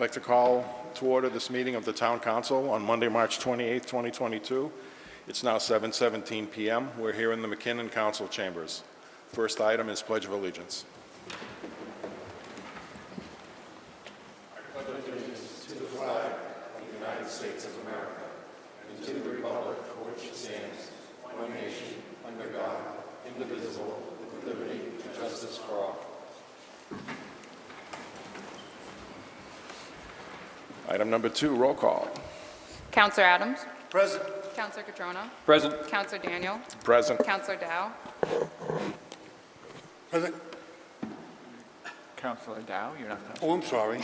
like to call to order this meeting of the Town Council on Monday, March 28, 2022. It's now 7:17 p.m. We're here in the McKinnon Council chambers. First item is Pledge of Allegiance. Item number 2, roll call. Councillor Adams. Present. Councillor Catrona. Present. Councillor Daniel. Present. Councillor Dow. Present. Councillor Dow, you're not. Oh, I'm sorry.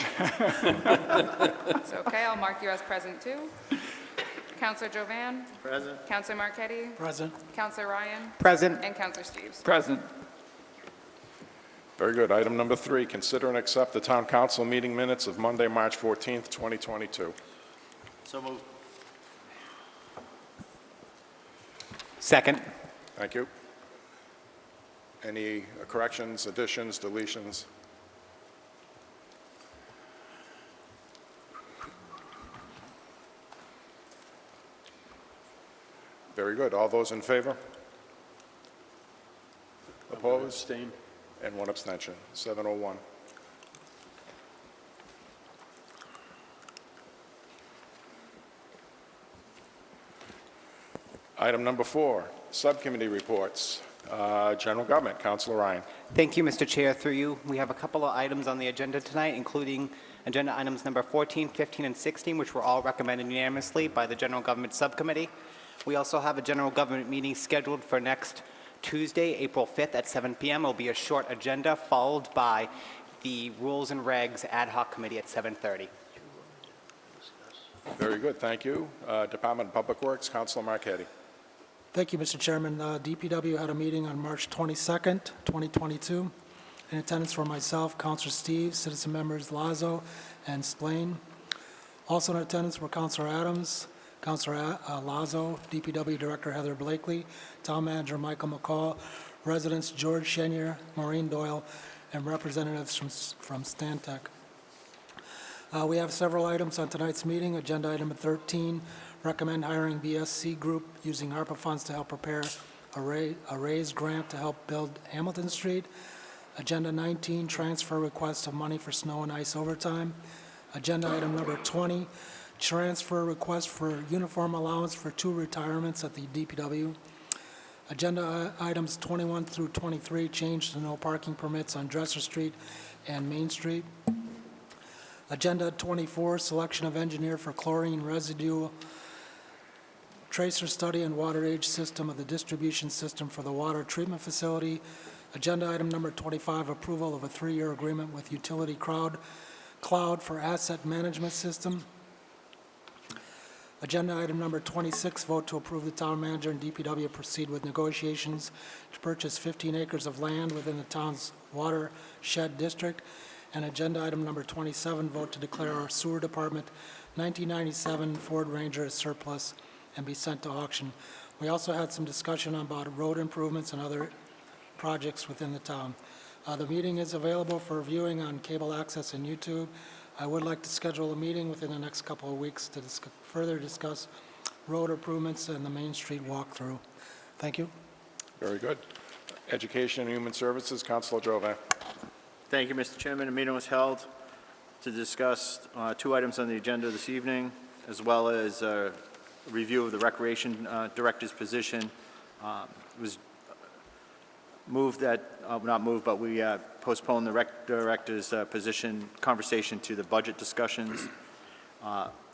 It's okay, I'll mark you as present too. Councillor Jovan. Present. Councillor Marquetti. Present. Councillor Ryan. Present. And Councillor Steves. Present. Very good. Item number 3, consider and accept the Town Council meeting minutes of Monday, March 14th, 2022. So moved. Second. Thank you. Any corrections, additions, deletions? Very good. All those in favor? Opposed? Abstain. And 1 abstention. 701. Item number 4, subcommittee reports. General Government, Councilor Ryan. Thank you, Mr. Chair. Through you, we have a couple of items on the agenda tonight, including agenda items number 14, 15, and 16, which were all recommended unanimously by the General Government Subcommittee. We also have a General Government meeting scheduled for next Tuesday, April 5th at 7 p.m. It will be a short agenda, followed by the Rules and Regs Ad Hoc Committee at 7:30. Very good, thank you. Department of Public Works, Councilor Marquetti. Thank you, Mr. Chairman. DPW had a meeting on March 22nd, 2022. In attendance were myself, Councilor Steves, citizen members Lazo and Splain. Also in attendance were Councilor Adams, Councilor Lazo, DPW Director Heather Blakely, Town Manager Michael McCall, residents George Shenier, Maureen Doyle, and representatives from Stantec. We have several items on tonight's meeting. Agenda item 13, recommend hiring BSC Group using ARPA funds to help prepare a raise grant to help build Hamilton Street. Agenda 19, transfer request of money for snow and ice overtime. Agenda item number 20, transfer request for uniform allowance for 2 retirements at the DPW. Agenda items 21 through 23, change to no parking permits on Dresser Street and Main Street. Agenda 24, selection of engineer for chlorine residue tracer study and water age system of the distribution system for the water treatment facility. Agenda item number 25, approval of a 3-year agreement with Utility Cloud for asset management system. Agenda item number 26, vote to approve the town manager and DPW proceed with negotiations to purchase 15 acres of land within the town's watershed district. And agenda item number 27, vote to declare our sewer department 1997 Ford Ranger as surplus and be sent to auction. We also had some discussion about road improvements and other projects within the town. The meeting is available for viewing on cable access and YouTube. I would like to schedule a meeting within the next couple of weeks to further discuss road improvements and the Main Street walkthrough. Thank you. Very good. Education and Human Services, Councilor Jovan. Thank you, Mr. Chairman. A meeting was held to discuss 2 items on the agenda this evening, as well as a review of the Recreation Director's position. It was moved that, not moved, but we postponed the Rec Director's position conversation to the budget discussions.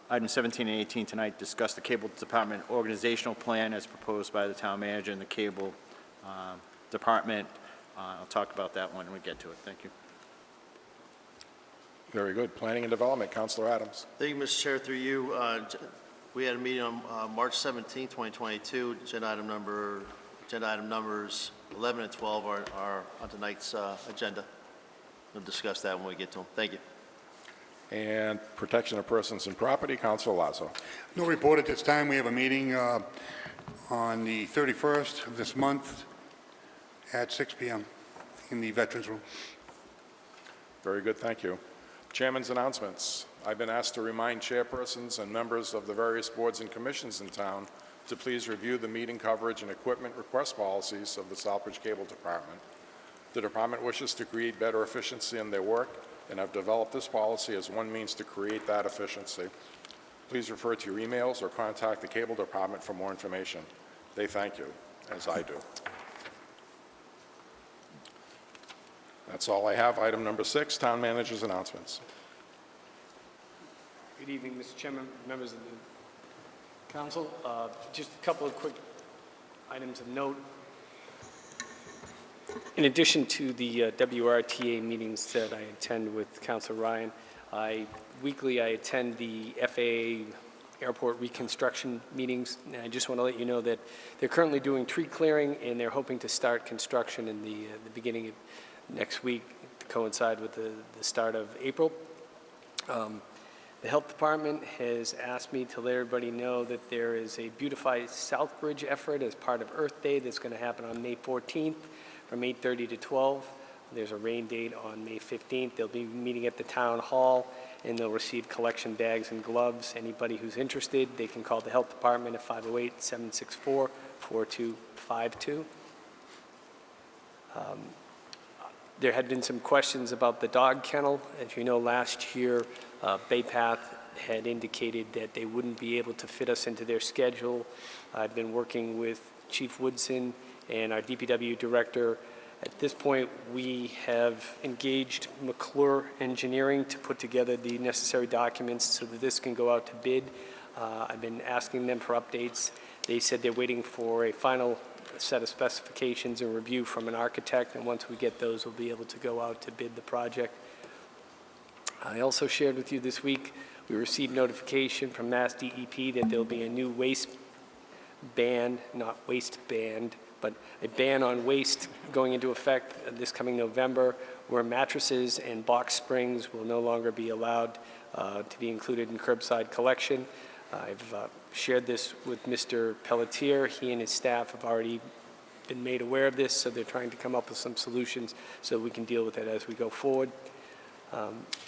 Items 17 and 18 tonight discuss the Cable Department organizational plan as proposed by the Town Manager and the Cable Department. I'll talk about that when we get to it. Thank you. Very good. Planning and Development, Councilor Adams. Thank you, Mr. Chair. Through you, we had a meeting on March 17, 2022. Agenda item numbers 11 and 12 are on tonight's agenda. We'll discuss that when we get to them. Thank you. And Protection of Persons and Property, Councilor Lazo. No report at this time. We have a meeting on the 31st of this month at 6 p.m. in the Veterans Room. Very good, thank you. Chairman's announcements. I've been asked to remind chairpersons and members of the various boards and commissions in town to please review the meeting coverage and equipment request policies of the Southbridge Cable Department. The department wishes to create better efficiency in their work and have developed this policy as one means to create that efficiency. Please refer to your emails or contact the Cable Department for more information. They thank you, as I do. That's all I have. Item number 6, Town Manager's announcements. Good evening, Mr. Chairman, members of the council. Just a couple of quick items of note. In addition to the WRTA meetings that I attend with Councilor Ryan, weekly I attend the FAA airport reconstruction meetings. And I just want to let you know that they're currently doing tree clearing, and they're hoping to start construction in the beginning of next week to coincide with the start of April. The Health Department has asked me to let everybody know that there is a Beautify Southbridge effort as part of Earth Day that's going to happen on May 14th from 8:30 to 12. There's a rain date on May 15th. They'll be meeting at the town hall, and they'll receive collection bags and gloves. Anybody who's interested, they can call the Health Department at 508-764-4252. There had been some questions about the dog kennel. As you know, last year, Bay Path had indicated that they wouldn't be able to fit us into their schedule. I've been working with Chief Woodson and our DPW director. At this point, we have engaged McClure Engineering to put together the necessary documents so that this can go out to bid. I've been asking them for updates. They said they're waiting for a final set of specifications and review from an architect, and once we get those, we'll be able to go out to bid the project. I also shared with you this week, we received notification from Mass DEP that there'll be a new waste ban, not waistband, but a ban on waste going into effect this coming November, where mattresses and box springs will no longer be allowed to be included in curbside collection. I've shared this with Mr. Pelletier. He and his staff have already been made aware of this, so they're trying to come up with some solutions so we can deal with it as we go forward.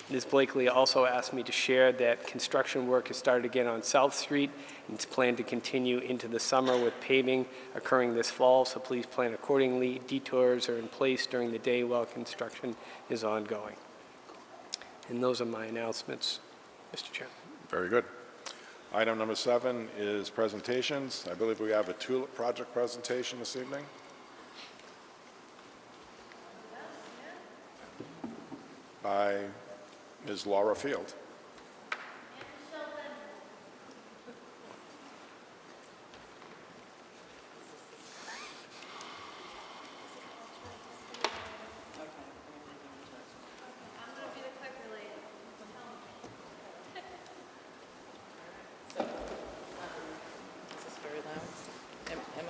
Ms. Blakely also asked me to share that construction work has started again on South Street, and it's planned to continue into the summer with paving occurring this fall, so please plan accordingly. Detours are in place during the day while construction is ongoing. And those are my announcements, Mr. Chairman. Very good. Item number 7 is presentations. I believe we have a tulip project presentation this evening. By Ms. Laura Field.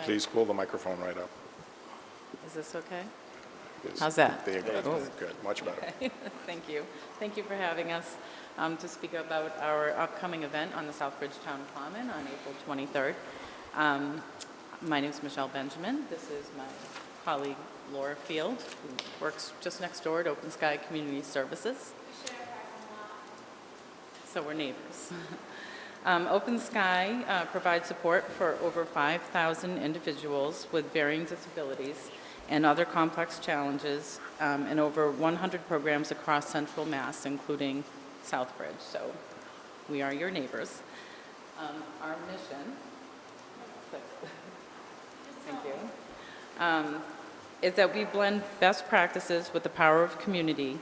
Please pull the microphone right up. Is this okay? Yes. How's that? There you go. Good, much better. Thank you. Thank you for having us to speak about our upcoming event on the Southbridge Town Common on April 23rd. My name is Michelle Benjamin. This is my colleague Laura Field, who works just next door at Open Sky Community Services. So we're neighbors. Open Sky provides support for over 5,000 individuals with varying disabilities and other complex challenges, and over 100 programs across Central Mass, including Southbridge. So we are your neighbors. Our mission, thank you, is that we blend best practices with the power of community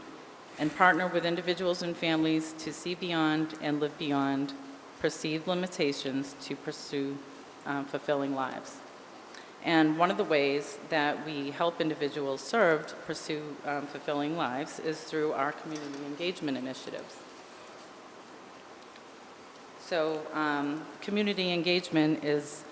and partner with individuals and families to see beyond and live beyond perceived limitations to pursue fulfilling lives. And one of the ways that we help individuals served pursue fulfilling lives is through our community engagement initiatives. So community engagement is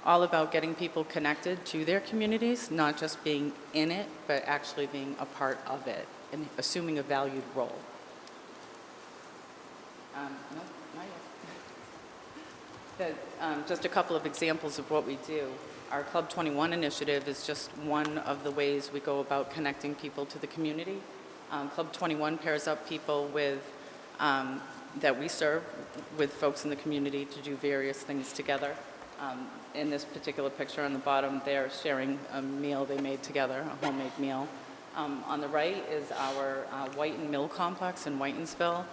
all about getting people connected to their communities, not just being in it, but actually being a part of it and assuming a valued role. No, not yet. Just a couple of examples of what we do. Our Club 21 initiative is just one of the ways we go about connecting people to the community. Club 21 pairs up people with that we serve with folks in the community to do various things together. In this particular picture on the bottom, they're sharing a meal they made together, a homemade meal. On the right is our Whiten Mill Complex in Whitensville,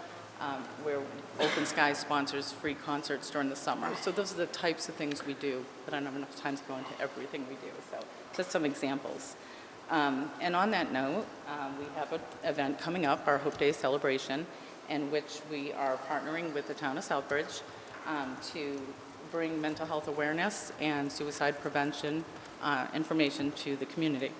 where Open Sky sponsors free concerts during the summer. So those are the types of things we do, but I don't have enough time to go into everything we do, so just some examples. And on that note, we have an event coming up, our Hope Day celebration, in which we are partnering with the town of Southbridge to bring mental health awareness and suicide prevention information to the community.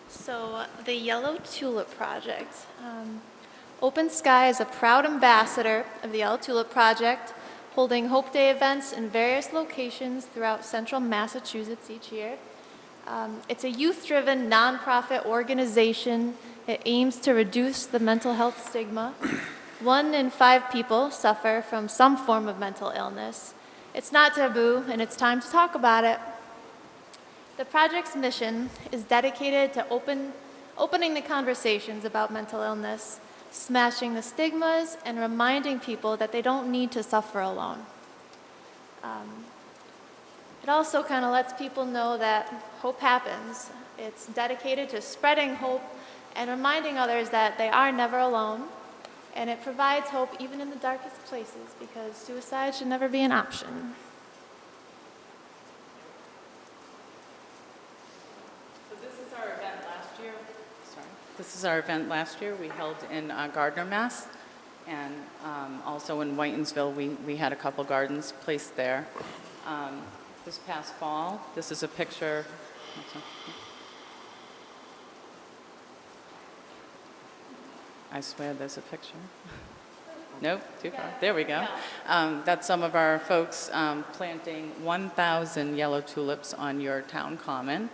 So the Yellow Tulip Project. Open Sky is a proud ambassador of the Yellow Tulip Project, holding Hope Day events in various locations throughout central Massachusetts each year. It's a youth-driven nonprofit organization. It aims to reduce the mental health stigma. 1 in 5 people suffer from some form of mental illness. It's not taboo, and it's time to talk about it. The project's mission is dedicated to opening the conversations about mental illness, smashing the stigmas, and reminding people that they don't need to suffer alone. It also kind of lets people know that hope happens. It's dedicated to spreading hope and reminding others that they are never alone. And it provides hope even in the darkest places, because suicide should never be an option. So this is our event last year. This is our event last year. We held in Gardner, Mass. And also in Whitensville, we had a couple gardens placed there. This past fall, this is a picture. I swear there's a picture. Nope, too far. There we go. That's some of our folks planting 1,000 yellow tulips on your town common.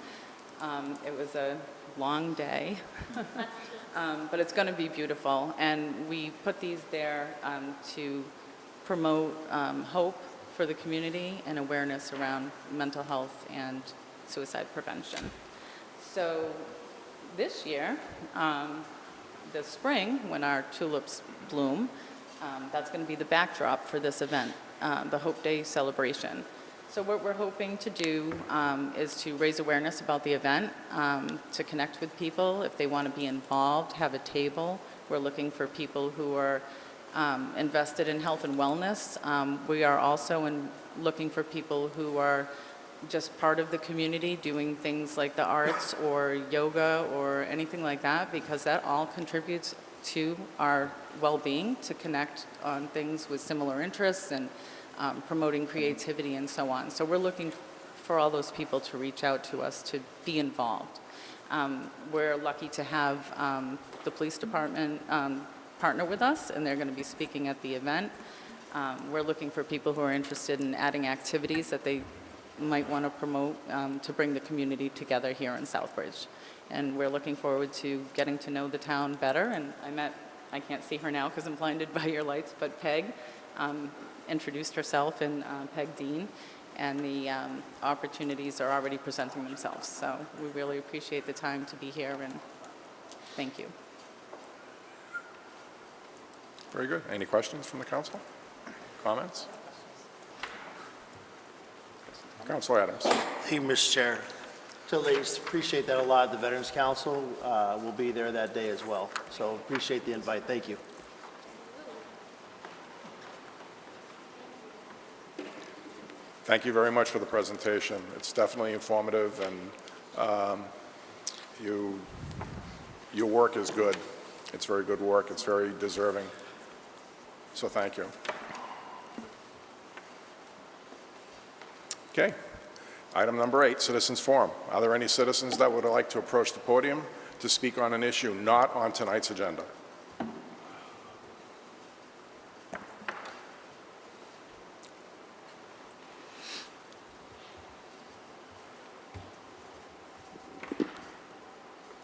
It was a long day, but it's going to be beautiful. And we put these there to promote hope for the community and awareness around mental health and suicide prevention. So this year, this spring, when our tulips bloom, that's going to be the backdrop for this event, the Hope Day celebration. So what we're hoping to do is to raise awareness about the event, to connect with people if they want to be involved, have a table. We're looking for people who are invested in health and wellness. We are also looking for people who are just part of the community, doing things like the arts or yoga or anything like that, because that all contributes to our well-being, to connect on things with similar interests and promoting creativity and so on. So we're looking for all those people to reach out to us to be involved. We're lucky to have the police department partner with us, and they're going to be speaking at the event. We're looking for people who are interested in adding activities that they might want to promote to bring the community together here in Southbridge. And we're looking forward to getting to know the town better. And I can't see her now because I'm blinded by your lights, but Peg introduced herself, and Peg Dean, and the opportunities are already presenting themselves. So we really appreciate the time to be here, and thank you. Very good. Any questions from the council? Comments? Councilor Adams. Thank you, Mr. Chair. So ladies, appreciate that a lot. The Veterans Council will be there that day as well. So appreciate the invite. Thank you. Thank you very much for the presentation. It's definitely informative, and your work is good. It's very good work. It's very deserving. So thank you. Okay. Item number 8, Citizens Forum. Are there any citizens that would like to approach the podium to speak on an issue not on tonight's agenda?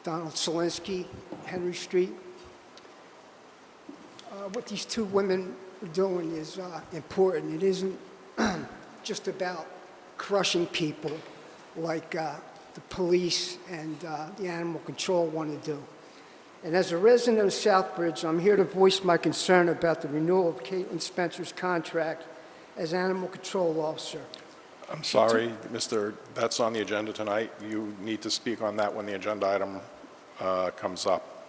Donald Solinsky, Henry Street. What these two women are doing is important. It isn't just about crushing people like the police and the animal control want to do. And as a resident of Southbridge, I'm here to voice my concern about the renewal of Caitlin Spencer's contract as animal control officer. I'm sorry, that's on the agenda tonight. You need to speak on that when the agenda item comes up.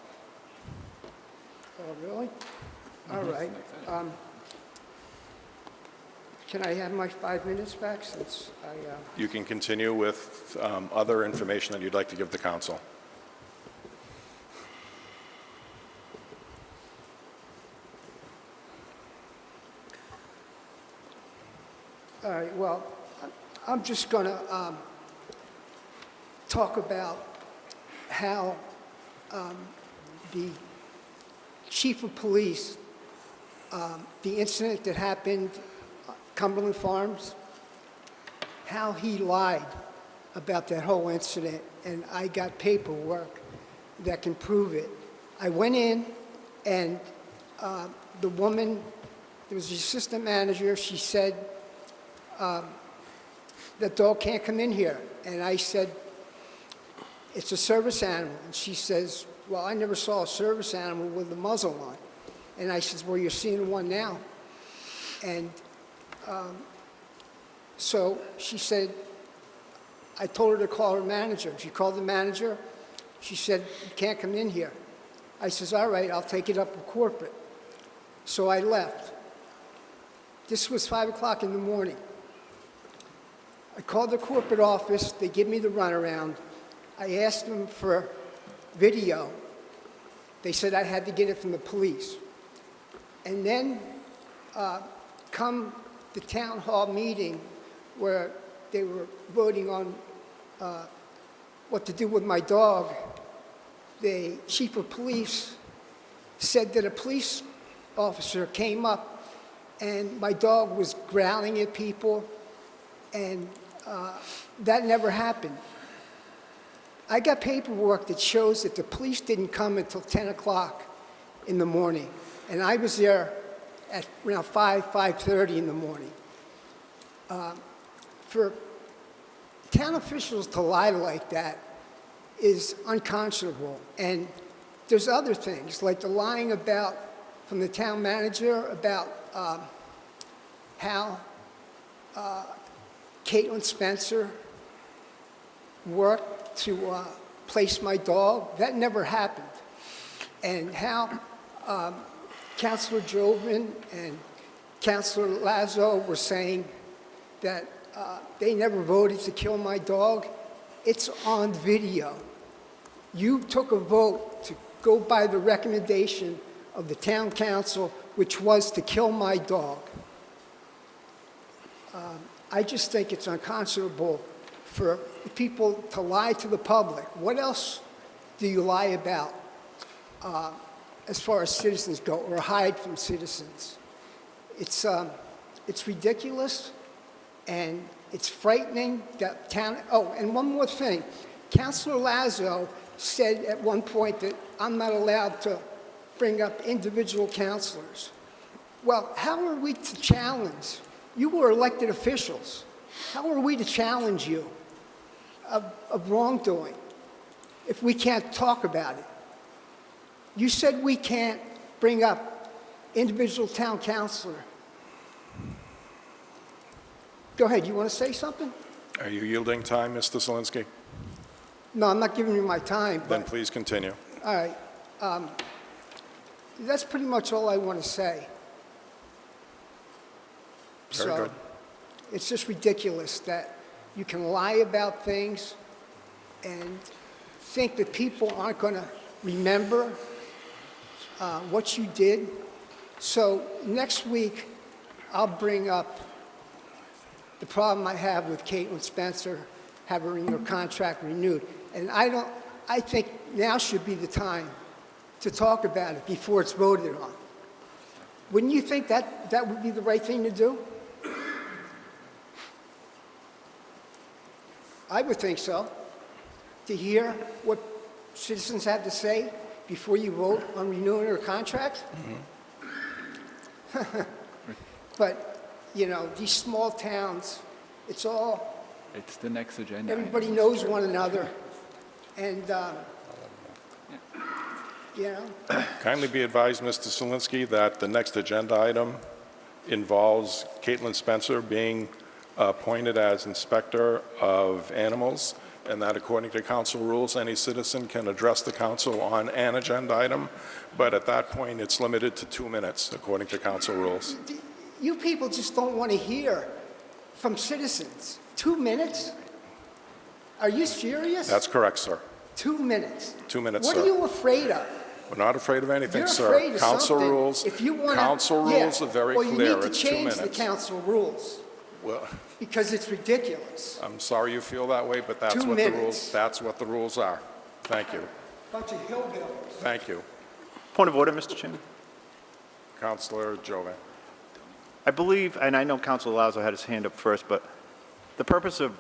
Oh, really? All right. Can I have my 5 minutes back since I... You can continue with other information that you'd like to give the council. All right, well, I'm just going to talk about how the chief of police, the incident that happened at Cumberland Farms, how he lied about that whole incident, and I got paperwork that can prove it. I went in, and the woman, there was the assistant manager, she said, that dog can't come in here. And I said, it's a service animal. And she says, well, I never saw a service animal with a muzzle on. And I says, well, you're seeing one now. And so she said, I told her to call her manager. She called the manager. She said, you can't come in here. I says, all right, I'll take it up with corporate. So I left. This was 5 o'clock in the morning. I called the corporate office. They give me the runaround. I asked them for video. They said I had to get it from the police. And then come the town hall meeting where they were voting on what to do with my dog, the chief of police said that a police officer came up and my dog was growling at people, and that never happened. I got paperwork that shows that the police didn't come until 10 o'clock in the morning, and I was there at around 5:30 in the morning. For town officials to lie like that is unconscionable, and there's other things, like the lying about, from the town manager, about how Caitlin Spencer worked to place my dog. That never happened. And how Councilor Jovan and Councilor Lazo were saying that they never voted to kill my dog. It's on video. You took a vote to go by the recommendation of the town council, which was to kill my dog. I just think it's unconscionable for people to lie to the public. What else do you lie about as far as citizens go, or hide from citizens? It's ridiculous, and it's frightening that town. Oh, and one more thing. Councilor Lazo said at one point that I'm not allowed to bring up individual councilors. Well, how are we to challenge? You were elected officials. How are we to challenge you of wrongdoing if we can't talk about it? You said we can't bring up individual town councilor. Go ahead, you want to say something? Are you yielding time, Mr. Zelinski? No, I'm not giving you my time. Then please continue. All right. That's pretty much all I want to say. Very good. It's just ridiculous that you can lie about things and think that people aren't going to remember what you did. So next week, I'll bring up the problem I have with Caitlin Spencer having her contract renewed. And I think now should be the time to talk about it before it's voted on. Wouldn't you think that that would be the right thing to do? I would think so. To hear what citizens have to say before you vote on renewing her contract? Mm-hmm. But, you know, these small towns, it's all It's the next agenda. item, Everybody Mr. knows Chairman. one another, and, you know, Kindly be advised, Mr. Zelinski, that the next agenda item involves Caitlin Spencer being appointed as Inspector of Animals, and that according to council rules, any citizen can address the council on an agenda item, but at that point, it's limited to 2 minutes, according to council rules. you people just don't want to hear from citizens. 2 minutes? Are you serious? That's correct, sir. 2 minutes? 2 minutes, What sir. are you afraid of? We're not afraid of anything, You're sir. afraid of Council something. rules, If you wanna- council rules Yeah, are very well, clear. you need to It's 2 change the minutes. council rules, Well, because it's ridiculous. I'm sorry you feel that way, but that's 2 what the minutes. rules, that's what the rules are. Thank you. Bunch of hillbillies. Thank you. Point of order, Mr. Chairman. Councilor Jovan. I believe, and I know Councilor Lazo had his hand up first, but the purpose of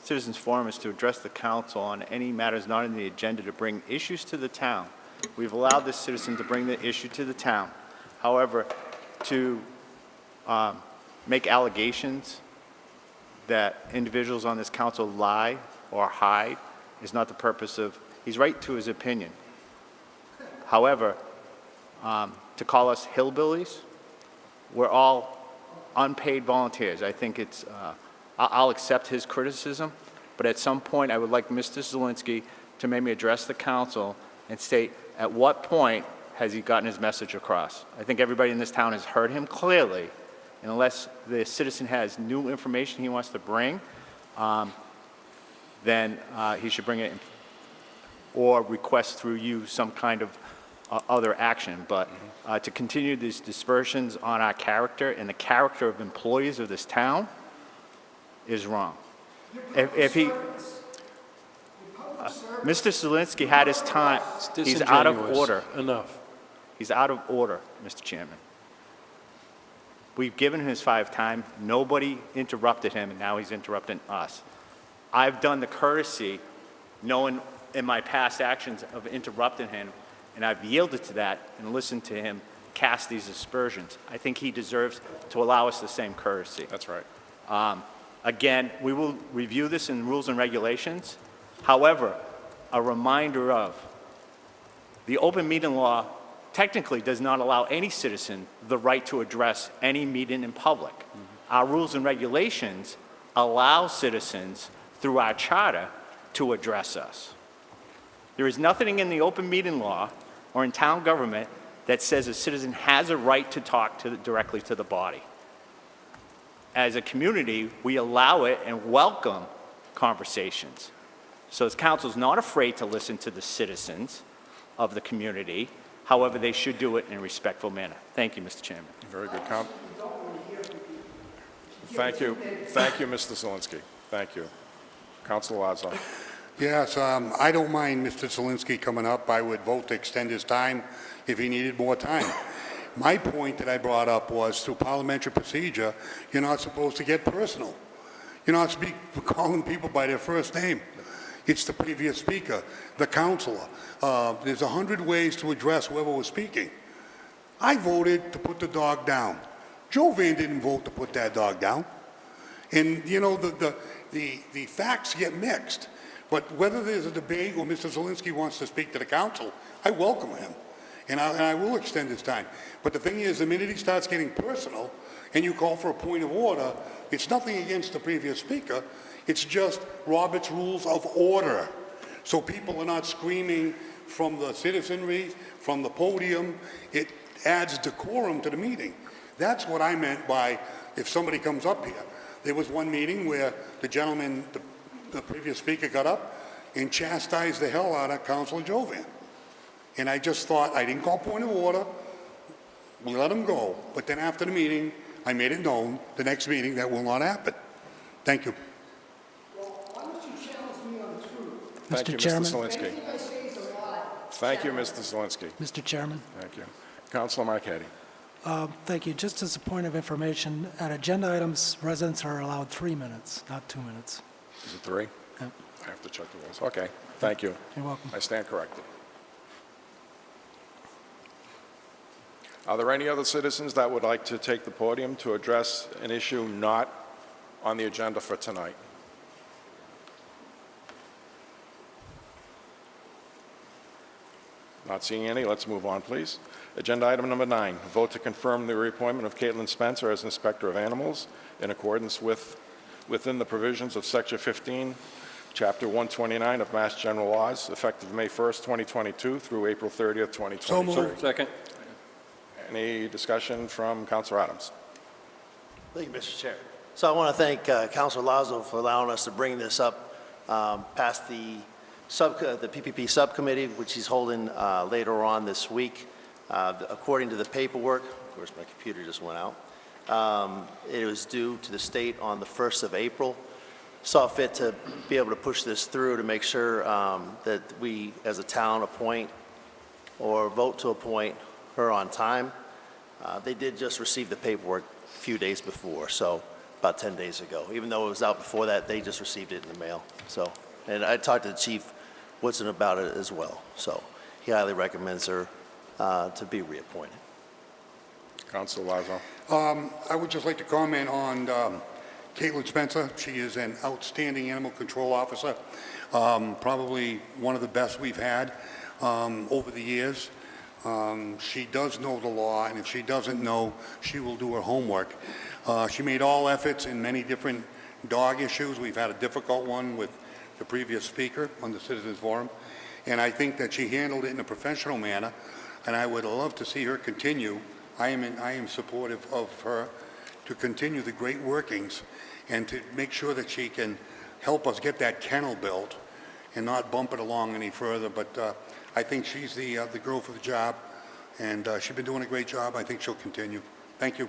Citizens Forum is to address the council on any matters not on the agenda to bring issues to the town. We've allowed this citizen to bring the issue to the town. However, to make allegations that individuals on this council lie or hide is not the purpose of, he's right to his opinion. However, to call us hillbillies, we're all unpaid volunteers. I think it's, I'll accept his criticism, but at some point, I would like Mr. Zelinski to maybe address the council and state at what point has he gotten his message across. I think everybody in this town has heard him clearly, and unless the citizen has new information he wants to bring, then he should bring it in, or request through you some kind of other action. But to continue these dispersions on our character and the character of employees of this town is wrong. If he, Mr. Zelinski had his time, he's out of order. Enough. He's out of order, Mr. Chairman. We've given him his 5 time. Nobody interrupted him, and now he's interrupting us. I've done the courtesy, knowing in my past actions of interrupting him, and I've yielded to that and listened to him cast these aspersions. I think he deserves to allow us the same courtesy. That's right. Again, we will review this in rules and regulations. However, a reminder of the open meeting law technically does not allow any citizen the right to address any meeting in public. Our rules and regulations allow citizens through our charter to address us. There is nothing in the open meeting law or in town government that says a citizen has a right to talk directly to the body. As a community, we allow it and welcome conversations. So the council's not afraid to listen to the citizens of the community. However, they should do it in a respectful manner. Thank you, Mr. Chairman. Very good. Thank you. Thank you, Mr. Zelinski. Thank you. Councilor Lazo. Yes, I don't mind Mr. Zelinski coming up. I would vote to extend his time if he needed more time. My point that I brought up was through parliamentary procedure, you're not supposed to get personal. You're not calling people by their first name. It's the previous speaker, the councilor. There's 100 ways to address whoever was speaking. I voted to put the dog down. Jovan didn't vote to put that dog down. And, you know, the facts get mixed. But whether there's a debate or Mr. Zelinski wants to speak to the council, I welcome him. And I will extend his time. But the thing is, the minute he starts getting personal and you call for a point of order, it's nothing against the previous speaker. It's just Robert's Rules of Order. So people are not screaming from the citizenry, from the podium. It adds decorum to the meeting. That's what I meant by if somebody comes up here. There was one meeting where the gentleman, the previous speaker got up and chastised the hell out of Councilor Jovan. And I just thought, I didn't call point of order, we let him go. But then after the meeting, I made it known, the next meeting, that will not happen. Thank you. Well, why don't you challenge me on the truth? Thank you, Mr. Chairman. Mr. Zelinski. Anything I say is a lie. Thank you, Mr. Zelinski. Mr. Chairman, Thank you. Councilor Marquetti. thank you. Just as a point of information, at agenda items, residents are allowed 3 minutes, not 2 minutes. Is it 3? Yep. I have to check the rules. Okay, thank you. You're welcome. I stand corrected. Are there any other citizens that would like to take the podium to address an issue not on the agenda for tonight? Not seeing any, let's move on, please. Agenda item number 9, vote to confirm the reappointment of Caitlin Spencer as Inspector of Animals in accordance within the provisions of Section 15, Chapter 129 of Mass General Laws, effective May 1st, 2022 through April 30th, 2023. So moved. Second. Any discussion from Councilor Adams? Thank you, Mr. Chair. So I want to thank Councilor Lazo for allowing us to bring this up past the PPP subcommittee, which he's holding later on this week. According to the paperwork, of course, my computer just went out, it was due to the state on the 1st of April. Saw fit to be able to push this through to make sure that we, as a town, appoint or vote to appoint her on time. They did just receive the paperwork a few days before, so about 10 days ago. Even though it was out before that, they just received it in the mail. So, and I talked to the Chief Woodson about it as well. So he highly recommends her to be reappointed. Councilor Lazo. I would just like to comment on Caitlin Spencer. She is an outstanding animal control officer, probably one of the best we've had over the years. She does know the law, and if she doesn't know, she will do her homework. She made all efforts in many different dog issues. We've had a difficult one with the previous speaker on the Citizens Forum, and I think that she handled it in a professional manner, and I would love to see her continue. I am supportive of her to continue the great workings and to make sure that she can help us get that kennel built and not bump it along any further. But I think she's the girl for the job, and she's been doing a great job. I think she'll continue. Thank you.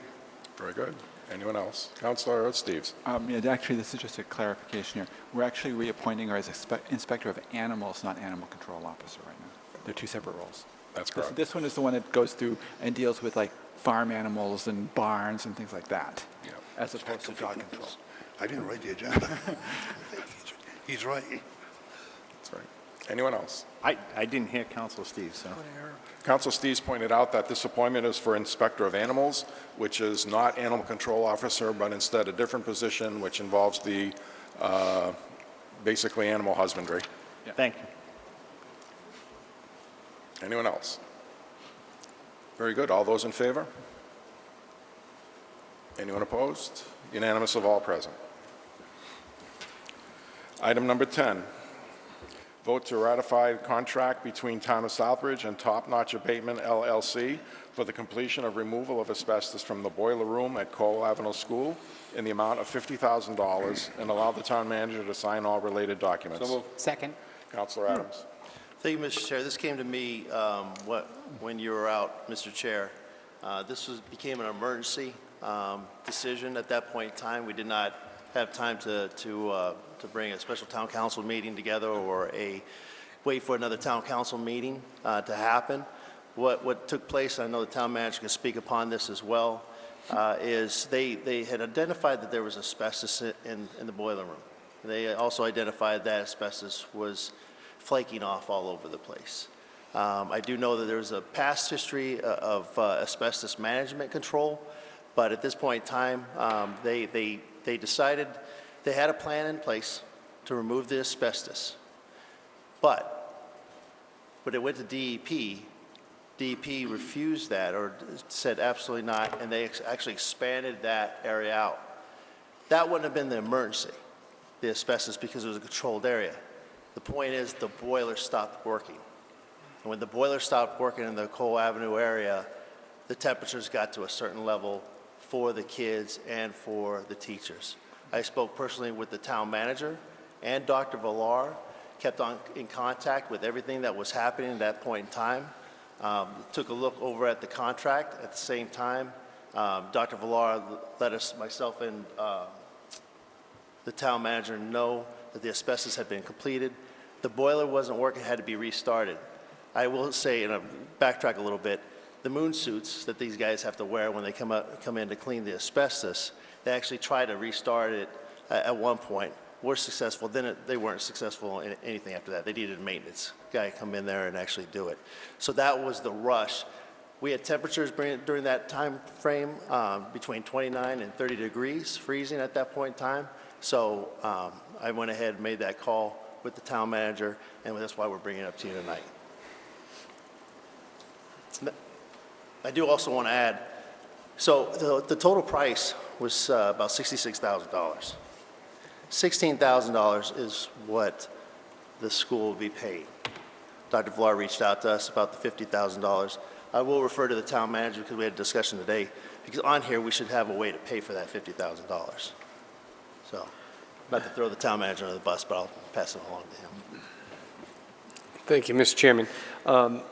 Very good. Anyone else? Councilor Steves. Yeah, actually, this is just a clarification here. We're actually reappointing her as Inspector of Animals, not Animal Control Officer right now. They're two separate roles. That's correct. This one is the one that goes through and deals with like farm animals and barns and things like that, as opposed to dog control. I didn't write the agenda. He's right. That's right. Anyone else? I didn't hear Councilor Steve, so. Councilor Steves pointed out that this appointment is for Inspector of Animals, which is not Animal Control Officer, but instead a different position, which involves the, basically animal husbandry. Yeah. Thank you. Anyone else? Very good. All those in favor? Anyone opposed? Unanimous of all present. Item number 10, vote to ratify contract between Town of Southbridge and Top Notch Abatement LLC for the completion of removal of asbestos from the boiler room at Cole Avenue School in the amount of $50,000 and allow the town manager to sign all related documents. Second. Councilor Adams. Thank you, Mr. Chair. This came to me when you were out, Mr. Chair. This became an emergency decision at that point in time. We did not have time to bring a special town council meeting together or wait for another town council meeting to happen. What took place, and I know the town manager can speak upon this as well, is they had identified that there was asbestos in the boiler room. They also identified that asbestos was flaking off all over the place. I do know that there's a past history of asbestos management control, but at this point in time, they decided they had a plan in place to remove the asbestos. But when it went to DEP, DEP refused that or said absolutely not, and they actually expanded that area out. That wouldn't have been the emergency, the asbestos, because it was a controlled area. The point is the boiler stopped working. And when the boiler stopped working in the Cole Avenue area, the temperatures got to a certain level for the kids and for the teachers. I spoke personally with the town manager and Dr. Villar, kept in contact with everything that was happening at that point in time. Took a look over at the contract at the same time. Dr. Villar let us, myself and the town manager know that the asbestos had been completed. The boiler wasn't working, had to be restarted. I will say, and I'll backtrack a little bit, the moon suits that these guys have to wear when they come in to clean the asbestos, they actually tried to restart it at one point. Were successful, then they weren't successful in anything after that. They needed a maintenance guy to come in there and actually do it. So that was the rush. We had temperatures during that time frame between 29 and 30 degrees, freezing at that point in time. So I went ahead and made that call with the town manager, and that's why we're bringing it up to you tonight. I do also want to add, so the total price was about $66,000. $16,000 is what the school will be paid. Dr. Villar reached out to us about the $50,000. I will refer to the town manager because we had a discussion today, because on here we should have a way to pay for that $50,000. So, not to throw the town manager under the bus, but I'll pass it along to him. Thank you, Mr. Chairman. I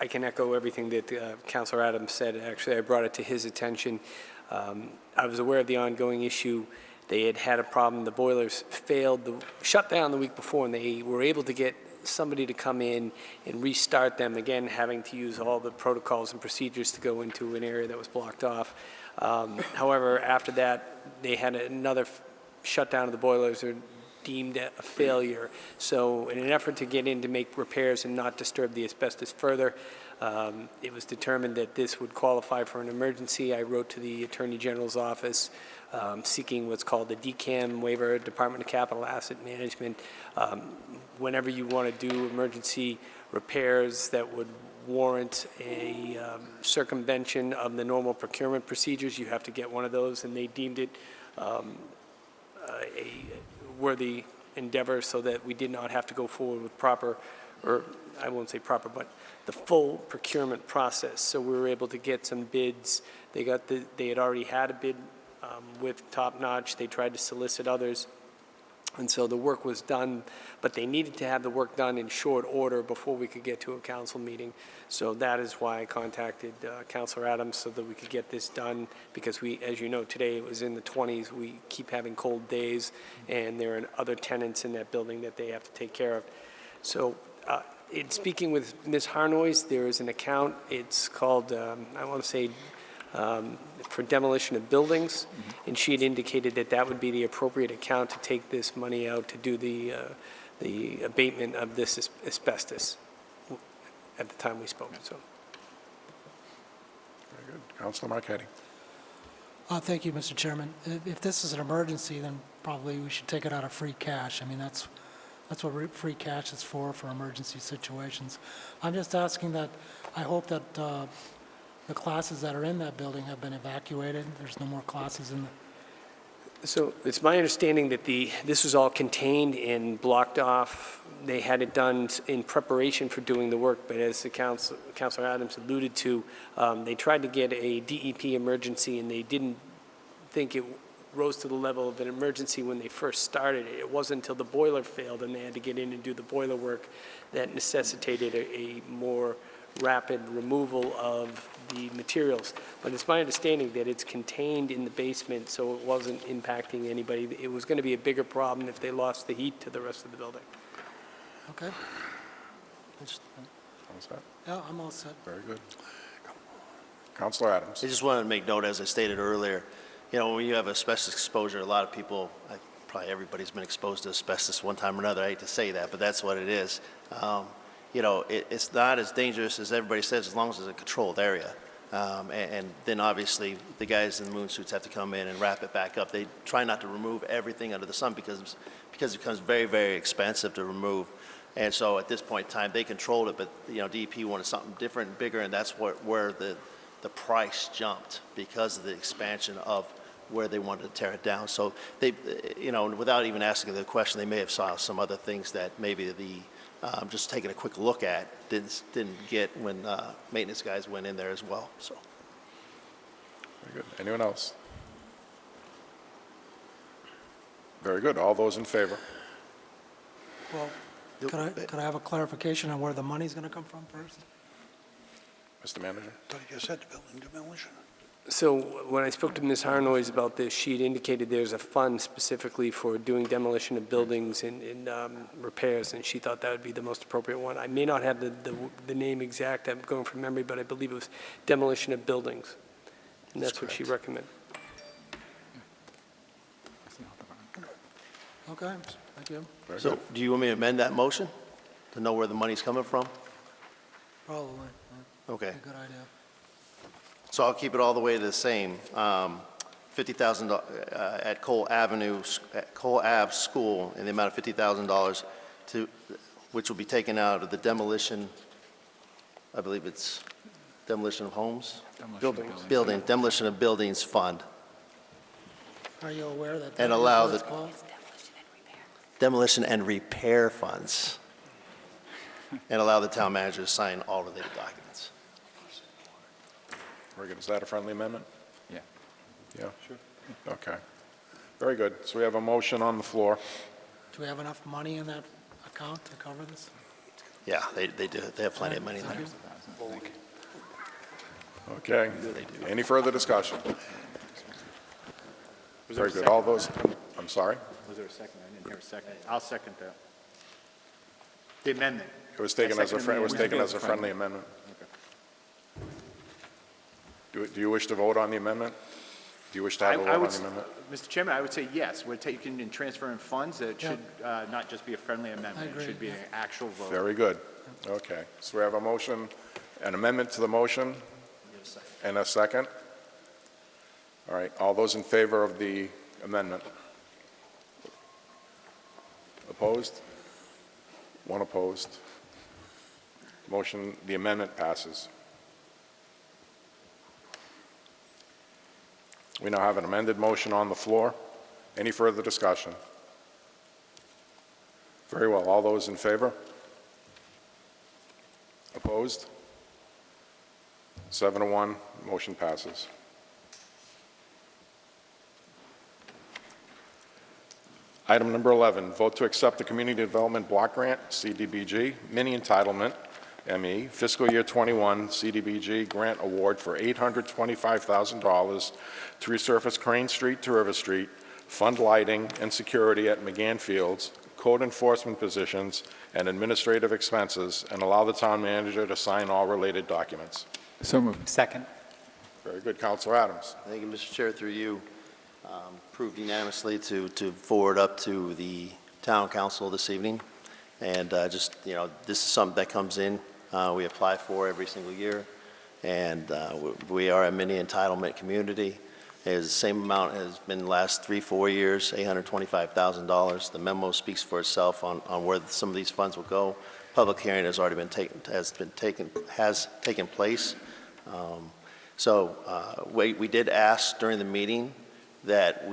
can echo everything that Councilor Adams said. Actually, I brought it to his attention. I was aware of the ongoing issue. They had had a problem. The boilers failed, shut down the week before, and they were able to get somebody to come in and restart them, again, having to use all the protocols and procedures to go into an area that was blocked off. However, after that, they had another shutdown of the boilers. They're deemed a failure. So in an effort to get in to make repairs and not disturb the asbestos further, it was determined that this would qualify for an emergency. I wrote to the Attorney General's office seeking what's called the DCAM waiver, Department of Capital Asset Management. Whenever you want to do emergency repairs that would warrant a circumvention of the normal procurement procedures, you have to get one of those, and they deemed it a worthy endeavor so that we did not have to go forward with proper, or I won't say proper, but the full procurement process. So we were able to get some bids. They had already had a bid with Top Notch. They tried to solicit others. And so the work was done, but they needed to have the work done in short order before we could get to a council meeting. So that is why I contacted Councilor Adams so that we could get this done, because we, as you know, today it was in the 20s. We keep having cold days, and there are other tenants in that building that they have to take care of. So in speaking with Ms. Harnois, there is an account. It's called, I want to say, for demolition of buildings, and she had indicated that that would be the appropriate account to take this money out to do the abatement of this asbestos at the time we spoke. So, Very good. Councilor Marquetti. Thank you, Mr. Chairman. If this is an emergency, then probably we should take it out of free cash. I mean, that's what free cash is for emergency situations. I'm just asking that, I hope that the classes that are in that building have been evacuated. There's no more classes in the... So it's my understanding that this was all contained and blocked off. They had it done in preparation for doing the work, but as the Councilor Adams alluded to, they tried to get a DEP emergency, and they didn't think it rose to the level of an emergency when they first started it. It wasn't until the boiler failed and they had to get in and do the boiler work that necessitated a more rapid removal of the materials. But it's my understanding that it's contained in the basement, so it wasn't impacting anybody. It was going to be a bigger problem if they lost the heat to the rest of the building. Okay. All set? Yeah, I'm all set. Very good. Councilor Adams. I just wanted to make note, as I stated earlier, you know, when you have asbestos exposure, a lot of people, probably everybody's been exposed to asbestos one time or another. I hate to say that, but that's what it is. You know, it's not as dangerous as everybody says, as long as it's a controlled area. And then obviously the guys in the moon suits have to come in and wrap it back up. They try not to remove everything under the sun because it becomes very, very expensive to remove. And so at this point in time, they controlled it, but you know, DEP wanted something different and bigger, and that's where the price jumped because of the expansion of where they wanted to tear it down. So they, you know, without even asking the question, they may have saw some other things that maybe just taking a quick look at didn't get when maintenance guys went in there as well. So. Very good. Anyone else? Very good. All those in favor? Well, could I have a clarification on where the money's going to come from first? Mr. Manager? I thought you said the building demolition. So when I spoke to Ms. Harnois about this, she had indicated there's a fund specifically for doing demolition of buildings and repairs, and she thought that would be the most appropriate one. I may not have the name exact, I'm going from memory, but I believe it was demolition of buildings, and that's what she recommended. Okay, thank you. Very So good. do you want me to amend that motion to know where the money's coming from? Probably. Okay. A good idea. So I'll keep it all the way to the same. $50,000 at Cole Ave School in the amount of $50,000 which will be taken out of the demolition I believe it's demolition of homes? Buildings. Demolition of buildings fund. Are you aware that? And that is allow what it's the- called? Demolition and repair funds. And allow the town manager to sign all related documents. Very good. Is that a friendly amendment? Yeah. Yeah? Sure. Okay. Very good. So we have a motion on the floor. Do we have enough money in that account to cover this? Yeah, they do. They have plenty of money in there. Okay. Any further discussion? Was there a Very good. second? All those, I'm sorry? Was there a second? I didn't hear a second. I'll second that. The amendment. It was taken as a, Second it was amendment. taken as a friendly amendment. Do you wish to vote on the amendment? Do you wish to have a I vote on would, the amendment? Mr. Chairman, I would say yes. We're taking and transferring funds. It Yeah. should not just be a friendly amendment. agree, It should be yeah. an actual vote. Very good. Okay. So we have a motion, an amendment to the motion, and a second. All right. All those in favor of the amendment? Opposed? One opposed. Motion, the amendment passes. We now have an amended motion on the floor. Any further discussion? Very well. All those in favor? Opposed? 7-1, motion passes. Item number 11, vote to accept the Community Development Block Grant, CDBG, mini entitlement, ME, fiscal year 21 CDBG grant award for $825,000 to resurface Crane Street to River Street, fund lighting and security at McGann Fields, code enforcement positions, and administrative expenses, and allow the town manager to sign all related documents. So moved. Second. Very good. Councilor Adams. Thank you, Mr. Chair, through you. Approved unanimously to forward up to the town council this evening. And just, you know, this is something that comes in, we apply for every single year. And we are a mini entitlement community. It's the same amount as been the last 3-4 years, $825,000. The memo speaks for itself on where some of these funds will go. Public hearing has already been taken place. We did ask during the meeting that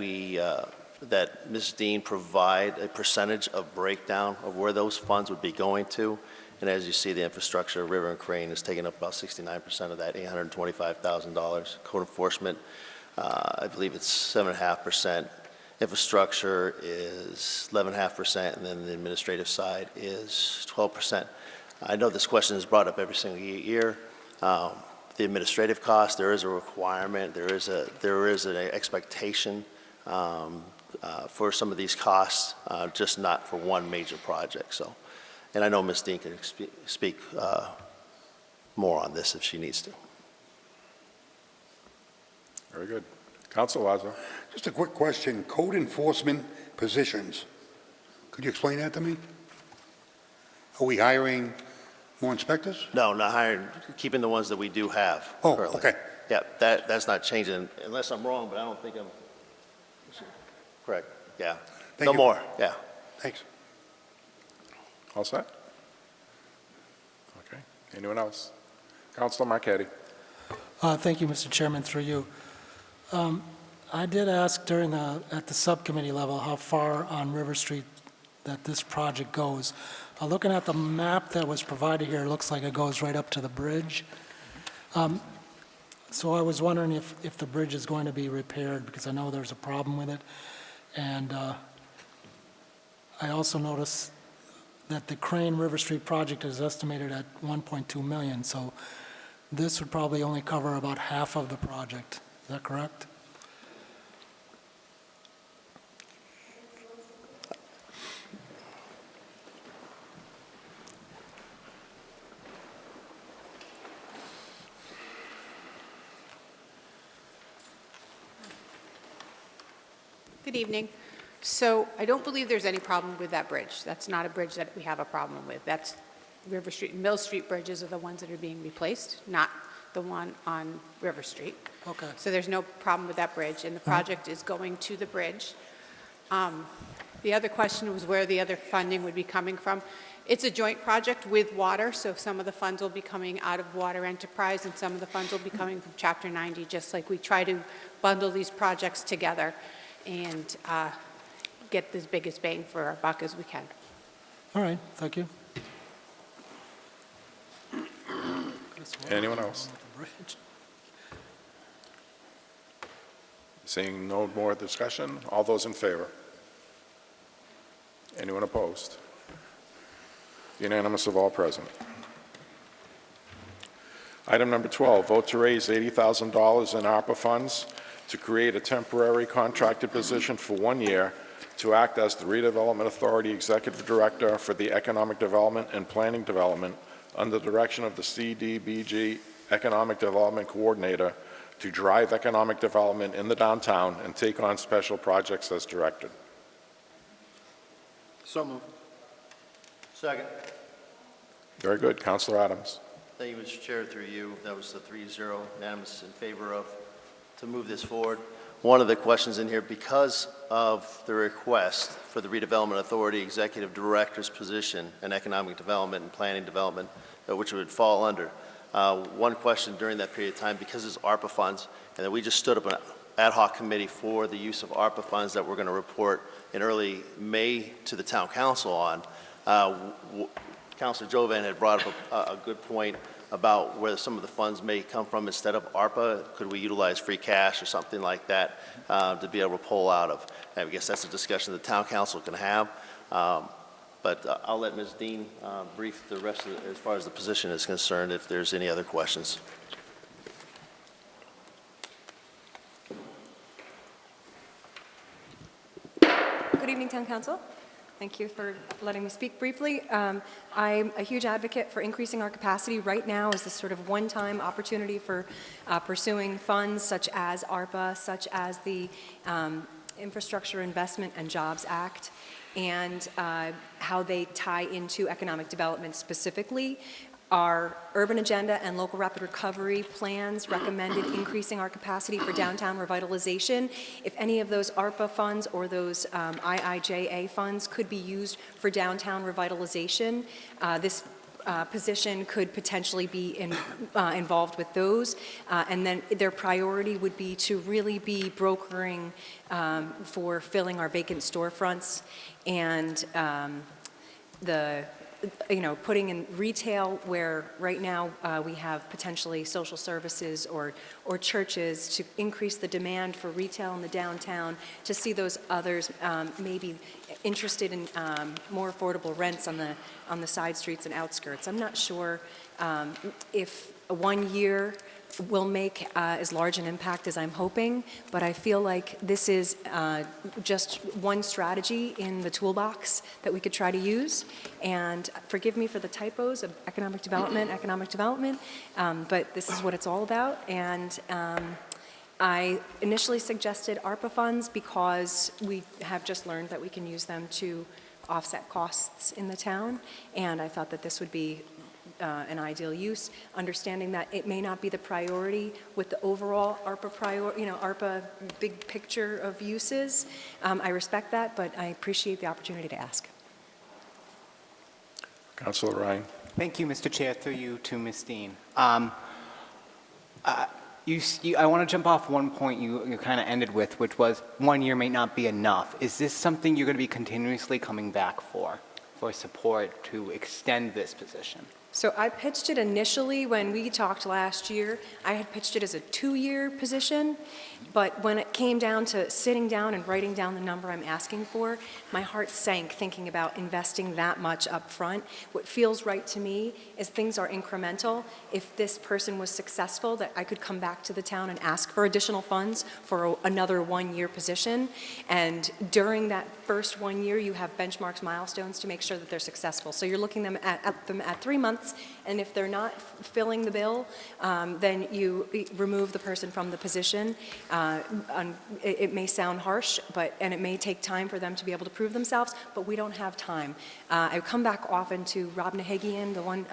that Ms. Dean provide a percentage of breakdown of where those funds would be going to. And as you see, the infrastructure, River and Crane, is taking up about 69% of that $825,000. Code enforcement, I believe it's 7.5%. Infrastructure is 11.5%, and then the administrative side is 12%. I know this question is brought up every single year. The administrative cost, there is a requirement, there is an expectation for some of these costs, just not for one major project. So, and I know Ms. Dean can speak more on this if she needs to. Very good. Councilor Lazo. Just a quick question, code enforcement positions. Could you explain that to me? Are we hiring more inspectors? No, not hiring, keeping the ones that we do have Oh, currently. okay. Yeah, that's not changing, unless I'm wrong, but I don't think I'm, correct, yeah. Thank No you. more, yeah. Thanks. All set? Okay. Anyone else? Councilor Marquetti. Thank you, Mr. Chairman, through you. I did ask at the subcommittee level how far on River Street that this project goes. Looking at the map that was provided here, it looks like it goes right up to the bridge. So I was wondering if the bridge is going to be repaired, because I know there's a problem with it. And I also noticed that the Crane River Street project is estimated at $1.2 million, so this would probably only cover about half of the project. Is that correct? Good evening. So I don't believe there's any problem with that bridge. That's not a bridge that we have a problem with. That's River Street and Mill Street bridges are the ones that are being replaced, not the one on River Street. Okay. So there's no problem with that bridge, and the project is going to the bridge. The other question was where the other funding would be coming from. It's a joint project with water, so some of the funds will be coming out of water enterprise and some of the funds will be coming from Chapter 90, just like we try to bundle these projects together and get the biggest bang for our buck as we can. All right, thank you. Anyone else? Seeing no more discussion, all those in favor? Anyone opposed? Unanimous of all present. Item number 12, vote to raise $80,000 in ARPA funds to create a temporary contracted position for 1 year to act as the Redevelopment Authority Executive Director for the Economic Development and Planning Development under the direction of the CDBG Economic Development Coordinator to drive economic development in the downtown and take on special projects as directed. So moved. Second. Very good. Councilor Adams. Thank you, Mr. Chair, through you. That was the 3-0 unanimous in favor of to move this forward. One of the questions in here, because of the request for the Redevelopment Authority Executive Director's position in economic development and planning development, which would fall under, one question during that period of time, because it's ARPA funds, and then we just stood up an ad hoc committee for the use of ARPA funds that we're going to report in early May to the town council on. Councilor Jovan had brought up a good point about where some of the funds may come from instead of ARPA. Could we utilize free cash or something like that to be able to pull out of? And I guess that's a discussion the town council can have. But I'll let Ms. Dean brief the rest of as far as the position is concerned if there's any other questions. Good evening, Town Council. Thank you for letting me speak briefly. I'm a huge advocate for increasing our capacity. Right now is this sort of one-time opportunity for pursuing funds such as ARPA, such as the Infrastructure Investment and Jobs Act, and how they tie into economic development specifically. Our urban agenda and local rapid recovery plans recommended increasing our capacity for downtown revitalization. If any of those ARPA funds or those IIJA funds could be used for downtown revitalization, this position could potentially be involved with those. And then their priority would be to really be brokering for filling our vacant storefronts and putting in retail where right now we have potentially social services or churches to increase the demand for retail in the downtown, to see those others maybe interested in more affordable rents on the side streets and outskirts. I'm not sure if 1 year will make as large an impact as I'm hoping, but I feel like this is just one strategy in the toolbox that we could try to use. And forgive me for the typos of economic development, but this is what it's all about. And I initially suggested ARPA funds because we have just learned that we can use them to offset costs in the town, and I thought that this would be an ideal use, understanding that it may not be the priority with the overall ARPA ARPA big picture of uses. I respect that, but I appreciate the opportunity to ask. Councilor Ryan. Thank you, Mr. Chair, through you to Ms. Dean. I want to jump off one point you kind of ended with, which was 1 year may not be enough. Is this something you're going to be continuously coming back for support to extend this position? So I pitched it initially when we talked last year. I had pitched it as a 2-year position, but when it came down to sitting down and writing down the number I'm asking for, my heart sank thinking about investing that much up front. What feels right to me is things are incremental. If this person was successful, that I could come back to the town and ask for additional funds for another 1-year position. And during that first 1 year, you have benchmarks, milestones to make sure that they're successful. So you're looking at them at 3 months, and if they're not filling the bill, then you remove the person from the position. It may sound harsh, and it may take time for them to be able to prove themselves, but we don't have time. I come back often to Rob Nahagian, the one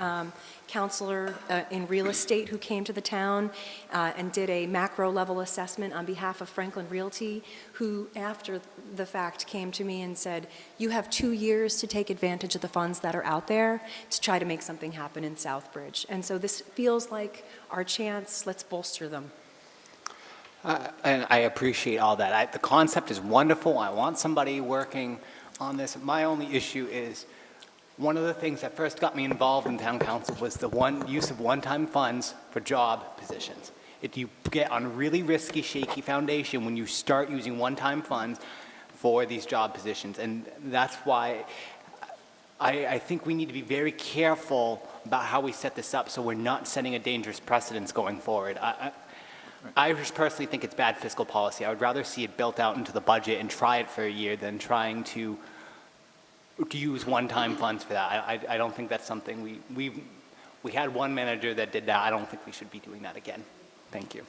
counselor in real estate who came to the town and did a macro-level assessment on behalf of Franklin Realty, who, after the fact, came to me and said, you have 2 years to take advantage of the funds that are out there to try to make something happen in Southbridge. And so this feels like our chance. Let's bolster them. And I appreciate all that. The concept is wonderful. I want somebody working on this. My only issue is one of the things that first got me involved in town council was the use of one-time funds for job positions. You get on a really risky, shaky foundation when you start using one-time funds for these job positions. And that's why I think we need to be very careful about how we set this up so we're not setting a dangerous precedence going forward. I just personally think it's bad fiscal policy. I would rather see it built out into the budget and try it for a year than trying to use one-time funds for that. I don't think that's something we had one manager that did that. I don't think we should be doing that again. Thank you.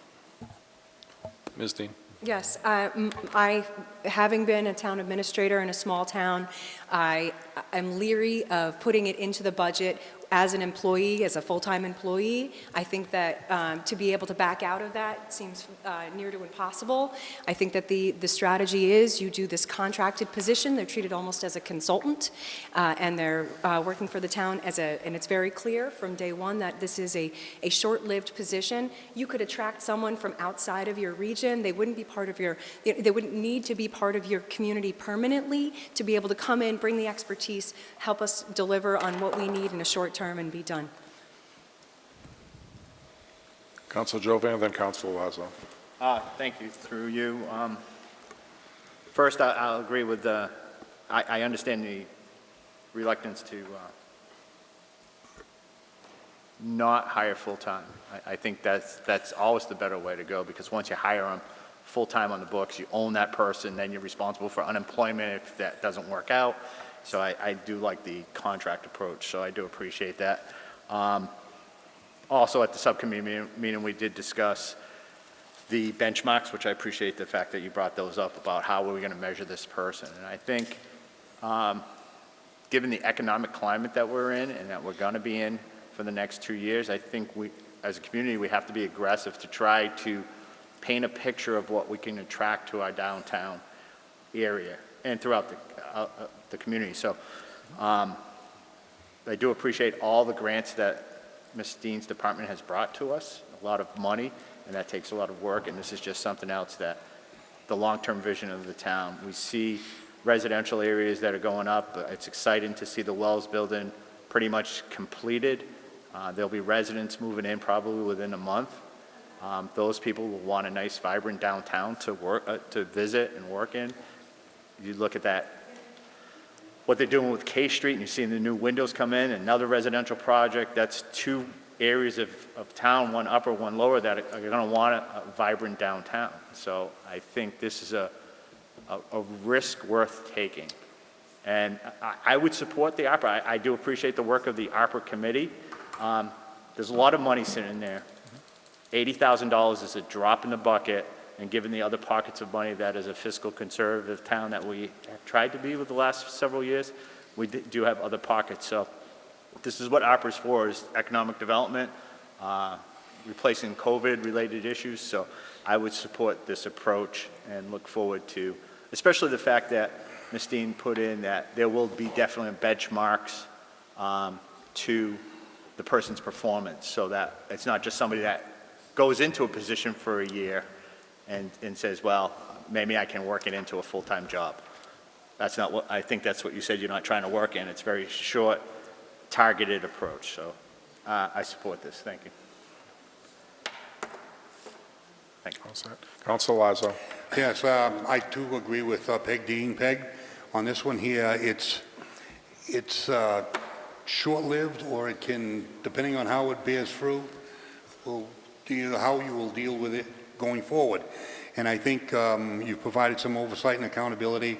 Ms. Dean. Yes, having been a town administrator in a small town, I'm leery of putting it into the budget as an employee, as a full-time employee. I think that to be able to back out of that seems near to impossible. I think that the strategy is you do this contracted position. They're treated almost as a consultant, and they're working for the town and it's very clear from day one that this is a short-lived position. You could attract someone from outside of your region. They wouldn't be part of they wouldn't need to be part of your community permanently to be able to come in, bring the expertise, help us deliver on what we need in a short term and be done. Council Jovan, then Council Lazo. Thank you. Through you. First, I'll agree with I understand the reluctance to not hire full-time. I think that's always the better way to go, because once you hire them full-time on the books, you own that person, then you're responsible for unemployment if that doesn't work out. So I do like the contract approach, so I do appreciate that. Also, at the subcommittee meeting, we did discuss the benchmarks, which I appreciate the fact that you brought those up about how are we going to measure this person. And I think given the economic climate that we're in and that we're going to be in for the next 2 years, I think we, as a community, we have to be aggressive to try to paint a picture of what we can attract to our downtown area and throughout the community. So I do appreciate all the grants that Ms. Dean's department has brought to us, a lot of money, and that takes a lot of work, and this is just something else that the long-term vision of the town. We see residential areas that are going up. It's exciting to see the Wells building pretty much completed. There'll be residents moving in probably within a month. Those people will want a nice, vibrant downtown to work, to visit and work in. You look at that, what they're doing with K Street, and you're seeing the new windows come in, another residential project. That's two areas of town, one upper, one lower, that are going to want a vibrant downtown. So I think this is a risk worth taking. And I would support the ARPA. I do appreciate the work of the ARPA committee. There's a lot of money sitting in there. $80,000 is a drop in the bucket, and given the other pockets of money that is a fiscal conservative town that we have tried to be with the last several years, we do have other pockets. So this is what ARPA is for, is economic development, replacing COVID-related issues. So I would support this approach and look forward to, especially the fact that Ms. Dean put in that there will be definitely benchmarks to the person's performance, so that it's not just somebody that goes into a position for a year and says, well, maybe I can work it into a full-time job. That's not what, I think that's what you said you're not trying to work in. It's very short, targeted approach. So I support this. Thank you. Thank you. Council Lazo. Yes, I too agree with Peg Dean. Peg, on this one here, it's short-lived, or it can, depending on how it bears fruit, how you will deal with it going forward. And I think you've provided some oversight and accountability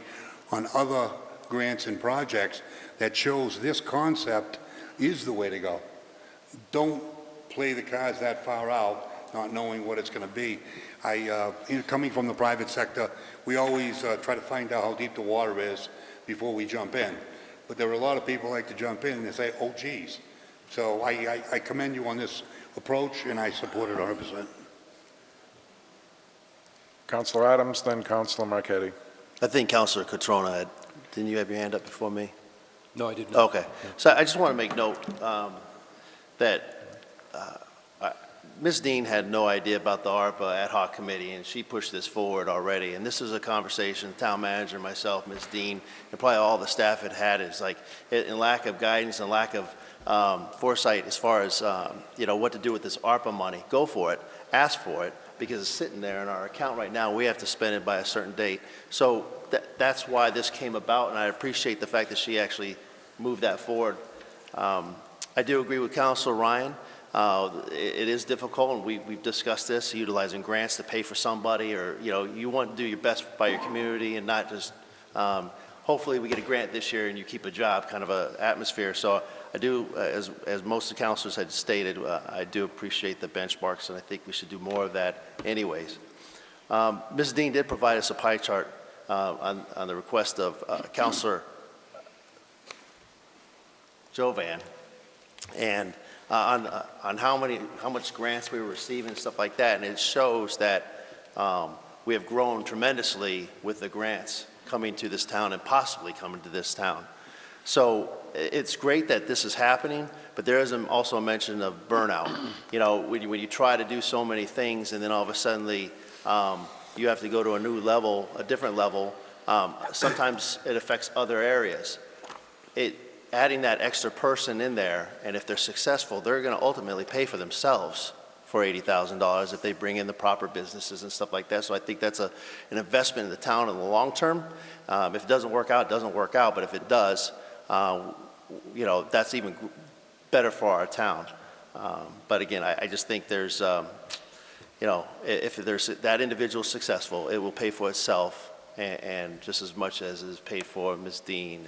on other grants and projects that shows this concept is the way to go. Don't play the cards that far out, not knowing what it's going to be. Coming from the private sector, we always try to find out how deep the water is before we jump in. But there are a lot of people who like to jump in and they say, oh, geez, So I commend you on this approach, and I support it 100%. Councilor Adams, then Councilor Marquetti. I think Councilor Catrona had, didn't you have your hand up before me? No, I did not. Okay. So I just want to make note that Ms. Dean had no idea about the ARPA ad hoc committee, and she pushed this forward already. And this is a conversation, the town manager, myself, Ms. Dean, and probably all the staff had is like, in lack of guidance and lack of foresight as far as, what to do with this ARPA money. Go for it, ask for it, because it's sitting there in our account right now. We have to spend it by a certain date. So that's why this came about, and I appreciate the fact that she actually moved that forward. I do agree with Councilor Ryan. It is difficult, and we've discussed this, utilizing grants to pay for somebody, or, you want to do your best by your community and not just, hopefully we get a grant this year and you keep a job kind of a atmosphere. So I do, as most of the councilors had stated, I do appreciate the benchmarks, and I think we should do more of that anyways. Ms. Dean did provide us a pie chart on the request of Councilor Jovan, and on how much grants we were receiving and stuff like that, and it shows that we have grown tremendously with the grants coming to this town and possibly coming to this town. So it's great that this is happening, but there is also a mention of burnout. When you try to do so many things and then all of a sudden you have to go to a new level, a different level, sometimes it affects other areas. Adding that extra person in there, and if they're successful, they're going to ultimately pay for themselves for $80,000 if they bring in the proper businesses and stuff like that. So I think that's an investment in the town in the long term. If it doesn't work out, it doesn't work out. But if it does, that's even better for our town. But again, I just think there's, if there's that individual successful, it will pay for itself, and just as much as is paid for Ms. Dean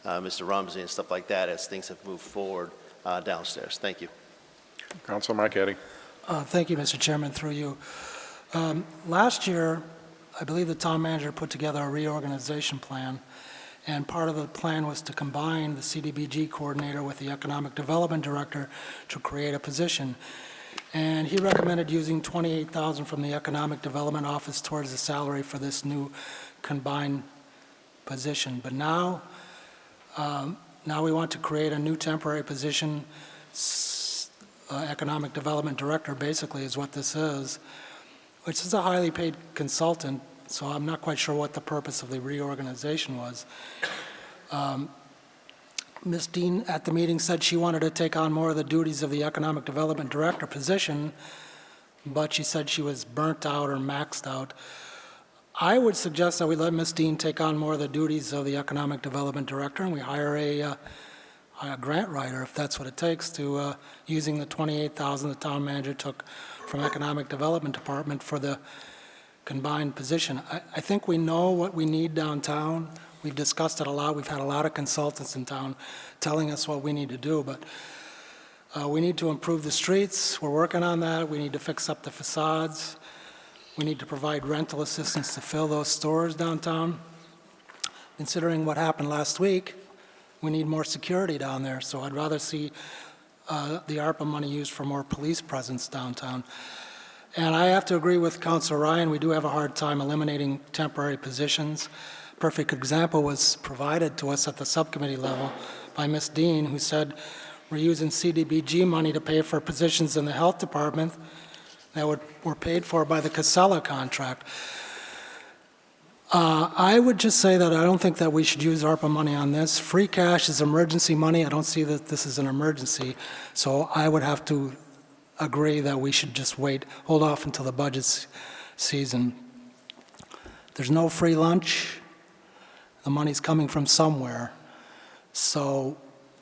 and Mr. Rumsey and stuff like that as things have moved forward downstairs. Thank you. Councilor Marquetti. Thank you, Mr. Chairman, through you. Last year, I believe the town manager put together a reorganization plan, and part of the plan was to combine the CDBG coordinator with the economic development director to create a position. And he recommended using $28,000 from the economic development office towards the salary for this new combined position. But now we want to create a new temporary position. Economic development director basically is what this is, which is a highly paid consultant, so I'm not quite sure what the purpose of the reorganization was. Ms. Dean at the meeting said she wanted to take on more of the duties of the economic development director position, but she said she was burnt out or maxed out. I would suggest that we let Ms. Dean take on more of the duties of the economic development director, and we hire a grant writer, if that's what it takes, to using the $28,000 the town manager took from economic development department for the combined position. I think we know what we need downtown. We've discussed it a lot. We've had a lot of consultants in town telling us what we need to do, but we need to improve the streets. We're working on that. We need to fix up the facades. We need to provide rental assistance to fill those stores downtown. Considering what happened last week, we need more security down there, so I'd rather see the ARPA money used for more police presence downtown. And I have to agree with Councilor Ryan, we do have a hard time eliminating temporary positions. Perfect example was provided to us at the subcommittee level by Ms. Dean, who said we're using CDBG money to pay for positions in the health department that were paid for by the Casella contract. I would just say that I don't think that we should use ARPA money on this. Free cash is emergency money. I don't see that this is an emergency. So I would have to agree that we should just hold off until the budget season. There's no free lunch. The money's coming from somewhere. So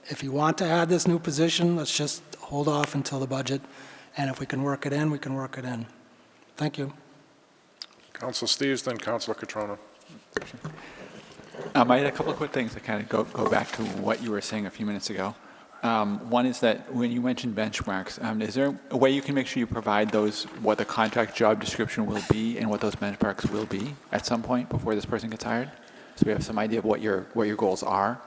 if you want to add this new position, let's just hold off until the budget. And if we can work it in, we can work it in. Thank you. Councilor Steves, then Councilor Catrona. I had a couple of quick things that kind of go back to what you were saying a few minutes ago. One is that when you mentioned benchmarks, is there a way you can make sure you provide those, what the contract job description will be and what those benchmarks will be at some point before this person gets hired? So we have some idea of what your goals are.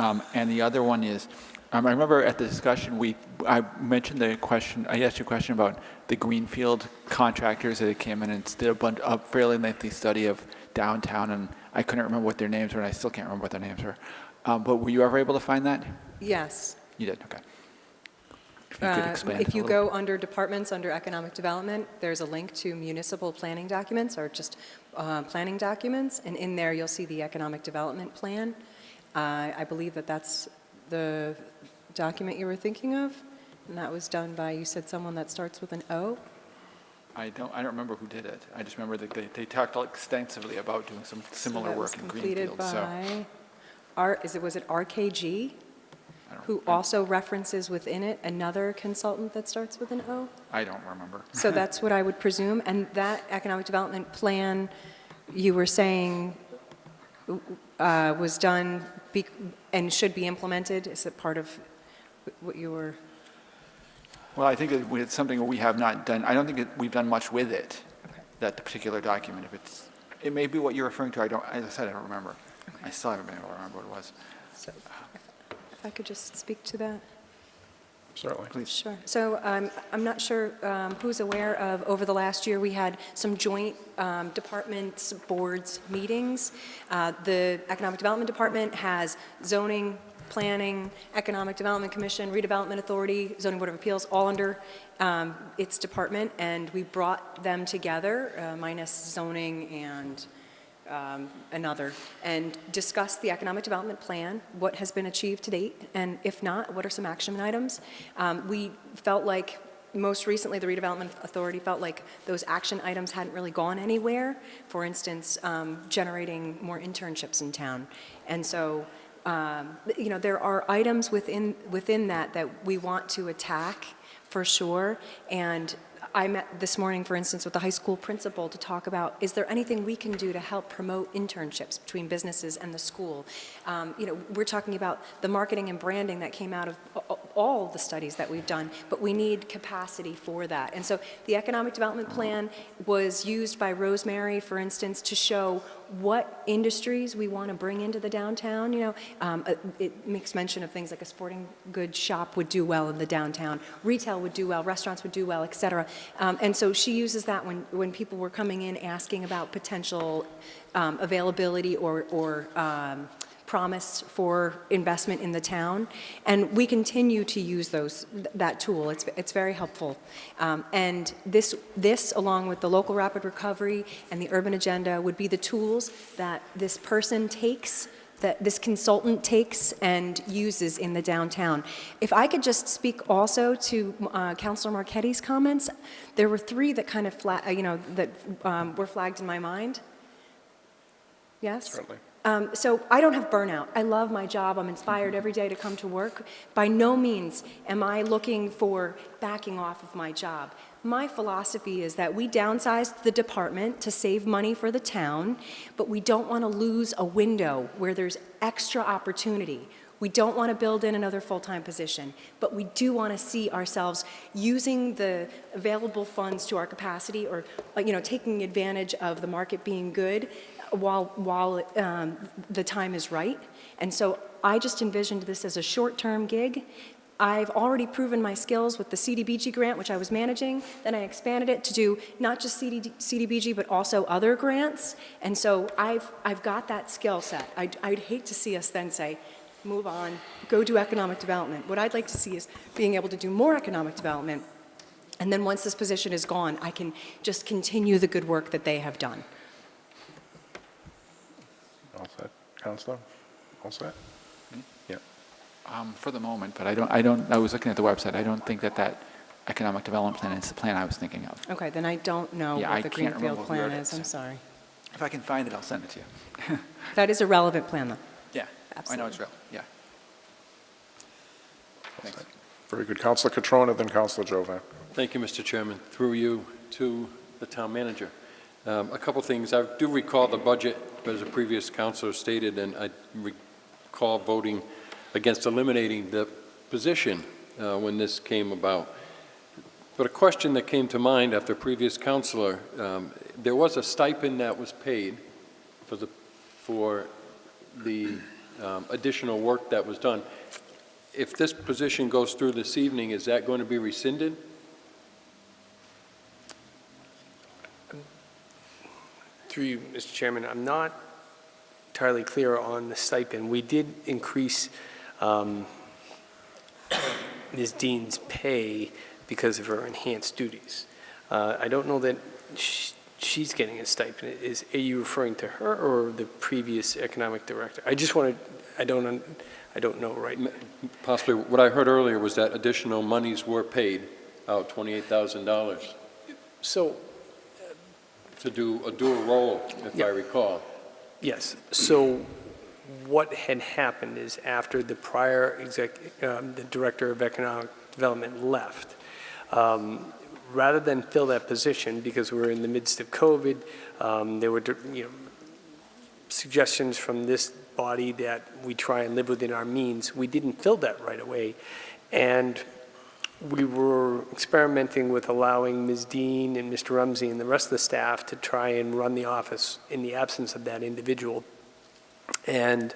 And the other one is, I remember at the discussion, I mentioned the question, I asked you a question about the greenfield contractors that came in and did a fairly lengthy study of downtown, and I couldn't remember what their names were, and I still can't remember what their names were. But were you ever able to find that? Yes. You did, okay. If you could expand If you a little. go under departments, under economic development, there's a link to municipal planning documents, or just planning documents, and in there you'll see the economic development plan. I believe that that's the document you were thinking of, and that was done by, you said someone that starts with an O? I don't remember who did it. I just remember that they talked extensively about doing some similar work in Greenfield. So that was completed by, was it RKG? Who I also references within it another consultant that starts with an O? don't remember. So that's what I would presume. And that economic development plan, you were saying, was done and should be implemented? Is it part of what you were? Well, I think it's something we have not done. I don't think we've done much with it, that particular document. It may be what you're referring to. As I said, I don't remember. Okay. I still haven't been able to remember what it was. So if I could just speak to that. Certainly. Please. Sure. So I'm not sure who's aware of, over the last year, we had some joint departments, boards, meetings. The Economic Development Department has zoning, planning, Economic Development Commission, Redevelopment Authority, Zoning Board of Appeals, all under its department, and we brought them together, minus zoning and another, and discuss the economic development plan, what has been achieved to date, and if not, what are some action items. We felt like, most recently, the Redevelopment Authority felt like those action items hadn't really gone anywhere. For instance, generating more internships in town. And so, there are items within that we want to attack for sure. And I met this morning, for instance, with the high school principal to talk about, is there anything we can do to help promote internships between businesses and the school? We're talking about the marketing and branding that came out of all the studies that we've done, but we need capacity for that. And so the economic development plan was used by Rosemary, for instance, to show what industries we want to bring into the downtown. It makes mention of things like a sporting goods shop would do well in the downtown, retail would do well, restaurants would do well, et cetera. And so she uses that when people were coming in asking about potential availability or promise for investment in the town, and we continue to use that tool. It's very helpful, and this along with the local rapid recovery and the urban agenda would be the tools that this person takes, that this consultant takes and uses in the downtown. If I could just speak also to Councilor Marchetti's comments, there were three that kind of were flagged in my mind. Yes? Certainly. So I don't have burnout. I love my job. I'm inspired every day to come to work. By no means am I looking for backing off of my job. My philosophy is that we downsized the department to save money for the town, but we don't want to lose a window where there's extra opportunity. We don't want to build in another full-time position, but we do want to see ourselves using the available funds to our capacity, or taking advantage of the market being good while the time is right. And so I just envisioned this as a short-term gig. I've already proven my skills with the CDBG grant, which I was managing. Then I expanded it to do not just CDBG, but also other grants. And so I've got that skill set. I'd hate to see us then say, move on, go do economic development. What I'd like to see is being able to do more economic development. And then once this position is gone, I can just continue the good work that they have done. All set. Counselor? All set? Yeah. For the moment, but I was looking at the website. I don't think that economic development plan is the plan I was thinking of. Okay, then I don't know what the Greenfield plan is. I'm sorry. If I can find it, I'll send it to you. That is a relevant plan, though. Yeah. Absolutely. I know it's real. Yeah. Thanks. Very good. Counselor Catrona, then Counselor Jovan. Thank you, Mr. Chairman. Through you to the town manager. A couple things. I do recall the budget, as a previous counselor stated, and I recall voting against eliminating the position when this came about. But a question that came to mind after previous counselor, there was a stipend that was paid for the additional work that was done. if this position goes through this evening, is that going to be rescinded? Through you, Mr. Chairman, I'm not entirely clear on the stipend. We did increase Ms. Dean's pay because of her enhanced duties. I don't know that she's getting a stipend. Are you referring to her or the previous economic director? I just want to, I don't know right now. Possibly. What I heard earlier was that additional monies were paid out, $28,000, So, to do a dual role, if I recall. yes. So what had happened is after the prior the director of economic development left, rather than fill that position because we were in the midst of COVID, there were suggestions from this body that we try and live within our means. We didn't fill that right away, and we were experimenting with allowing Ms. Dean and Mr. Rumsey and the rest of the staff to try and run the office in the absence of that individual. And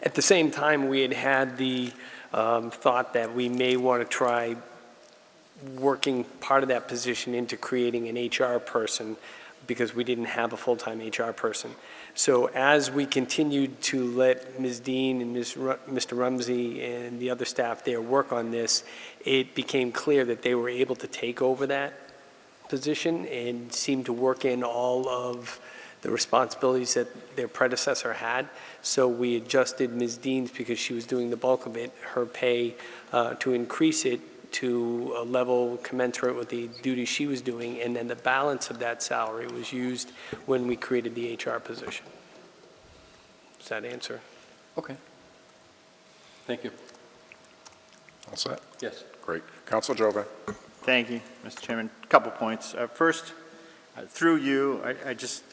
at the same time, we had the thought that we may want to try working part of that position into creating an HR person because we didn't have a full-time HR person. So as we continued to let Ms. Dean and Mr. Rumsey and the other staff there work on this, it became clear that they were able to take over that position and seemed to work in all of the responsibilities that their predecessor had. So we adjusted Ms. Dean's, because she was doing the bulk of it, her pay to increase it to a level commensurate with the duties she was doing, and then the balance of that salary was used when we created the HR position. Does that answer? Okay. Thank you. All set? Yes. Great. Council Jove. Thank you, Mr. Chairman. A couple points. First, through you, just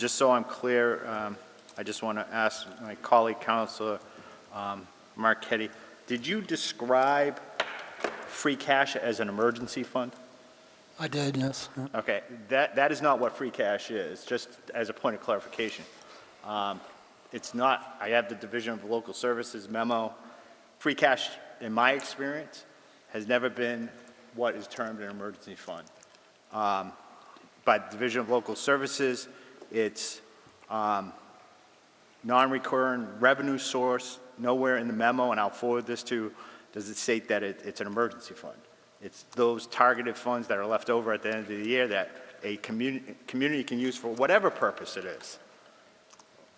so I'm clear, I just want to ask my colleague, Councilor Marquetti, did you describe free cash as an emergency fund? I did, yes. Okay, that is not what free cash is, just as a point of clarification. It's not, I have the Division of Local Services memo. Free cash, in my experience, has never been what is termed an emergency fund. By the Division of Local Services, it's non-recurring revenue source. Nowhere in the memo, and I'll forward this to, does it state that it's an emergency fund. It's those targeted funds that are left over at the end of the year that a community can use for whatever purpose it is,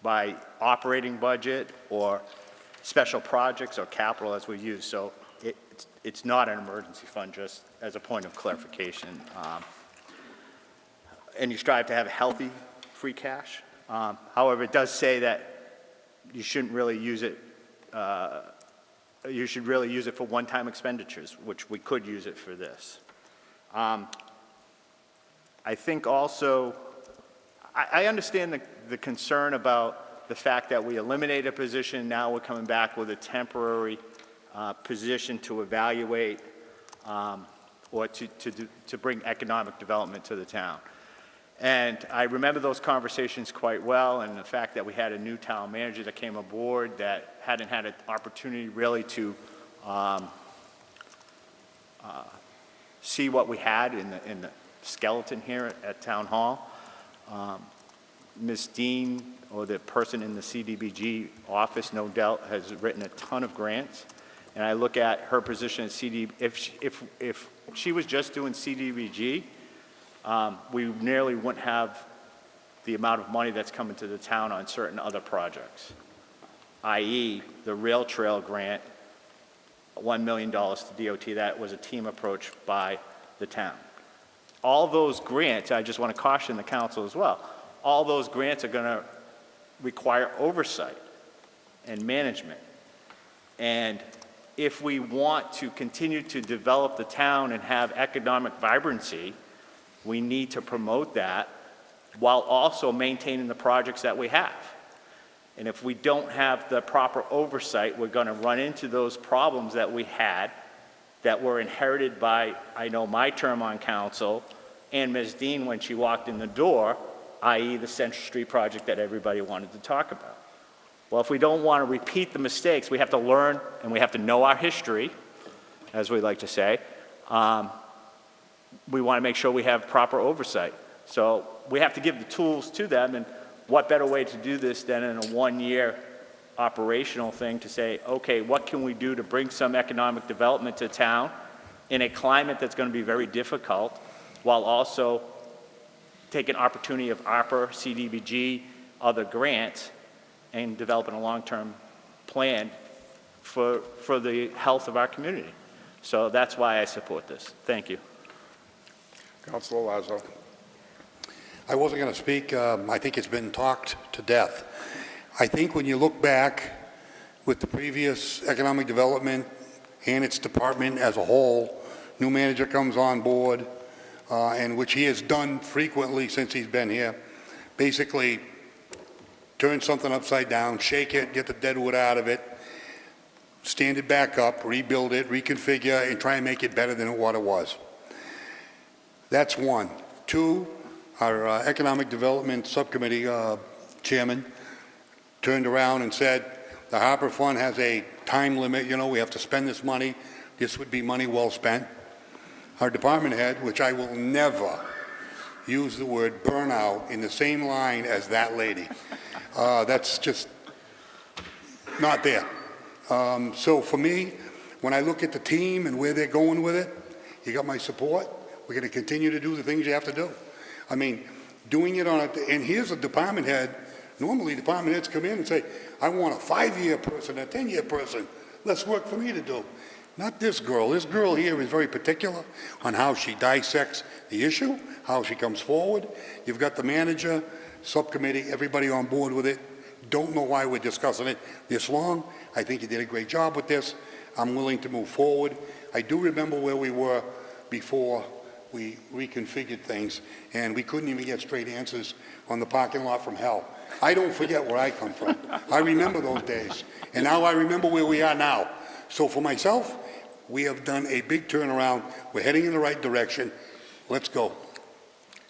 by operating budget or special projects or capital as we use. So it's not an emergency fund, just as a point of clarification. And you strive to have healthy free cash. However, it does say that you shouldn't really use it, you should really use it for one-time expenditures, which we could use it for this. I think also, I understand the concern about the fact that we eliminated a position, now we're coming back with a temporary position to evaluate or to bring economic development to the town. And I remember those conversations quite well, and the fact that we had a new town manager that came aboard that hadn't had an opportunity really to see what we had in the skeleton here at Town Hall. Ms. Dean, or the person in the CDBG office, no doubt, has written a ton of grants. And I look at her position at if she was just doing CDBG, we nearly wouldn't have the amount of money that's coming to the town on certain other projects, i.e. the rail trail grant, $1 million to DOT. That was a team approach by the town. All those grants, I just want to caution the council as well, all those grants are going to require oversight and management. And if we want to continue to develop the town and have economic vibrancy, we need to promote that while also maintaining the projects that we have. And if we don't have the proper oversight, we're going to run into those problems that we had that were inherited by, I know, my term on council and Ms. Dean when she walked in the door, i.e. the Central Street project that everybody wanted to talk about. Well, if we don't want to repeat the mistakes, we have to learn and we have to know our history, as we like to say. We want to make sure we have proper oversight. So we have to give the tools to them, and what better way to do this than in a one-year operational thing to say, okay, what can we do to bring some economic development to town in a climate that's going to be very difficult, while also taking opportunity of ARPA, CDBG, other grants, and developing a long-term plan for the health of our community. So that's why I support this. Thank you. Councilor Lazo. I wasn't going to speak. I think it's been talked to death. I think when you look back with the previous economic development and its department as a whole, new manager comes on board, and which he has done frequently since he's been here, basically turn something upside down, shake it, get the dead wood out of it, stand it back up, rebuild it, reconfigure, and try and make it better than what it was. That's one. Two, our Economic Development Subcommittee chairman turned around and said, the Harper Fund has a time limit, you know, we have to spend this money. This would be money well spent. Our department head, which I will never use the word burnout in the same line as that lady. That's just not there. So for me, when I look at the team and where they're going with it, you got my support. We're going to continue to do the things you have to do. I mean, doing it on and here's a department head. Normally department heads come in and say, I want a 5-year person, a 10-year person. Less work for me to do. Not this girl. This girl here is very particular on how she dissects the issue, how she comes forward. You've got the manager, subcommittee, everybody on board with it. Don't know why we're discussing it this long. I think you did a great job with this. I'm willing to move forward. I do remember where we were before we reconfigured things, and we couldn't even get straight answers on the parking lot from hell. I don't forget where I come from. I remember those days, and now I remember where we are now. So for myself, we have done a big turnaround. We're heading in the right direction. Let's go.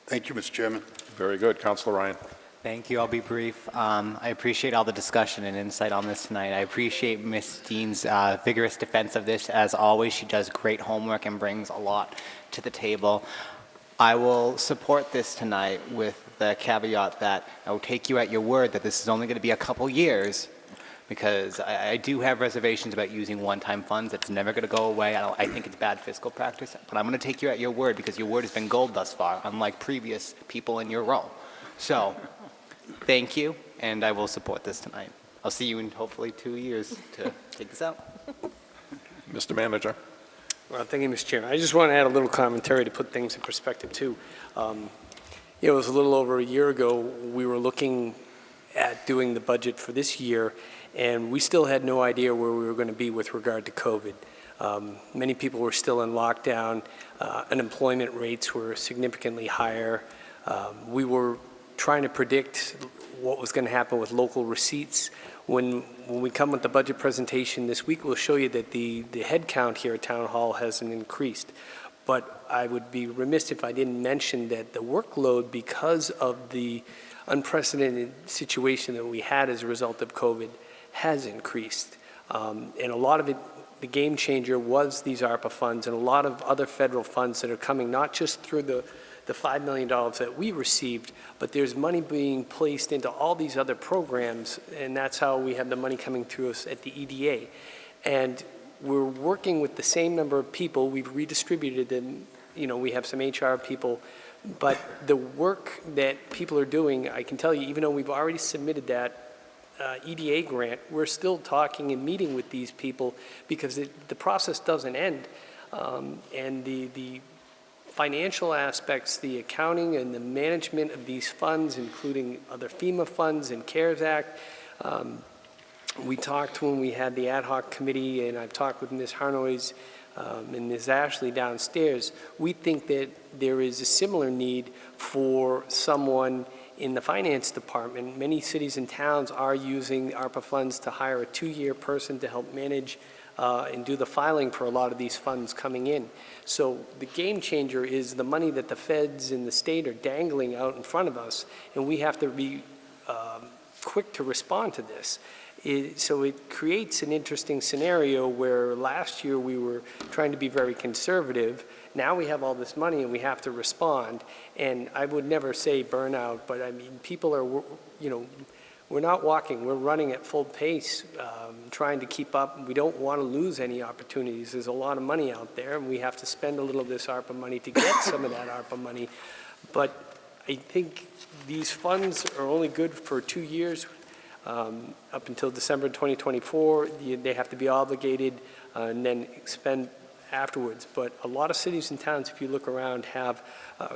Thank you, Mr. Chairman. Very good. Councilor Ryan. Thank you. I'll be brief. I appreciate all the discussion and insight on this tonight. I appreciate Ms. Dean's vigorous defense of this. As always, she does great homework and brings a lot to the table. I will support this tonight with the caveat that I will take you at your word that this is only going to be a couple years, because I do have reservations about using one-time funds. It's never going to go away. I think it's bad fiscal practice, but I'm going to take you at your word because your word has been gold thus far, unlike previous people in your role. So, thank you, and I will support this tonight. I'll see you in hopefully 2 years to take this out. Mr. Manager. Well, thank you, Mr. Chairman. I just want to add a little commentary to put things in perspective, too. It was a little over a year ago, we were looking at doing the budget for this year, and we still had no idea where we were going to be with regard to COVID. Many people were still in lockdown. Unemployment rates were significantly higher. We were trying to predict what was going to happen with local receipts. When we come with the budget presentation this week, we'll show you that the head count here at Town Hall hasn't increased. But I would be remiss if I didn't mention that the workload, because of the unprecedented situation that we had as a result of COVID, has increased. And a lot of it, the game changer was these ARPA funds and a lot of other federal funds that are coming, not just through the $5 million that we received, but there's money being placed into all these other programs, and that's how we have the money coming through us at the EDA. And we're working with the same number of people. We've redistributed, and we have some HR people, but the work that people are doing, I can tell you, even though we've already submitted that EDA grant, we're still talking and meeting with these people because the process doesn't end. And the financial aspects, the accounting and the management of these funds, including other FEMA funds and CARES Act. We talked when we had the ad hoc committee, and I've talked with Ms. Harnois and Ms. Ashley downstairs. We think that there is a similar need for someone in the finance department. Many cities and towns are using ARPA funds to hire a 2-year person to help manage and do the filing for a lot of these funds coming in. So the game changer is the money that the feds and the state are dangling out in front of us, and we have to be quick to respond to this. So it creates an interesting scenario where last year we were trying to be very conservative. Now we have all this money and we have to respond. And I would never say burnout, but I mean, people are, we're not walking, we're running at full pace, trying to keep up. We don't want to lose any opportunities. There's a lot of money out there, and we have to spend a little of this ARPA money to get some of that ARPA money. But I think these funds are only good for 2 years, up until December 2024. They have to be obligated and then expend afterwards. But a lot of cities and towns, if you look around, have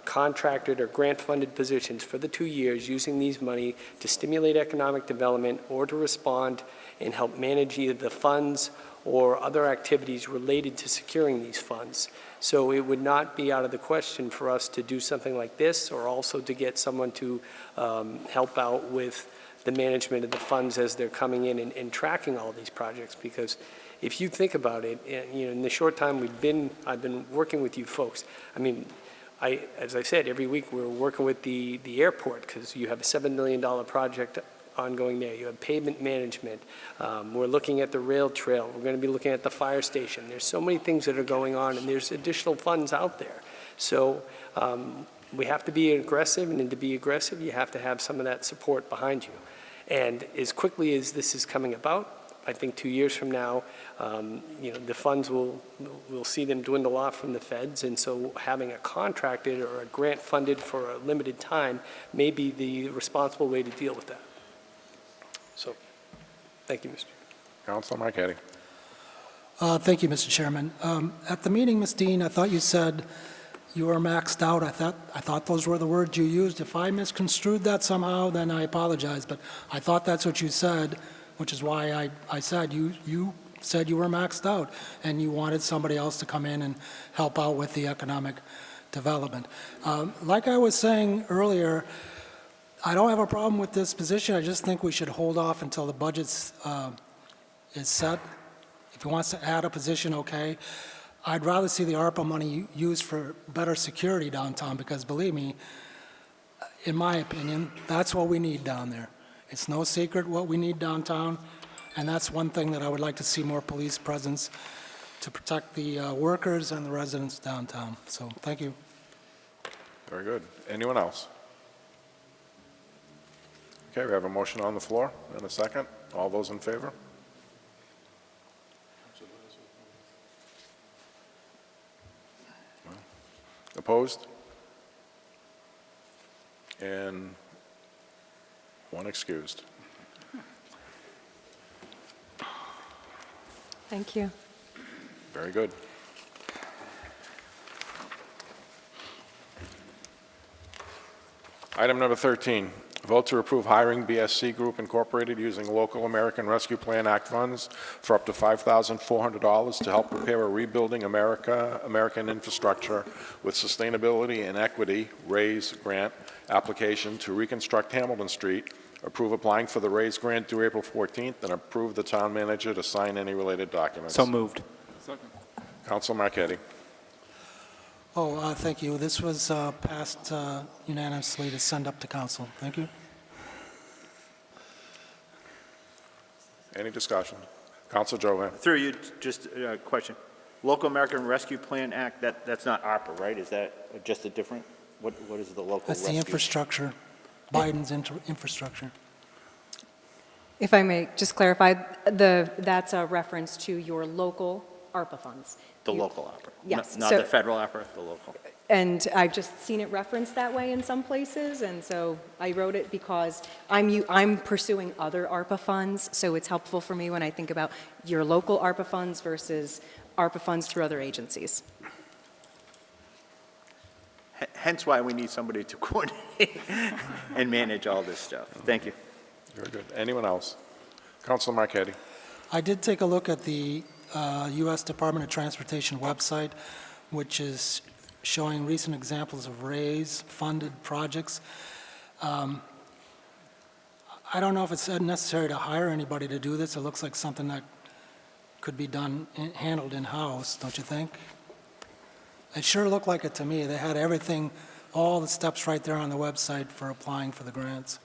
contracted or grant-funded positions for the 2 years using these money to stimulate economic development or to respond and help manage either the funds or other activities related to securing these funds. So it would not be out of the question for us to do something like this, or also to get someone to help out with the management of the funds as they're coming in and tracking all these projects. Because if you think about it, in the short time I've been working with you folks, I mean, as I said, every week we're working with the airport, because you have a $7 million project ongoing there. You have pavement management. We're looking at the rail trail. We're going to be looking at the fire station. There's so many things that are going on, and there's additional funds out there. So we have to be aggressive, and to be aggressive, you have to have some of that support behind you. And as quickly as this is coming about, I think 2 years from now, the funds we'll see them dwindle off from the feds, and so having a contracted or a grant funded for a limited time may be the responsible way to deal with that. So, thank you, Mr. Councilor Marquetti. Thank you, Mr. Chairman. At the meeting, Ms. Dean, I thought you said you were maxed out. I thought those were the words you used. If I misconstrued that somehow, then I apologize, but I thought that's what you said, which is why I said you said you were maxed out and you wanted somebody else to come in and help out with the economic development. Like I was saying earlier, I don't have a problem with this position. I just think we should hold off until the budget is set. If he wants to add a position, okay. I'd rather see the ARPA money used for better security downtown, because believe me, in my opinion, that's what we need down there. It's no secret what we need downtown, and that's one thing that I would like to see more police presence to protect the workers and the residents downtown. So, thank you. Very good. Anyone else? Okay, we have a motion on the floor and a second. All those in favor? Opposed? And one excused. Thank you. Very good. Item number 13, vote to approve hiring BSC Group Incorporated using local American Rescue Plan Act funds for up to $5,400 to help prepare a Rebuilding American Infrastructure with Sustainability and Equity RAISE grant application to reconstruct Hamilton Street, approve applying for the RAISE grant due April 14th, and approve the town manager to sign any related documents. So moved. Council Marquetti. Thank you. This was passed unanimously to send up to council. Thank you. Any discussion? Council Jovan. Through you, just a question. Local American Rescue Plan Act, that's not ARPA, right? Is that just a different, what is the local That's rescue? the infrastructure, Biden's infrastructure. If I may just clarify, that's a reference to your local ARPA funds. The local ARPA? Yes. Not the federal ARPA, the local. And I've just seen it referenced that way in some places, and so I wrote it because I'm pursuing other ARPA funds, so it's helpful for me when I think about your local ARPA funds versus ARPA funds through other agencies. Hence why we need somebody to coordinate and manage all this stuff. Thank you. Very good. Anyone else? Council Marquetti. I did take a look at the U.S. Department of Transportation website, which is showing recent examples of RAISE-funded projects. I don't know if it's necessary to hire anybody to do this. It looks like something that could be done, handled in-house, don't you think? It sure looked like it to me. They had everything, all the steps right there on the website for applying for the grants.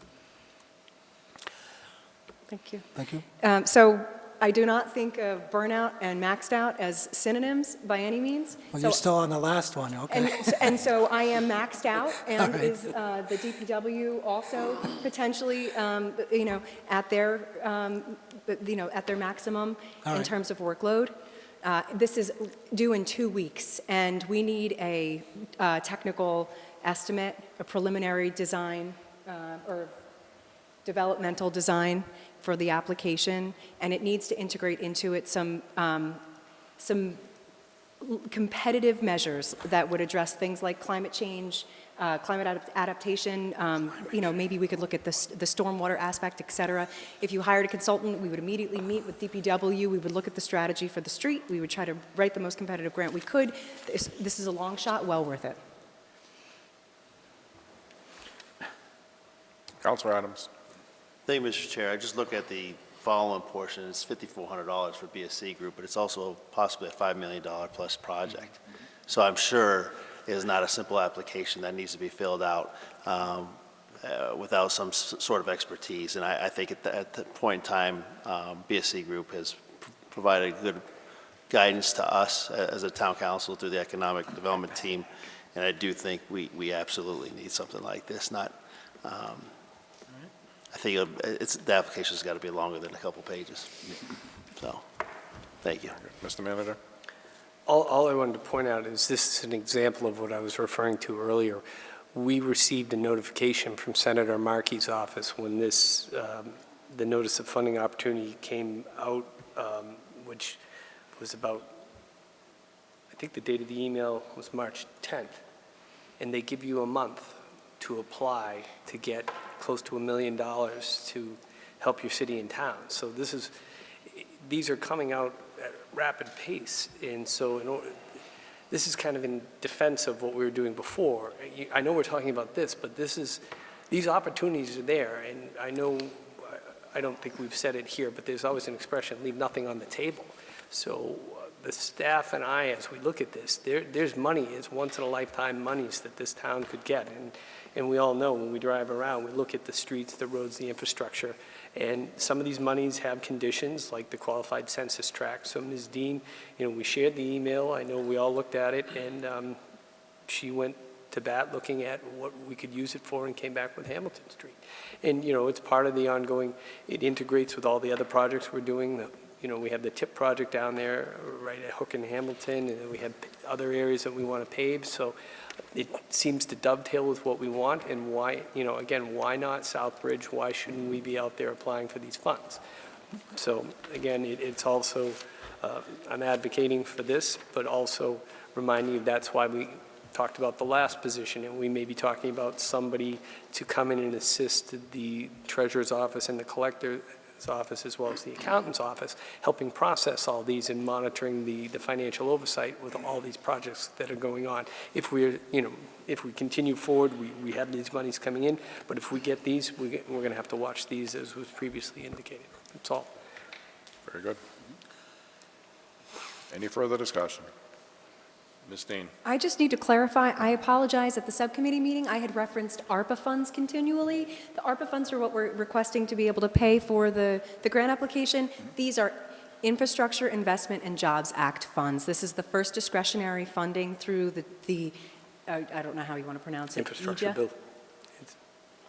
Thank you. Thank you. So I do not think of burnout and maxed out as synonyms by any means. Well, So- you're still on the last one, okay? and so I am maxed out, and All right. is the DPW also potentially, at their, at their maximum All in right. terms of workload? This is due in 2 weeks, and we need a technical estimate, a preliminary design, or developmental design for the application, and it needs to integrate into it some competitive measures that would address things like climate change, climate adaptation, maybe we could look at the stormwater aspect, et cetera. If you hired a consultant, we would immediately meet with DPW, we would look at the strategy for the street, we would try to write the most competitive grant we could. This is a long shot, well worth it. Counselor Adams. Thank you, Mr. Chair. I just look at the following portion. It's $5,400 for BSC Group, but it's also possibly a $5 million plus project. So I'm sure it is not a simple application that needs to be filled out without some sort of expertise. And I think at that point in time, BSC Group has provided good guidance to us as a town council through the economic development team. And I do think we absolutely need something like this. I think the application's got to be longer than a couple pages. So, thank you. Mr. Manager? All I wanted to point out is this is an example of what I was referring to earlier. We received a notification from Senator Markey's office when this, the notice of funding opportunity came out, which was about, I think the date of the email was March 10th. And they give you a month to apply to get close to $1 million to help your city and town. So these are coming out at a rapid pace. And so this is kind of in defense of what we were doing before. I know we're talking about this, but these opportunities are there. And I know, I don't think we've said it here, but there's always an expression, leave nothing on the table. So the staff and I, as we look at this, there's money, it's once-in-a-lifetime monies that this town could get. And we all know when we drive around, we look at the streets, the roads, the infrastructure, and some of these monies have conditions like the qualified census tract. So Ms. Dean, we shared the email. I know we all looked at it, and she went to bat looking at what we could use it for and came back with Hamilton Street. And, it's part of the ongoing, it integrates with all the other projects we're doing. We have the TIP project down there right at Hook and Hamilton, and then we have other areas that we want to pave. So it seems to dovetail with what we want, and why, again, why not Southbridge? Why shouldn't we be out there applying for these funds? So again, it's also, I'm advocating for this, but also reminding you that's why we talked about the last position, and we may be talking about somebody to come in and assist the treasurer's office and the collector's office, as well as the accountant's office, helping process all these and monitoring the financial oversight with all these projects that are going on. If we continue forward, we have these monies coming in, but if we get these, we're going to have to watch these as was previously indicated. That's all. Very good. Any further discussion? Ms. Dean? I just need to clarify, I apologize, at the subcommittee meeting, I had referenced ARPA funds continually. The ARPA funds are what we're requesting to be able to pay for the grant application. These are Infrastructure Investment and Jobs Act funds. This is the first discretionary funding through the I don't know how you want to pronounce it. Infrastructure EJA? bill.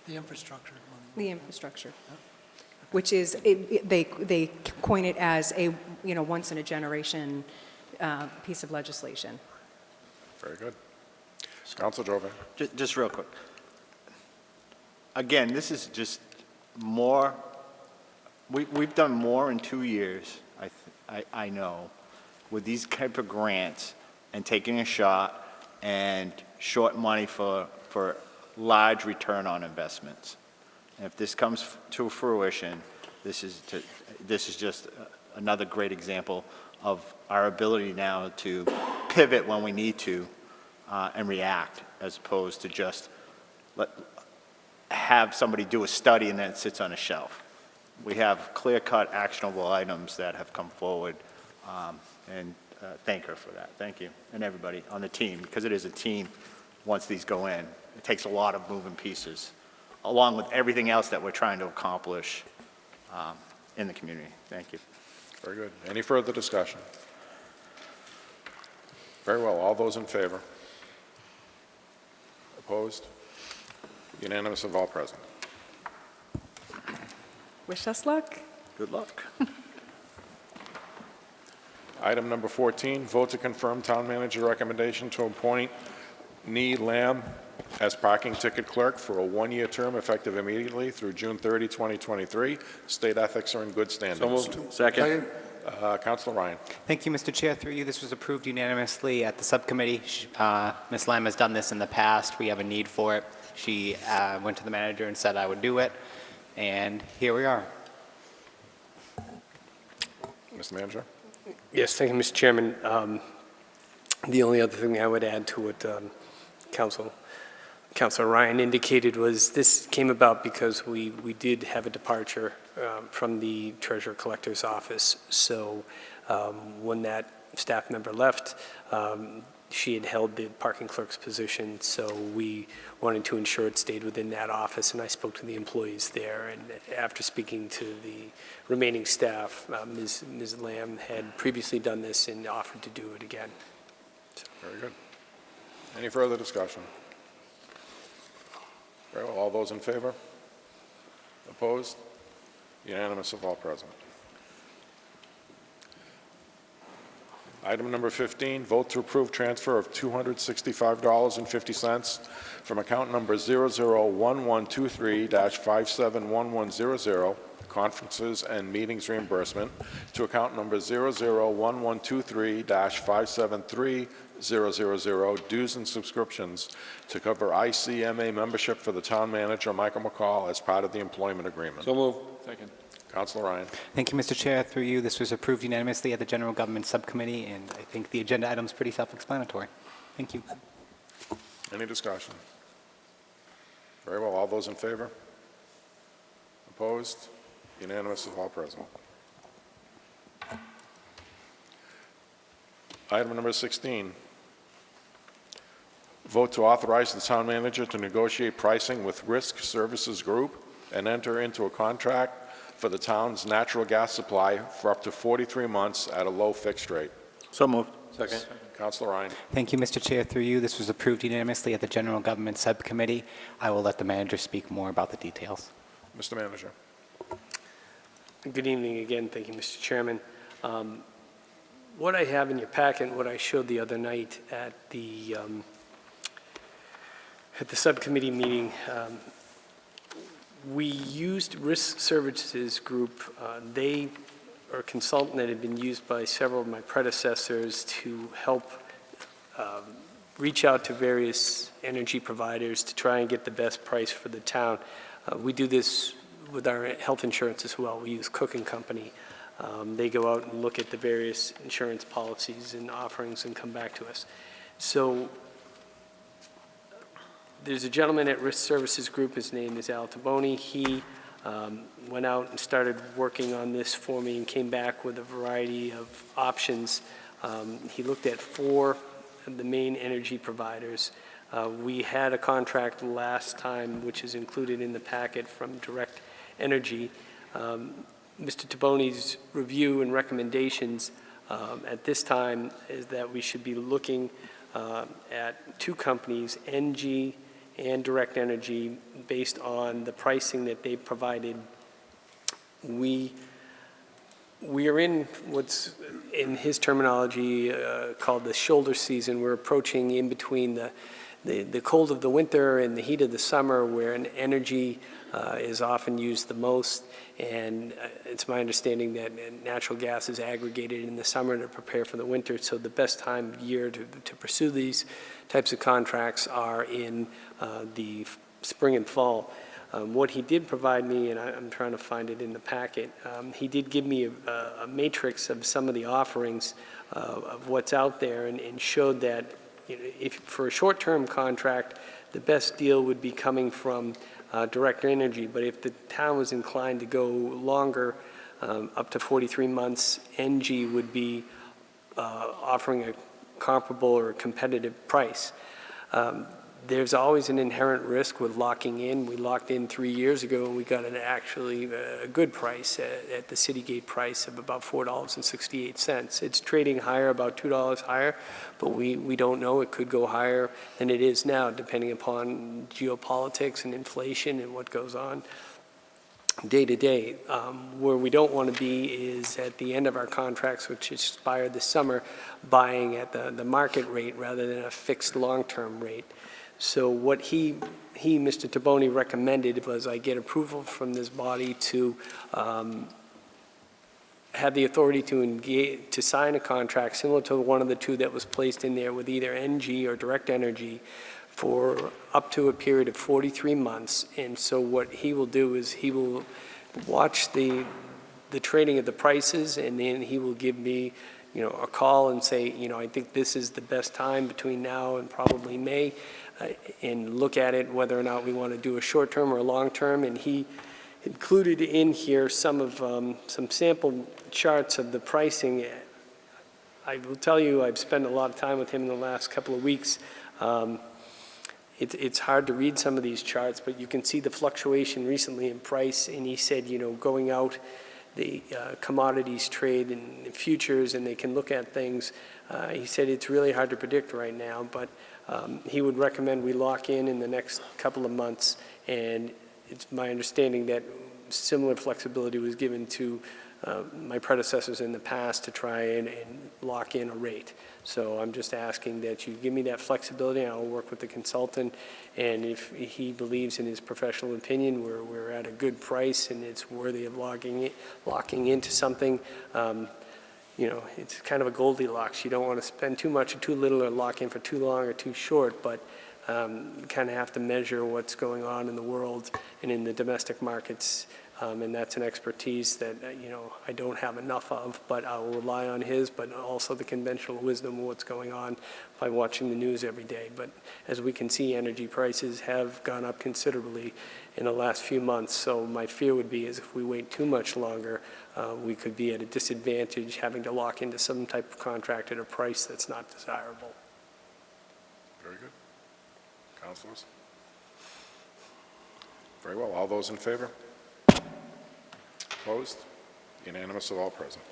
The infrastructure money. The infrastructure, which is, they coin it as a, once-in-a-generation piece of legislation. Very good. Councilor Jovan? Just real quick. Again, this is more, we've done more in 2 years, I know, with these type of grants and taking a shot and short money for large return on investments. And if this comes to fruition, this is just another great example of our ability now to pivot when we need to and react, as opposed to just have somebody do a study and then it sits on a shelf. We have clear-cut actionable items that have come forward, and thank her for that. Thank you, and everybody on the team, because it is a team once these go in. It takes a lot of moving pieces, along with everything else that we're trying to accomplish. in the community. Thank you. Very good. Any further discussion? Very well. All those in favor? Opposed? Unanimous of all present. Wish us luck. Good luck. Item number 14, vote to confirm town manager recommendation to appoint Nee Lamb as parking ticket clerk for a one-year term effective immediately through June 30, 2023. State ethics are in good standing. So moved. Second. Councilor Ryan. Thank you, Mr. Chair. Through you, this was approved unanimously at the subcommittee. Ms. Lamb has done this in the past. We have a need for it. She went to the manager and said I would do it, and here we are. Mr. Manager. Yes, thank you, Mr. Chairman. The only other thing I would add to what Councilor Ryan indicated was this came about because we did have a departure from the Treasurer Collector's office. So when that staff member left, she had held the parking clerk's position, so we wanted to ensure it stayed within that office, and I spoke to the employees there, and after speaking to the remaining staff, Ms. Lamb had previously done this and offered to do it again. Very good. Any further discussion? Very well. All those in favor? Opposed? Unanimous of all present. Item number 15, vote to approve transfer of $265.50 from account number 001123-571100, conferences and meetings reimbursement, to account number 001123-573000, dues and subscriptions, to cover ICMA membership for the town manager, Michael McCall, as part of the employment agreement. So moved. Second. Councilor Ryan. Thank you, Mr. Chair. Through you, this was approved unanimously at the General Government Subcommittee, and I think the agenda item is pretty self-explanatory. Thank you. Any discussion? Very well. All those in favor? Opposed? Unanimous of all present. Item number 16, vote to authorize the town manager to negotiate pricing with Risk Services Group and enter into a contract for the town's natural gas supply for up to 43 months at a low fixed rate. So moved. Second. Councilor Ryan. Thank you, Mr. Chair. Through you, this was approved unanimously at the General Government Subcommittee. I will let the manager speak more about the details. Mr. Manager. Good evening again. Thank you, Mr. Chairman. What I have in your packet, what I showed the other night at the subcommittee meeting, we used Risk Services Group. They are a consultant that had been used by several of my predecessors to help reach out to various energy providers to try and get the best price for the town. We do this with our health insurance as well. We use Cook & Company. They go out and look at the various insurance policies and offerings and come back to us. So there's a gentleman at Risk Services Group. His name is Al Taboni. He went out and started working on this for me and came back with a variety of options. He looked at 4 of the main energy providers. We had a contract last time, which is included in the packet from Direct Energy. Mr. Taboni's review and recommendations at this time is that we should be looking at 2 companies, NG and Direct Energy, based on the pricing that they provided. We are in what's, in his terminology, called the shoulder season. We're approaching in between the cold of the winter and the heat of the summer, where an energy is often used the most, and it's my understanding that natural gas is aggregated in the summer to prepare for the winter, so the best time of year to pursue these types of contracts are in the spring and fall. What he did provide me, and I'm trying to find it in the packet, he did give me a matrix of some of the offerings of what's out there, and showed that, you know, if for a short-term contract, the best deal would be coming from Direct Energy. But if the town was inclined to go longer, up to 43 months, NG would be offering a comparable or competitive price. there's always an inherent risk with locking in. We locked in 3 years ago, and we got actually a good price at the city gate price of about $4.68. It's trading higher, about $2 higher, but we don't know. It could go higher than it is now, depending upon geopolitics and inflation and what goes on day to day. Where we don't want to be is at the end of our contracts, which expired this summer, buying at the market rate rather than a fixed long-term rate. So what he, Mr. Taboni, recommended was I get approval from this body to have the authority to engage, to sign a contract similar to one of the two that was placed in there with either NG or Direct Energy for up to a period of 43 months. And so what he will do is he will watch the trading of the prices, and then he will give me, a call and say, I think this is the best time between now and probably May, and look at it, whether or not we want to do a short-term or a long-term. And he included in here some sample charts of the pricing. I will tell you, I've spent a lot of time with him in the last couple of weeks. It's hard to read some of these charts, but you can see the fluctuation recently in price. And he said, going out, the commodities trade and futures, and they can look at things. He said it's really hard to predict right now, but he would recommend we lock in the next couple of months. And it's my understanding that similar flexibility was given to my predecessors in the past to try and lock in a rate. So I'm just asking that you give me that flexibility, and I'll work with the consultant. And if he believes in his professional opinion we're at a good price and it's worthy of locking into something, it's kind of a Goldilocks. You don't want to spend too much or too little, or lock in for too long or too short, but you kind of have to measure what's going on in the world and in the domestic markets. And that's an expertise that, I don't have enough of, but I will rely on his, but also the conventional wisdom of what's going on by watching the news every day. But as we can see, energy prices have gone up considerably in the last few months. So my fear would be is if we wait too much longer, we could be at a disadvantage having to lock into some type of contract at a price that's not desirable. Very good. Councilors? Very well. All those in favor? Opposed? Unanimous of all present.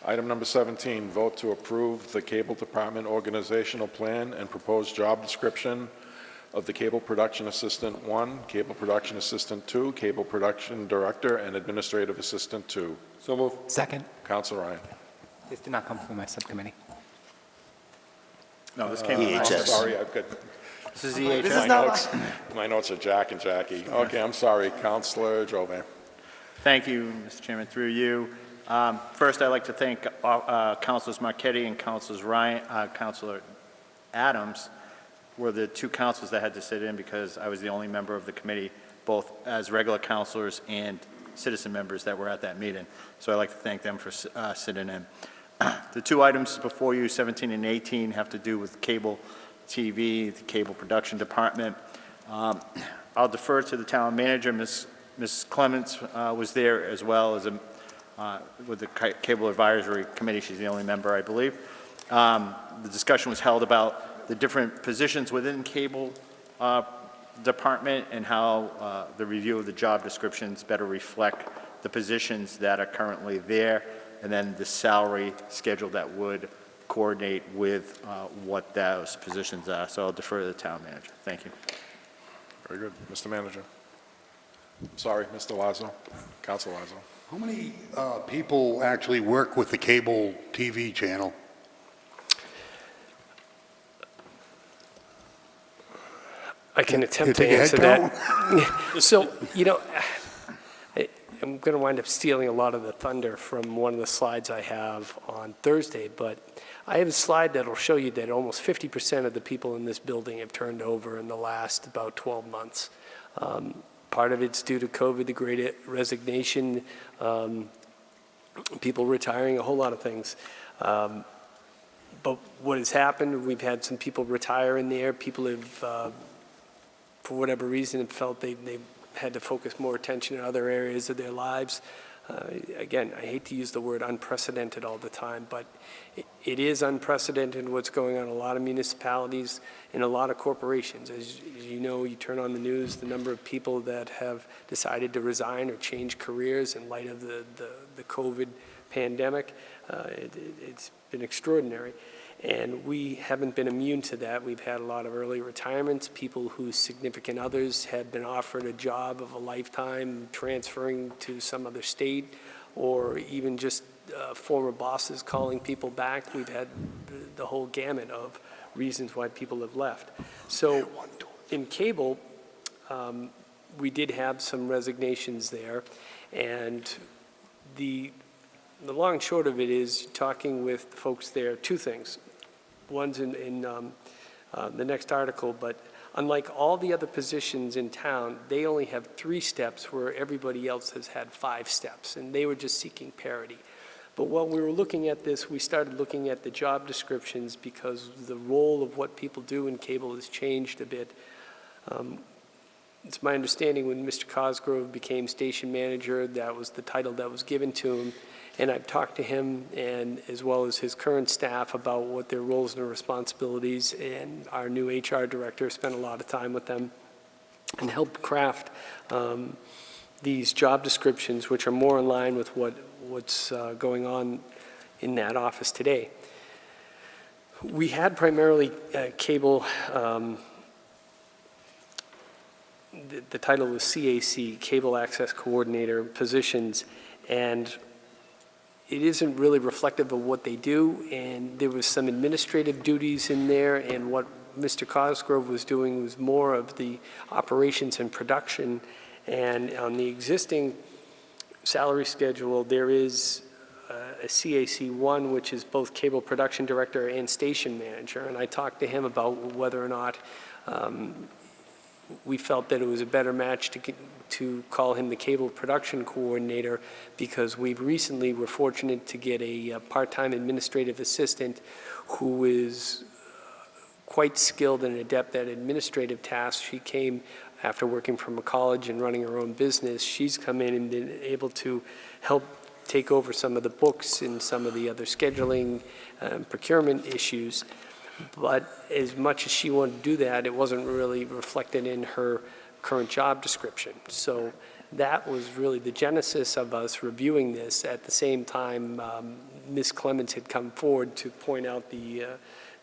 Item number 17, vote to approve the Cable Department Organizational Plan and proposed job description of the Cable Production Assistant 1, Cable Production Assistant 2, Cable Production Director, and Administrative Assistant 2. So moved. Second. Councilor Ryan. This did not come from my subcommittee. No, this came from I'm sorry, I've got This is EHS. my notes are Jack and Jackie. Okay, I'm sorry, Councilor Jovan. Thank you, Mr. Chairman, through you. First, I'd like to thank Councilors Marquetti and Councilor Adams were the two councilors that had to sit in because I was the only member of the committee, both as regular councilors and citizen members that were at that meeting. So I'd like to thank them for sitting in. The two items before you, 17 and 18, have to do with cable TV, the cable production department. I'll defer to the town manager. Ms. Clements was there as well as with the Cable Advisory Committee. She's the only member, I believe. The discussion was held about the different positions within cable department and how the review of the job descriptions better reflect the positions that are currently there, and then the salary schedule that would coordinate with what those positions are. So I'll defer to the town manager. Thank you. Very good. Mr. Manager. Sorry, Mr. Lazo. Council Lazo. How many people actually work with the cable TV channel? I can attempt take to a answer head that. So, I'm going to wind up stealing a lot of the thunder from one of the slides I have on Thursday, but I have a slide that will show you that almost 50% of the people in this building have turned over in the last about 12 months. Part of it's due to COVID, the great resignation, people retiring, a whole lot of things. But what has happened, we've had some people retire in there. People have, for whatever reason, felt they've had to focus more attention in other areas of their lives. Again, I hate to use the word unprecedented all the time, but it is unprecedented what's going on in a lot of municipalities and a lot of corporations. As you know, you turn on the news, the number of people that have decided to resign or change careers in light of the COVID pandemic, it's been extraordinary. And we haven't been immune to that. We've had a lot of early retirements, people whose significant others have been offered a job of a lifetime, transferring to some other state, or even just former bosses calling people back. We've had the whole gamut of reasons why people have left. So in cable, we did have some resignations there, and the long and short of it is, talking with the folks there, two things. One's in the next article, but unlike all the other positions in town, they only have 3 steps where everybody else has had 5 steps, and they were just seeking parity. But while we were looking at this, we started looking at the job descriptions because the role of what people do in cable has changed a bit. It's my understanding when Mr. Cosgrove became station manager, that was the title that was given to him. And I've talked to him, and as well as his current staff, about what their roles and responsibilities, and our new HR director spent a lot of time with them and helped craft these job descriptions, which are more in line with what's going on in that office today. We had primarily cable, the title was CAC, Cable Access Coordinator positions, and it isn't really reflective of what they do, and there was some administrative duties in there, and what Mr. Cosgrove was doing was more of the operations and production. And on the existing salary schedule, there is a CAC1, which is both cable production director and station manager, and I talked to him about whether or not we felt that it was a better match to call him the cable production coordinator, because we've recently were fortunate to get a part-time administrative assistant who is quite skilled and adept at administrative tasks. She came after working from a college and running her own business. She's come in and been able to help take over some of the books and some of the other scheduling procurement issues. But as much as she wanted to do that, it wasn't really reflected in her current job description. So that was really the genesis of us reviewing this. At the same time, Ms. Clements had come forward to point out the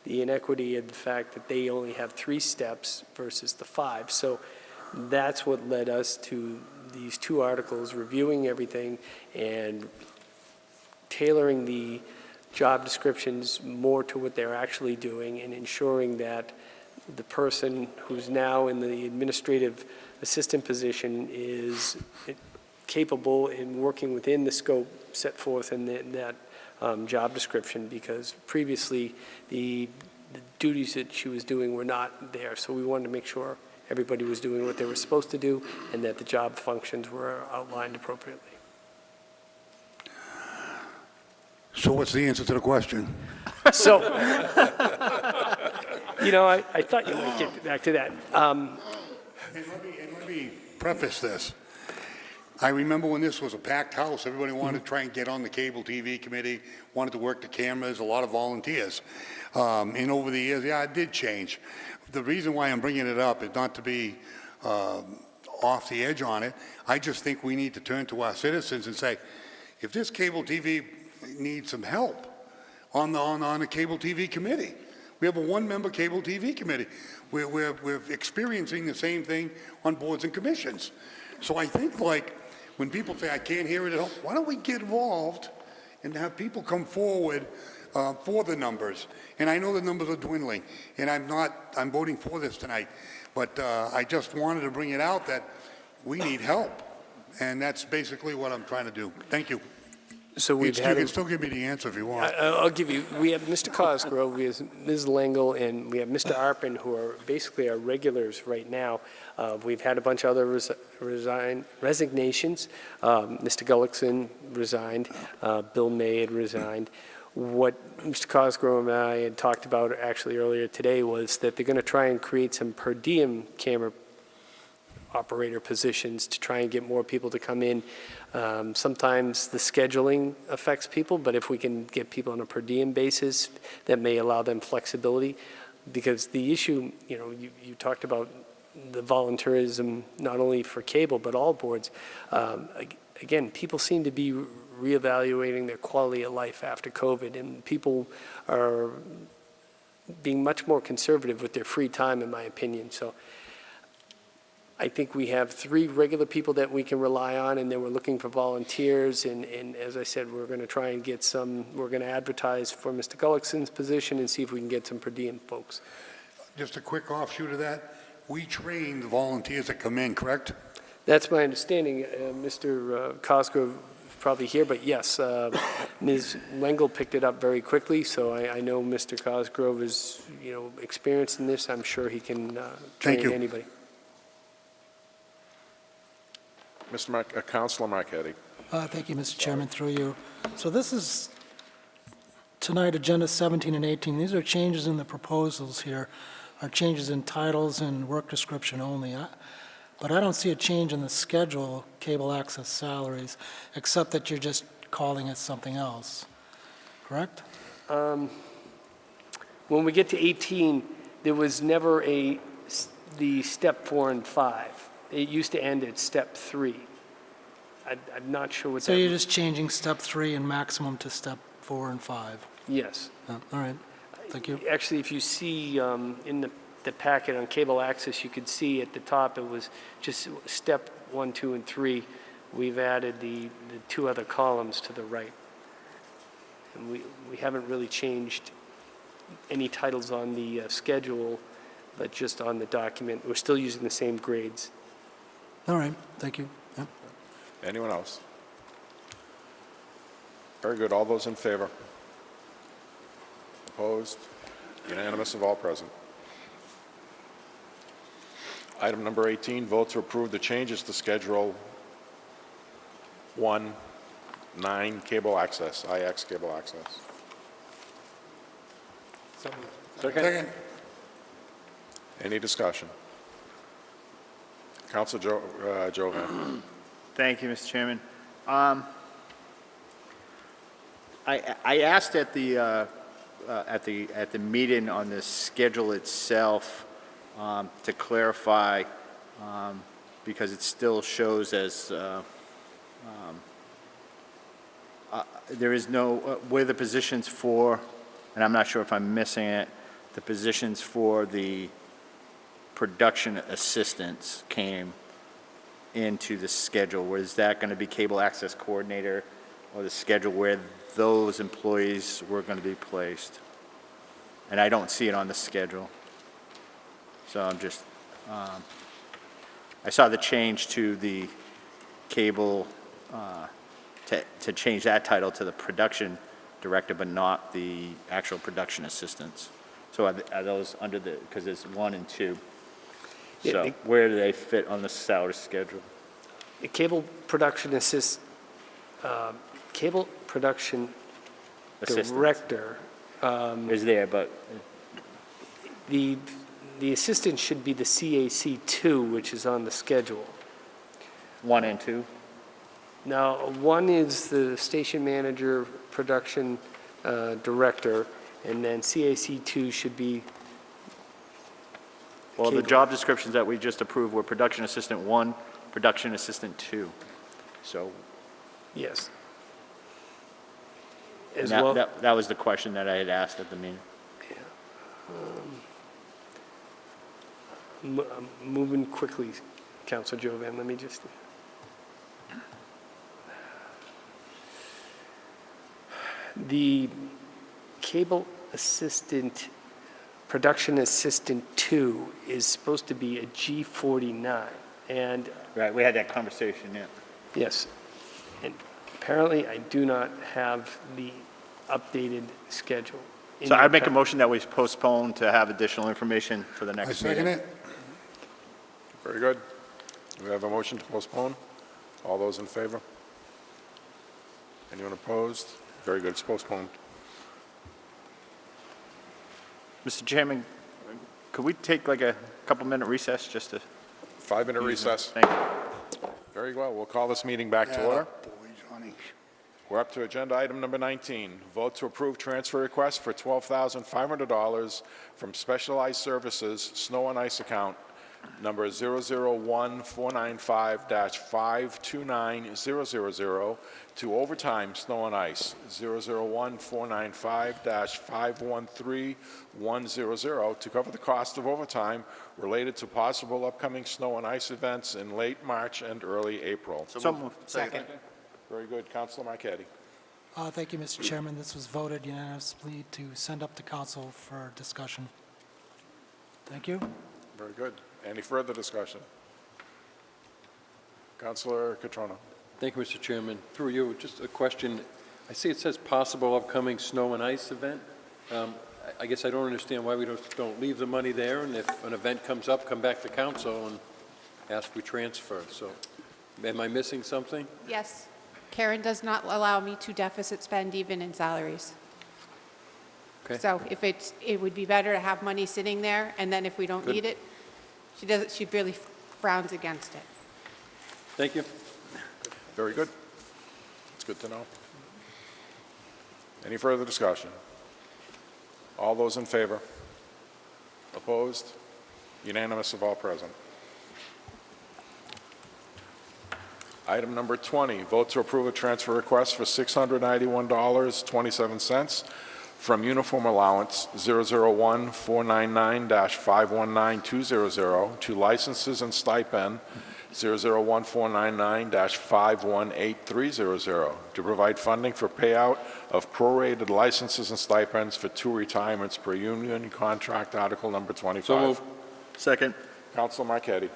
inequity of the fact that they only have 3 steps versus the 5. So that's what led us to these 2 articles, reviewing everything and tailoring the job descriptions more to what they're actually doing, and ensuring that the person who's now in the administrative assistant position is capable in working within the scope set forth in that job description, because previously the duties that she was doing were not there. So we wanted to make sure everybody was doing what they were supposed to do and that the job functions were outlined appropriately. So what's the answer to the question? So, I thought you might get back to that. And let me preface this. I remember when this was a packed house, everybody wanted to try and get on the cable TV committee, wanted to work the cameras, a lot of volunteers. And over the years, yeah, it did change. The reason why I'm bringing it up is not to be off the edge on it. I just think we need to turn to our citizens and say, if this cable TV needs some help on the cable TV committee. We have a 1-member cable TV committee. We're experiencing the same thing on boards and commissions. So I think, like, when people say, I can't hear it at home, why don't we get involved and have people come forward for the numbers? And I know the numbers are dwindling, and I'm voting for this tonight, but I just wanted to bring it out that we need help, and that's basically what I'm trying to do. Thank you. So You can still give me the answer if you want. I'll give you, we have Mr. Cosgrove, we have Ms. Langle, and we have Mr. Arpin, who are basically our regulars right now. We've had a bunch of other resignations. Mr. Gullickson resigned. Bill May had resigned. What Mr. Cosgrove and I had talked about actually earlier today was that they're going to try and create some per diem camera operator positions to try and get more people to come in. Sometimes the scheduling affects people, but if we can get people on a per diem basis, that may allow them flexibility. Because the issue, you talked about the volunteerism, not only for cable, but all boards. Again, people seem to be reevaluating their quality of life after COVID, and people are being much more conservative with their free time, in my opinion. So I think we have 3 regular people that we can rely on, and then we're looking for volunteers. And as I said, we're going to try and get we're going to advertise for Mr. Gullickson's position and see if we can get some per diem folks. Just a quick offshoot of that, we train the volunteers that come in, correct? That's my understanding. Mr. Cosgrove is probably here, but yes, Ms. Lengel picked it up very quickly, so I know Mr. Cosgrove is, experienced in this. I'm sure he can train anybody. Councilor Marquetti. Thank you, Mr. Chairman, through you. So this is tonight, Agenda 17 and 18. These are changes in the proposals here, are changes in titles and work description only. But I don't see a change in the schedule, cable access salaries, except that you're just calling it something else, correct? When we get to 18, there was never the step 4 and 5. It used to end at step 3. I'm not sure what So that you're just changing step 3 and maximum to step 4 and 5? Yes. All right, thank you. Actually, if you see in the packet on cable access, you could see at the top, it was just step 1, 2, and 3. We've added the 2 other columns to the right. And we haven't really changed any titles on the schedule, but just on the document. We're still using the same grades. All right, thank you. Yeah. Anyone else? Very good. All those in favor? Opposed? Unanimous of all present. Item number 18, vote to approve the changes to Schedule 1-9 Cable Access, IX Cable Access. Second. Any discussion? Councilor Jovan. Thank you, Mr. Chairman. I asked at the meeting on the schedule itself to clarify, because it still shows as there is no where the positions for, and I'm not sure if I'm missing it, the positions for the production assistants came into the schedule. Was that going to be cable access coordinator, or the schedule where those employees were going to be placed? And I don't see it on the schedule. So I'm just, I saw the change to the cable, to change that title to the production director, but not the actual production assistants. So are those under the, because there's 1 and 2. So where do they fit on the salary schedule? The cable production director. Is there, but The assistant should be the CAC2, which is on the schedule. 1 and 2? Now, 1 is the station manager, production director, and then CAC2 should be. Well, the job descriptions that we just approved were production assistant 1, production assistant 2. So. Yes. And that was the question that I had asked at the meeting. I'm moving quickly, Councilor Jovan. Let me just. The cable assistant, production assistant 2 is supposed to be a G49, and. Right, we had that conversation, yeah. Yes, and apparently I do not have the updated schedule. So I'd make a motion that we postpone to have additional information for the next meeting. I second it. Very good. We have a motion to postpone. All those in favor? Anyone opposed? Very good. It's postponed. Mr. Chairman, could we take like a couple-minute recess just to 5-minute recess. Thank you. Very well, we'll call this meeting back to order. We're up to agenda item number 19, vote to approve transfer request for $12,500 from Specialized Services Snow and Ice account number 001495-529000 to Overtime Snow and Ice 001495-513100 to cover the cost of overtime related to possible upcoming snow and ice events in late March and early April. So moved. Second. Very good, Councilor Marquetti. Thank you, Mr. Chairman. This was voted unanimously to send up to council for discussion. Thank you. Very good. Any further discussion? Councilor Catrona. Thank you, Mr. Chairman. Through you, just a question. I see it says possible upcoming snow and ice event. I guess I don't understand why we don't leave the money there, and if an event comes up, come back to council and ask we transfer. So am I missing something? Yes. Karen does not allow me to deficit spend even in salaries. Okay. So if it would be better to have money sitting there, and then if we don't Good. need it, she really frowns against it. Thank you. Very good. It's good to know. Any further discussion? All those in favor? Opposed? Unanimous of all present. Item number 20, vote to approve a transfer request for $691.27 from Uniform Allowance 001499-519200 to Licenses and Stipend 001499-518300 to provide funding for payout of prorated licenses and stipends for 2 retirements per union contract article number 25. So moved. Second. Councilor Marquetti.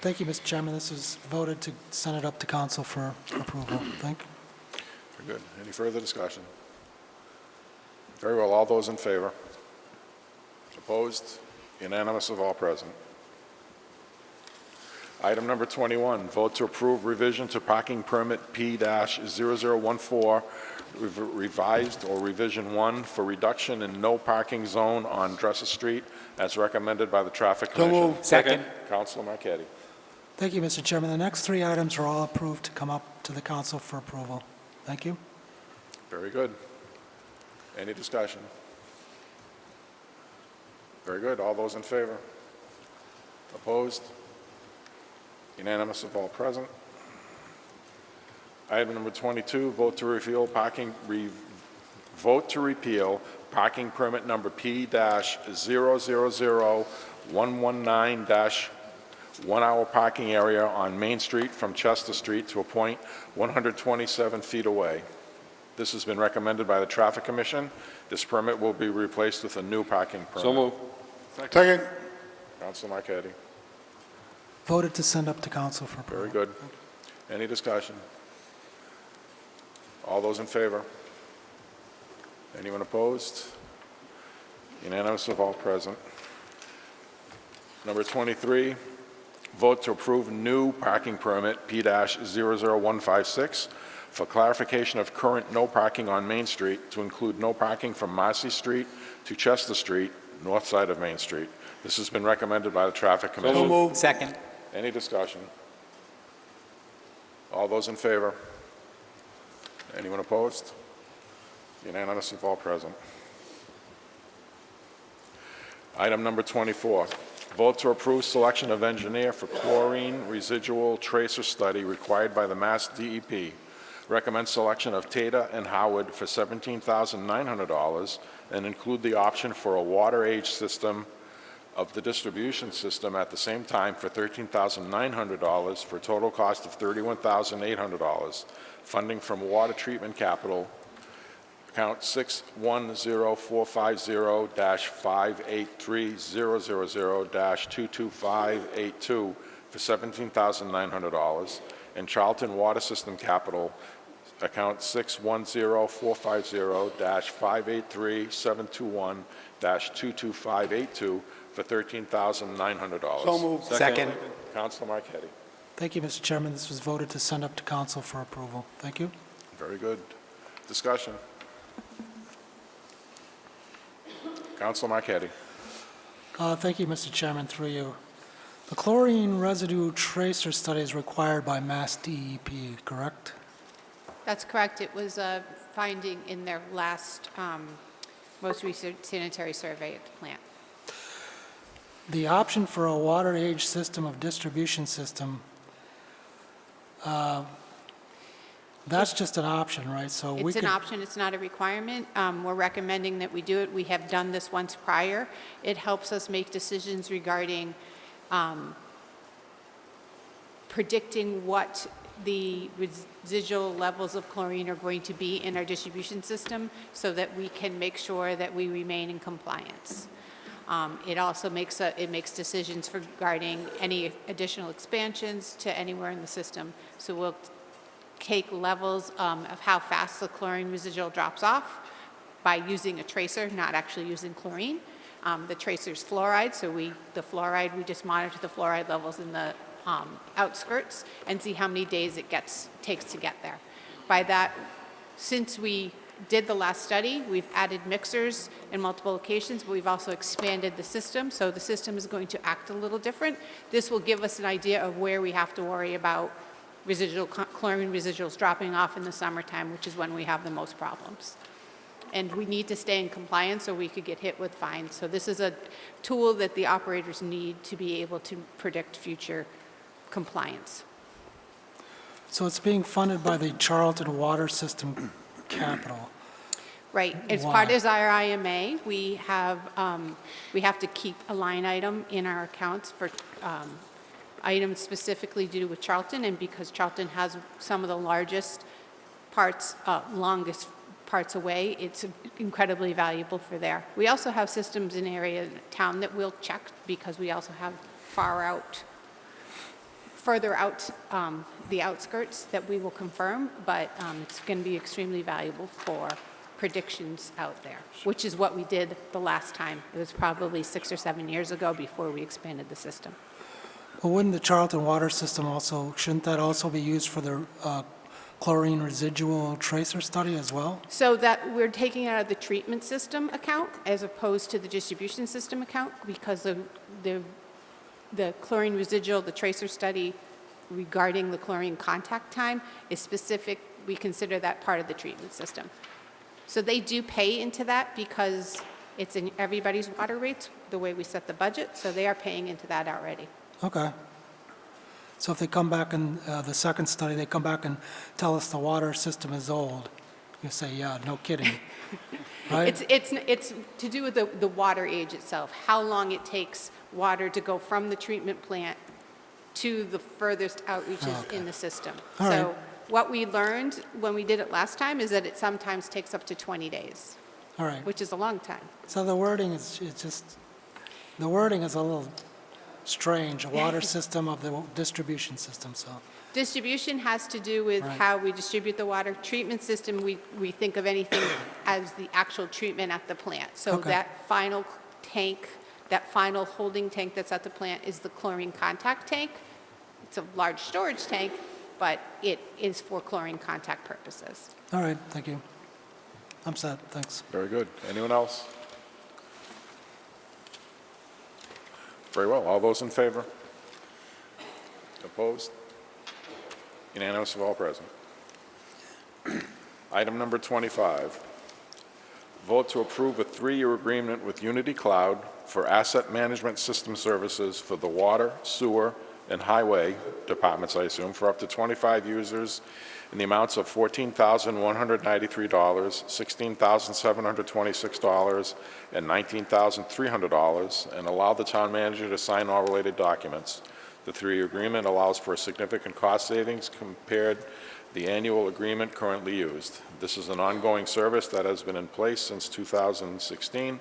Thank you, Mr. Chairman. This was voted to send it up to council for approval. Thank you. Very good. Any further discussion? Very well. All those in favor? Opposed? Unanimous of all present. Item number 21, vote to approve revision to parking permit P-0014, revised or revision 1 for reduction in no parking zone on Dresser Street as recommended by the Traffic Commission. Second. Councilor Marquetti. Thank you, Mr. Chairman. The next 3 items are all approved to come up to the council for approval. Thank you. Very good. Any discussion? Very good. All those in favor? Opposed? Unanimous of all present. Item number 22, vote to repeal parking permit number P-000119- 1-hour parking area on Main Street from Chester Street to a point 127 feet away. This has been recommended by the Traffic Commission. This permit will be replaced with a new parking permit. So moved. Second. Councilor Marquetti. Voted to send up to council for approval. Very good. Any discussion? All those in favor? Anyone opposed? Unanimous of all present. Number 23, vote to approve new parking permit P-00156 for clarification of current no parking on Main Street to include no parking from Marcy Street to Chester Street, north side of Main Street. This has been recommended by the Traffic Commission. So moved. Second. Any discussion? All those in favor? Anyone opposed? Unanimous of all present. Item number 24, vote to approve selection of engineer for chlorine residual tracer study required by the Mass DEP. Recommend selection of Tata and Howard for $17,900 and include the option for a water age system of the distribution system at the same time for $13,900 for a total cost of $31,800. Funding from Water Treatment Capital, account 610450-583-000-22582 for $17,900, and Charlton Water System Capital, account 610450-583-721-22582 for $13,900. So moved. Second. Councilor Marquetti. Thank you, Mr. Chairman. This was voted to send up to council for approval. Thank you. Very good. Discussion. Councilor Marquetti. Thank you, Mr. Chairman, through you. The chlorine residue tracer study is required by Mass DEP, correct? That's correct. It was a finding in their last, most recent sanitary survey at the plant. The option for a water age system of distribution system, that's just an option, right? So we It's an could, option, it's not a requirement. We're recommending that we do it. We have done this once prior. It helps us make decisions regarding predicting what the residual levels of chlorine are going to be in our distribution system so that we can make sure that we remain in compliance. It also makes decisions regarding any additional expansions to anywhere in the system. So we'll take levels of how fast the chlorine residual drops off by using a tracer, not actually using chlorine. The tracer's fluoride, so we just monitor the fluoride levels in the outskirts and see how many days it takes to get there. By that, since we did the last study, we've added mixers in multiple locations, but we've also expanded the system, so the system is going to act a little different. This will give us an idea of where we have to worry about chlorine residuals dropping off in the summertime, which is when we have the most problems. And we need to stay in compliance or we could get hit with fines. So this is a tool that the operators need to be able to predict future compliance. so it's being funded by the Charlton Water System Capital. Right, as part of our IMA, we have to keep a line item in our accounts for items specifically to do with Charlton, and because Charlton has some of the largest parts, longest parts away, it's incredibly valuable for there. We also have systems in area town that we'll check because we also have further out the outskirts that we will confirm, but it's going to be extremely valuable for predictions out there, which is what we did the last time. It was probably 6 or 7 years ago before we expanded the system. Well, wouldn't the Charlton Water System also, shouldn't that also be used for the chlorine residual tracer study as well? So that we're taking out of the treatment system account as opposed to the distribution system account because the chlorine residual, the tracer study regarding the chlorine contact time is specific. We consider that part of the treatment system. So they do pay into that because it's in everybody's water rates, the way we set the budget, so they are paying into that already. Okay. So if they come back in the second study, they come back and tell us the water system is old, you say, yeah, no kidding, right? It's to do with the water age itself, how long it takes water to go from the treatment plant to the furthest outreaches in the system. All So right. what we learned when we did it last time is that it sometimes takes up to 20 days, All right. which is a long time. So the wording is the wording is a little strange, a water system of the distribution system, so. Distribution has to do with Right. how we distribute the water. Treatment system, we think of anything as the actual treatment at the plant. So Okay. that final tank, that final holding tank that's at the plant is the chlorine contact tank. It's a large storage tank, but it is for chlorine contact purposes. All right, thank you. I'm set, thanks. Very good. Anyone else? Very well. All those in favor? Opposed? Unanimous of all present. Item number 25, vote to approve a 3-year agreement with Unity Cloud for asset management system services for the water, sewer, and highway departments, I assume, for up to 25 users in the amounts of $14,193, $16,726, and $19,300, and allow the town manager to sign all related documents. The 3-year agreement allows for significant cost savings compared to the annual agreement currently used. This is an ongoing service that has been in place since 2016.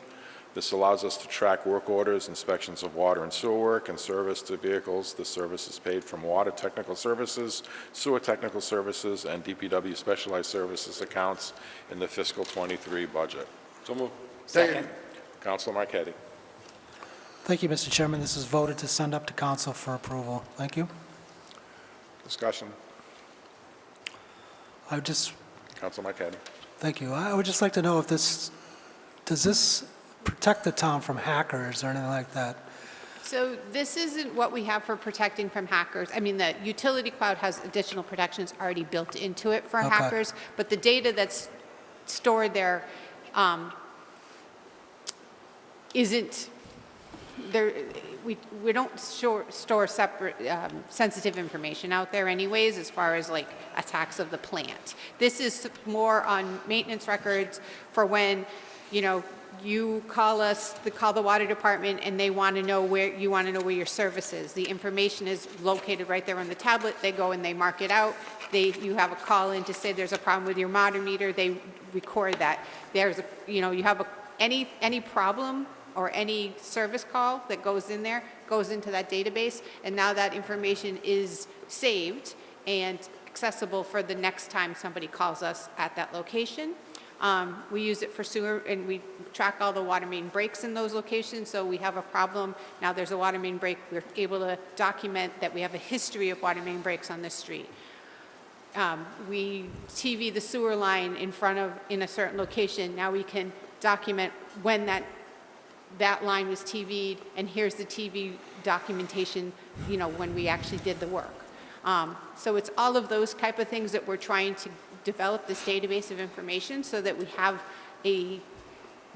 This allows us to track work orders, inspections of water and sewer work, and service to vehicles. The service is paid from Water Technical Services, Sewer Technical Services, and DPW Specialized Services accounts in the fiscal '23 budget. So moved. Second. Councilor Marquetti. Thank you, Mr. Chairman. This is voted to send up to council for approval. Thank you. Discussion. Councilor Marquetti. Thank you. I would just like to know if does this protect the town from hackers or anything like that? So this isn't what we have for protecting from hackers. I mean, the utility cloud has additional protections already built into it for Okay. hackers, but the data that's stored there isn't there. We don't store separate sensitive information out there anyways, as far as like attacks of the plant. This is more on maintenance records for when, you know, you call call the water department and they want to know where your service is. The information is located right there on the tablet. They go and they mark it out. You have a call in to say there's a problem with your water meter. They record that. You have any problem or any service call that goes in there goes into that database, and now that information is saved and accessible for the next time somebody calls us at that location. We use it for sewer, and we track all the water main breaks in those locations. So we have a problem, now there's a water main break, we're able to document that we have a history of water main breaks on this street. We TV the sewer line in a certain location. Now we can document when that line was TV'd, and here's the TV documentation, when we actually did the work. So it's all of those type of things that we're trying to develop this database of information so that we have a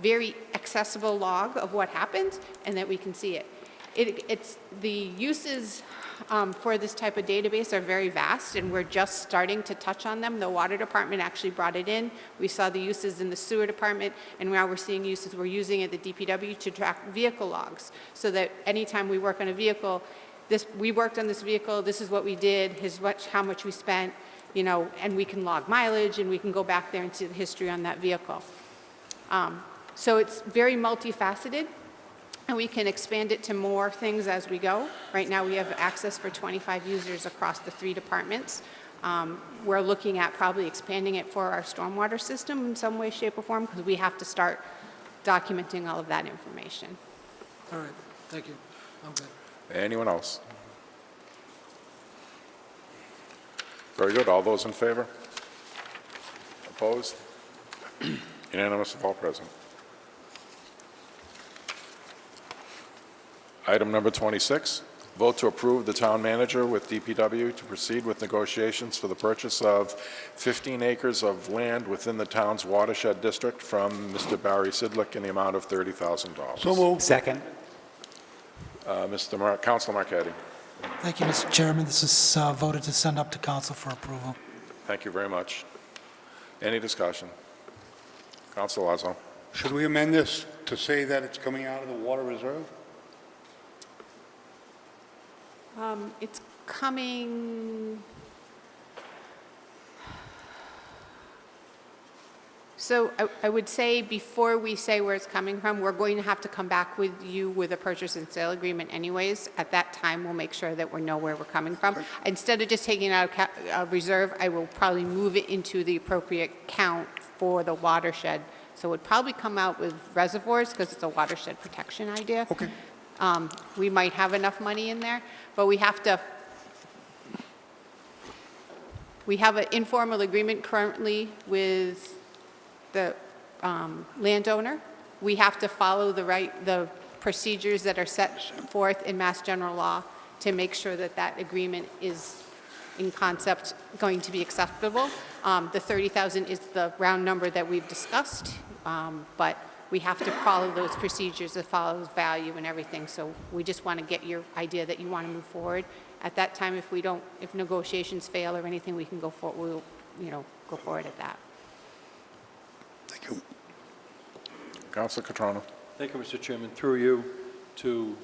very accessible log of what happened and that we can see it. It's the uses for this type of database are very vast, and we're just starting to touch on them. The water department actually brought it in. We saw the uses in the sewer department, and now we're seeing uses. We're using it at the DPW to track vehicle logs, so that anytime we work on a vehicle, we worked on this vehicle, this is what we did, how much we spent, and we can log mileage, and we can go back there and see the history on that vehicle. So it's very multifaceted, and we can expand it to more things as we go. Right now, we have access for 25 users across the 3 departments. We're looking at probably expanding it for our stormwater system in some way, shape, or form, because we have to start documenting all of that information. All right, thank you. I'm good. Anyone else? Very good. All those in favor? Opposed? Unanimous of all present. Item number 26, vote to approve the town manager with DPW to proceed with negotiations for the purchase of 15 acres of land within the town's watershed district from Mr. Barry Sidlick in the amount of $30,000. So moved. Second. Councilor Marquetti. Thank you, Mr. Chairman. This is voted to send up to council for approval. Thank you very much. Any discussion? Councilor Lazo. Should we amend this to say that it's coming out of the water reserve? It's coming, so I would say before we say where it's coming from, we're going to have to come back with you with a purchase and sale agreement anyways. At that time, we'll make sure that we know where we're coming from. Instead of just taking it out of reserve, I will probably move it into the appropriate count for the watershed. So it would probably come out with reservoirs because it's a watershed protection idea. Okay. We might have enough money in there, but we have an informal agreement currently with the landowner. We have to follow the procedures that are set forth in Mass General Law to make sure that that agreement is in concept going to be acceptable. The 30,000 is the round number that we've discussed, but we have to follow those procedures that follows value and everything. So we just want to get your idea that you want to move forward. At that time, if negotiations fail or anything, we can go forward. We'll, go forward at that. Thank you. Councilor Catrona. Thank you, Mr. Chairman. Through you to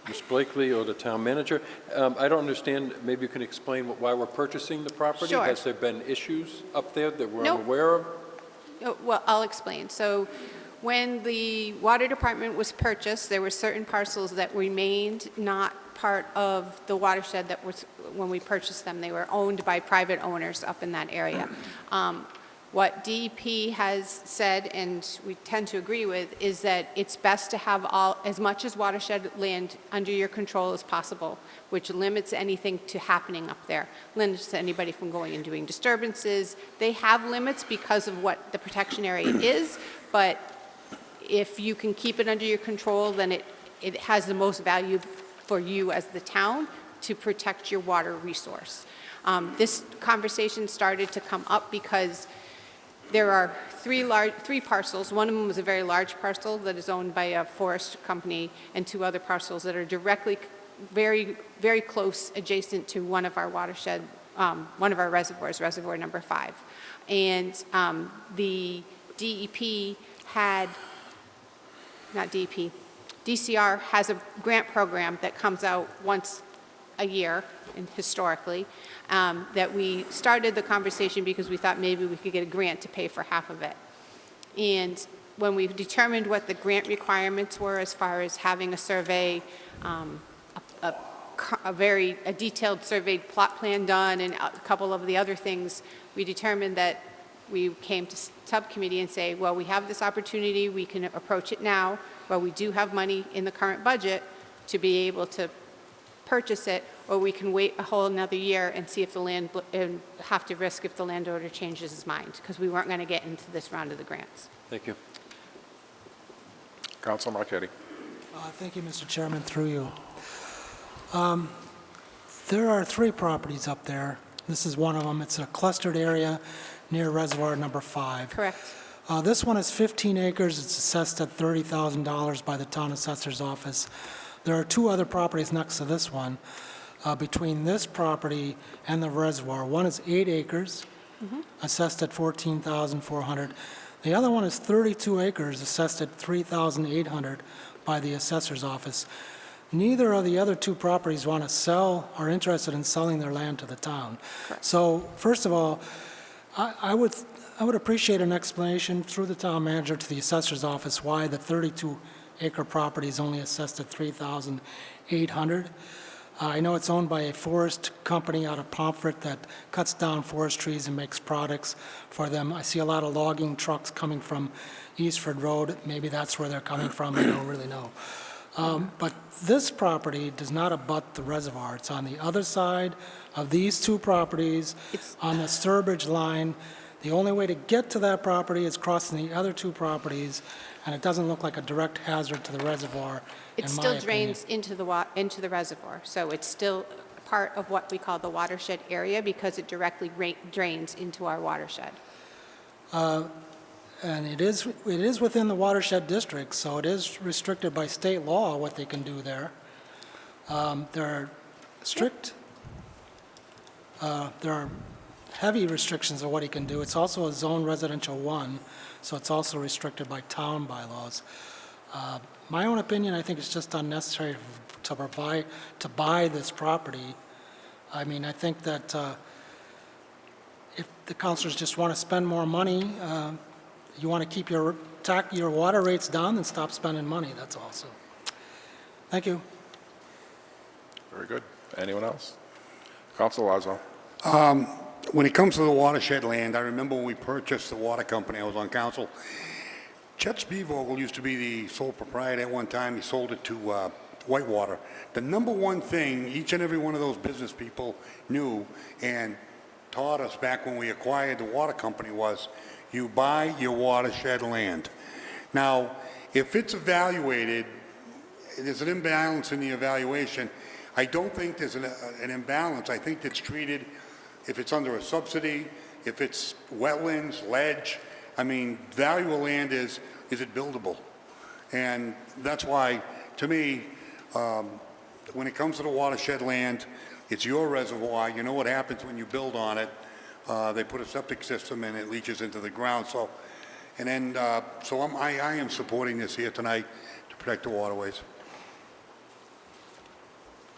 Ms. Blakely or the town manager. I don't understand, maybe you can explain why we're purchasing the property? Sure. Has there been issues up there that we're Nope. unaware of? Well, I'll explain. So when the water department was purchased, there were certain parcels that remained not part of the watershed that was, when we purchased them, they were owned by private owners up in that area. What DEP has said, and we tend to agree with, is that it's best to have as much as watershed land under your control as possible, which limits anything to happening up there, limits anybody from going and doing disturbances. They have limits because of what the protection area is, but if you can keep it under your control, then it has the most value for you as the town to protect your water resource. This conversation started to come up because there are three parcels. One of them is a very large parcel that is owned by a forest company, and two other parcels that are directly, very, very close, adjacent to one of our watershed, one of our reservoirs, reservoir number 5. And the DEP had, not DEP, DCR has a grant program that comes out once a year, and historically, that we started the conversation because we thought maybe we could get a grant to pay for half of it. And when we determined what the grant requirements were as far as having a survey, a detailed surveyed plot plan done, and a couple of the other things, we determined that we came to subcommittee and say, well, we have this opportunity, we can approach it now, but we do have money in the current budget to be able to purchase it, or we can wait a whole another year and see if the and have to risk if the landowner changes his mind, because we weren't going to get into this round of the grants. Thank you. Council Marquetti. Thank you, Mr. Chairman, through you. There are 3 properties up there. This is one of them. It's a clustered area near reservoir number 5. Correct. This one is 15 acres. It's assessed at $30,000 by the town assessor's office. There are 2 other properties next to this one. Between this property and the reservoir, one is 8 acres, assessed at $14,400. The other one is 32 acres, assessed at $3,800 by the assessor's office. Neither of the other 2 properties want to sell or are interested in selling their land to the town. Correct. So first of all, I would appreciate an explanation through the town manager to the assessor's office why the 32-acre property is only assessed at $3,800. I know it's owned by a forest company out of Pomfret that cuts down forest trees and makes products for them. I see a lot of logging trucks coming from Eastford Road. Maybe that's where they're coming from. I don't really know. But this property does not abut the reservoir. It's on the other side of these 2 properties on the Southbridge line. The only way to get to that property is crossing the other 2 properties, and it doesn't look like a direct hazard to the reservoir. It still drains into the reservoir, so it's still part of what we call the watershed area because it directly drains into our watershed. And it is within the watershed district, so it is restricted by state law what they can do there. There are strict, there are heavy restrictions of what he can do. It's also a zone residential 1, so it's also restricted by town bylaws. My own opinion, I think it's just unnecessary to buy this property. I mean, I think that if the councilors just want to spend more money, you want to keep your water rates down and stop spending money, that's all. So, thank you. Very good. Anyone else? Council Lazo. When it comes to the watershed land, I remember when we purchased the water company, I was on council. Chet Spievogel used to be the sole proprietor at one time. He sold it to Whitewater. The number one thing each and every one of those business people knew and taught us back when we acquired the water company was you buy your watershed land. Now, if it's evaluated, there's an imbalance in the evaluation. I don't think there's an imbalance. I think it's treated, if it's under a subsidy, if it's wetlands, ledge, I mean, value of land is it buildable? And that's why, to me, when it comes to the watershed land, it's your reservoir. You know what happens when you build on it. They put a septic system and it leaches into the ground. So, and then, I am supporting this here tonight to protect the waterways.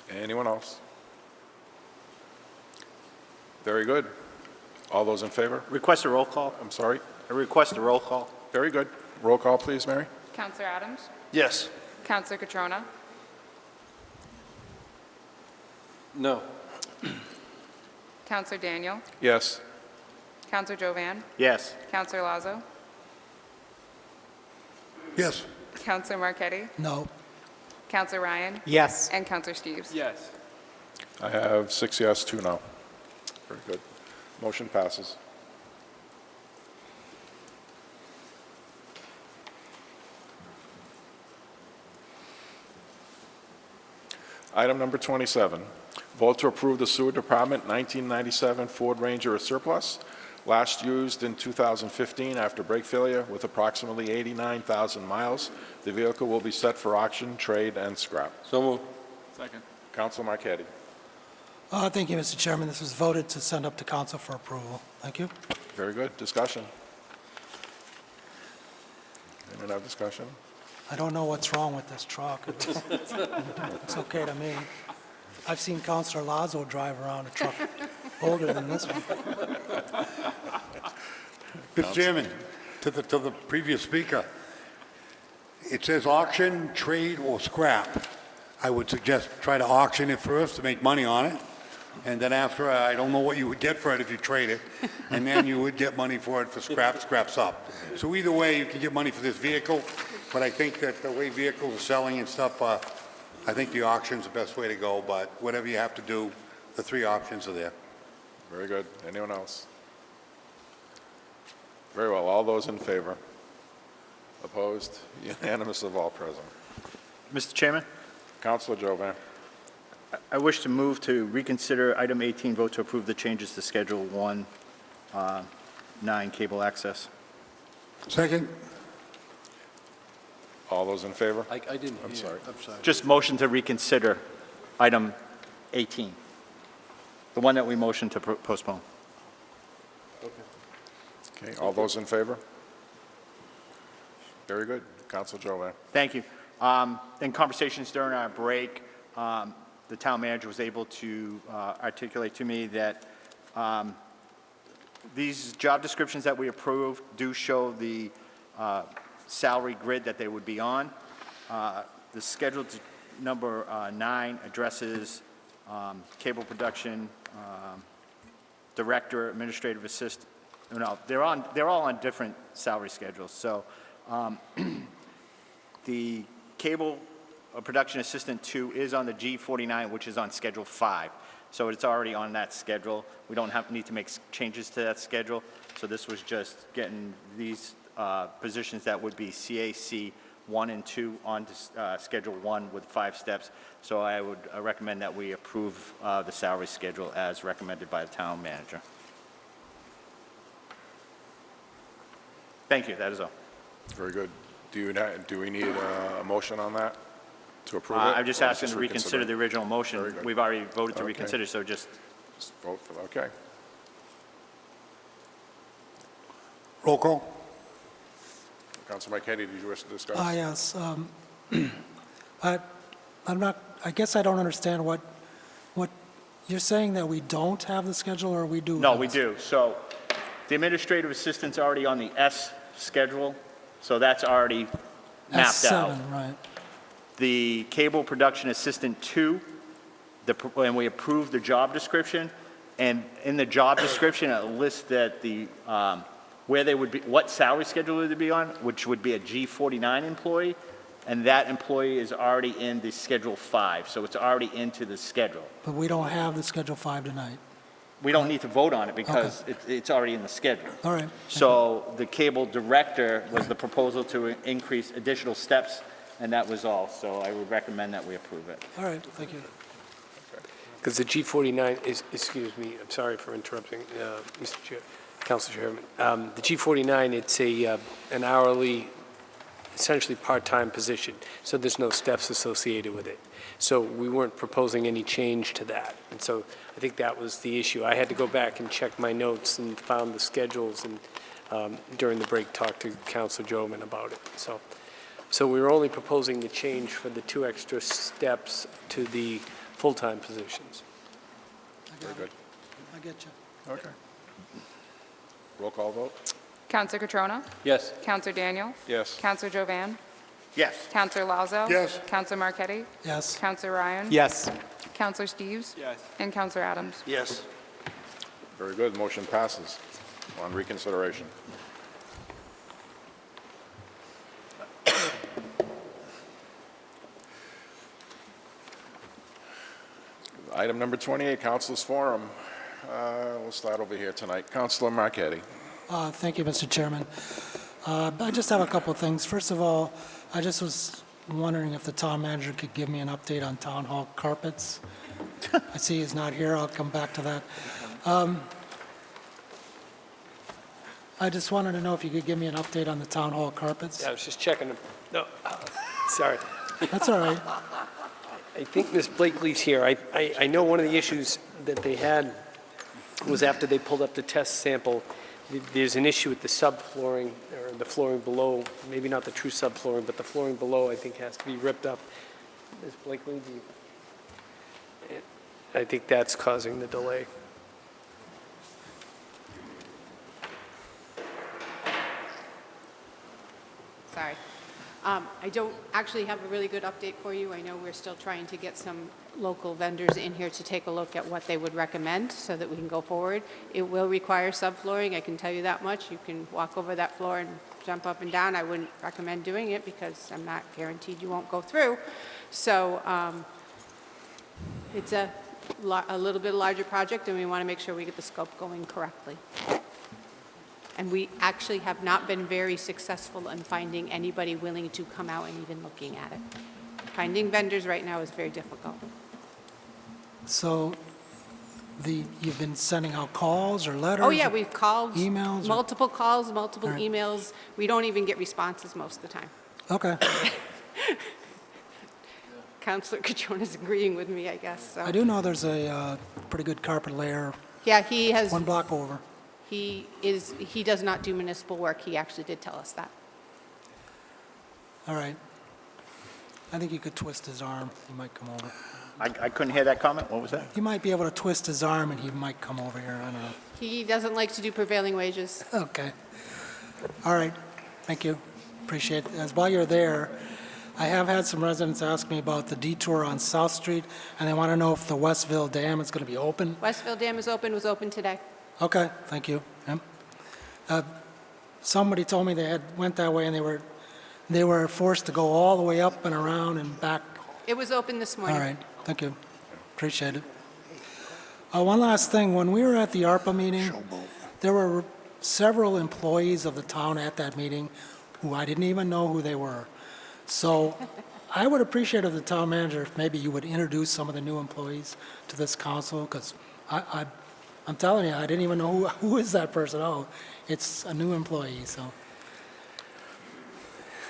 Anyone else? Very good. All those in favor? Request a roll call. I'm sorry? I request a roll call. Very good. Roll call, please, Mary. Counselor Adams? Yes. Counselor Catrona? No. Counselor Daniel? Yes. Counselor Jovan? Yes. Counselor Lazo? Yes. Counselor Marquetti? No. Counselor Ryan? Yes. And Counselor Steves? Yes. I have 6 yes, 2 no. Very good. Motion passes. Item number 27, vote to approve the Sewer Department 1997 Ford Ranger surplus, last used in 2015 after brake failure with approximately 89,000 miles. The vehicle will be set for auction, trade, and scrap. So moved. Second. Council Marquetti. Thank you, Mr. Chairman. This was voted to send up to council for approval. Thank you. Very good. Discussion. Anyone have discussion? I don't know what's wrong with this truck. It's okay to me. I've seen Councilor Lazo drive around a truck older than this one. Mr. Chairman, to the previous speaker, it says auction, trade, or scrap. I would suggest try to auction it first to make money on it, and then after, I don't know what you would get for it if you trade it, and then you would get money for it for scraps up. So either way, you can get money for this vehicle, but I think that the way vehicles are selling and stuff, I think the auction's the best way to go, but whatever you have to do, the three options are there. Very good. Anyone else? Very well. All those in favor? Opposed? Unanimous of all present. Mr. Chairman, Councilor Jovan. I wish to move to reconsider item 18, vote to approve the changes to Schedule 1, 9 cable access. Second? All those in favor? I didn't hear. I'm sorry. Just motion to reconsider item 18, the one that we motioned to postpone. Okay. All those in favor? Very good. Councilor Jovan. Thank you. In conversations during our break, the town manager was able to articulate to me that these job descriptions that we approved do show the salary grid that they would be on. The schedule number 9 addresses cable production, director, administrative assistant. No, they're all on different salary schedules. So the cable production assistant 2 is on the G49, which is on Schedule 5. So it's already on that schedule. We don't need to make changes to that schedule. So this was just getting these positions that would be CAC 1 and 2 on Schedule 1 with 5 steps. So I would recommend that we approve the salary schedule as recommended by the town manager. Thank you. That is all. Very good. Do we need a motion on that to approve it? I'm just or asking to reconsider the original Very motion. good. We've already voted to Okay. reconsider, so just Vote for, okay. Roll call? Councilor Marquetti, did you wish to discuss? Yes. I guess I don't understand what, you're saying that we don't have the schedule or we do? No, have we it? do. So the administrative assistant's already on the S schedule, so that's already mapped out. S7, right. The cable production assistant 2, and we approved the job description, and in the job description, it lists that where they would be, what salary schedule would they be on, which would be a G49 employee, and that employee is already in the Schedule 5, so it's already into the schedule. But we don't have the Schedule 5 tonight. We don't need to vote on it because it's already in the schedule. All right. So the cable director was the proposal to increase additional steps, and that was all. So I would recommend that we approve it. All right, thank you. Because the G49 is, excuse me, I'm sorry for interrupting, Mr. Chair, Council Chairman. The G49, it's an hourly, essentially part-time position, so there's no steps associated with it. So we weren't proposing any change to that. And so I think that was the issue. I had to go back and check my notes and found the schedules and during the break talked to Councilor Jovan about it. So we were only proposing the change for the 2 extra steps to the full-time positions. Very good. I get you. Okay. Roll call vote? Councilor Catrona? Yes. Councilor Daniel? Yes. Councilor Jovan? Yes. Councilor Lazo? Yes. Councilor Marquetti? Yes. Councilor Ryan? Yes. Councilor Steves? Yes. And Councilor Adams? Yes. Very good. Motion passes on reconsideration. Item number 28, Councilors Forum. We'll start over here tonight. Councilor Marquetti. Thank you, Mr. Chairman. I just have a couple of things. First of all, I just was wondering if the town manager could give me an update on town hall carpets. I see he's not here, I'll come back to that. I just wanted to know if you could give me an update on the town hall carpets. Yeah, I was just checking them. No, sorry. That's all right. I think Ms. Blakely's here. I know one of the issues that they had was after they pulled up the test sample, there's an issue with the subflooring, or the flooring below, maybe not the true subflooring, but the flooring below, I think, has to be ripped up. Ms. Blakely, do you? I think that's causing the delay. Sorry. I don't actually have a really good update for you. I know we're still trying to get some local vendors in here to take a look at what they would recommend so that we can go forward. It will require subflooring, I can tell you that much. You can walk over that floor and jump up and down. I wouldn't recommend doing it because I'm not guaranteed you won't go through. So it's a little bit larger project, and we want to make sure we get the scope going correctly. And we actually have not been very successful in finding anybody willing to come out and even looking at it. Finding vendors right now is very difficult. So you've been sending out calls or letters? Oh, yeah, we've called. Emails? Multiple calls, multiple All right. emails. We don't even get responses most of the time. Okay. Counselor Catrona's agreeing with me, I guess, so. I do know there's a pretty good carpet layer Yeah, he has, one block over. he does not do municipal work. He actually did tell us that. All right. I think you could twist his arm. He might come over. I couldn't hear that comment. What was that? He might be able to twist his arm and he might come over here. I don't know. He doesn't like to do prevailing wages. Okay. All right. Thank you. Appreciate it. As while you're there, I have had some residents ask me about the detour on South Street, and they want to know if the Westville Dam is going to be open. Westville Dam is open, was open today. Okay, thank you. Somebody told me they had went that way and they were forced to go all the way up and around and back. It was open this morning. All right, thank you. Appreciate it. One last thing, when we were at the ARPA meeting, there were several employees of the town at that meeting who I didn't even know who they were. So I would appreciate if the town manager, if maybe you would introduce some of the new employees to this council, because I'm telling you, I didn't even know who is that person. Oh, it's a new employee, so.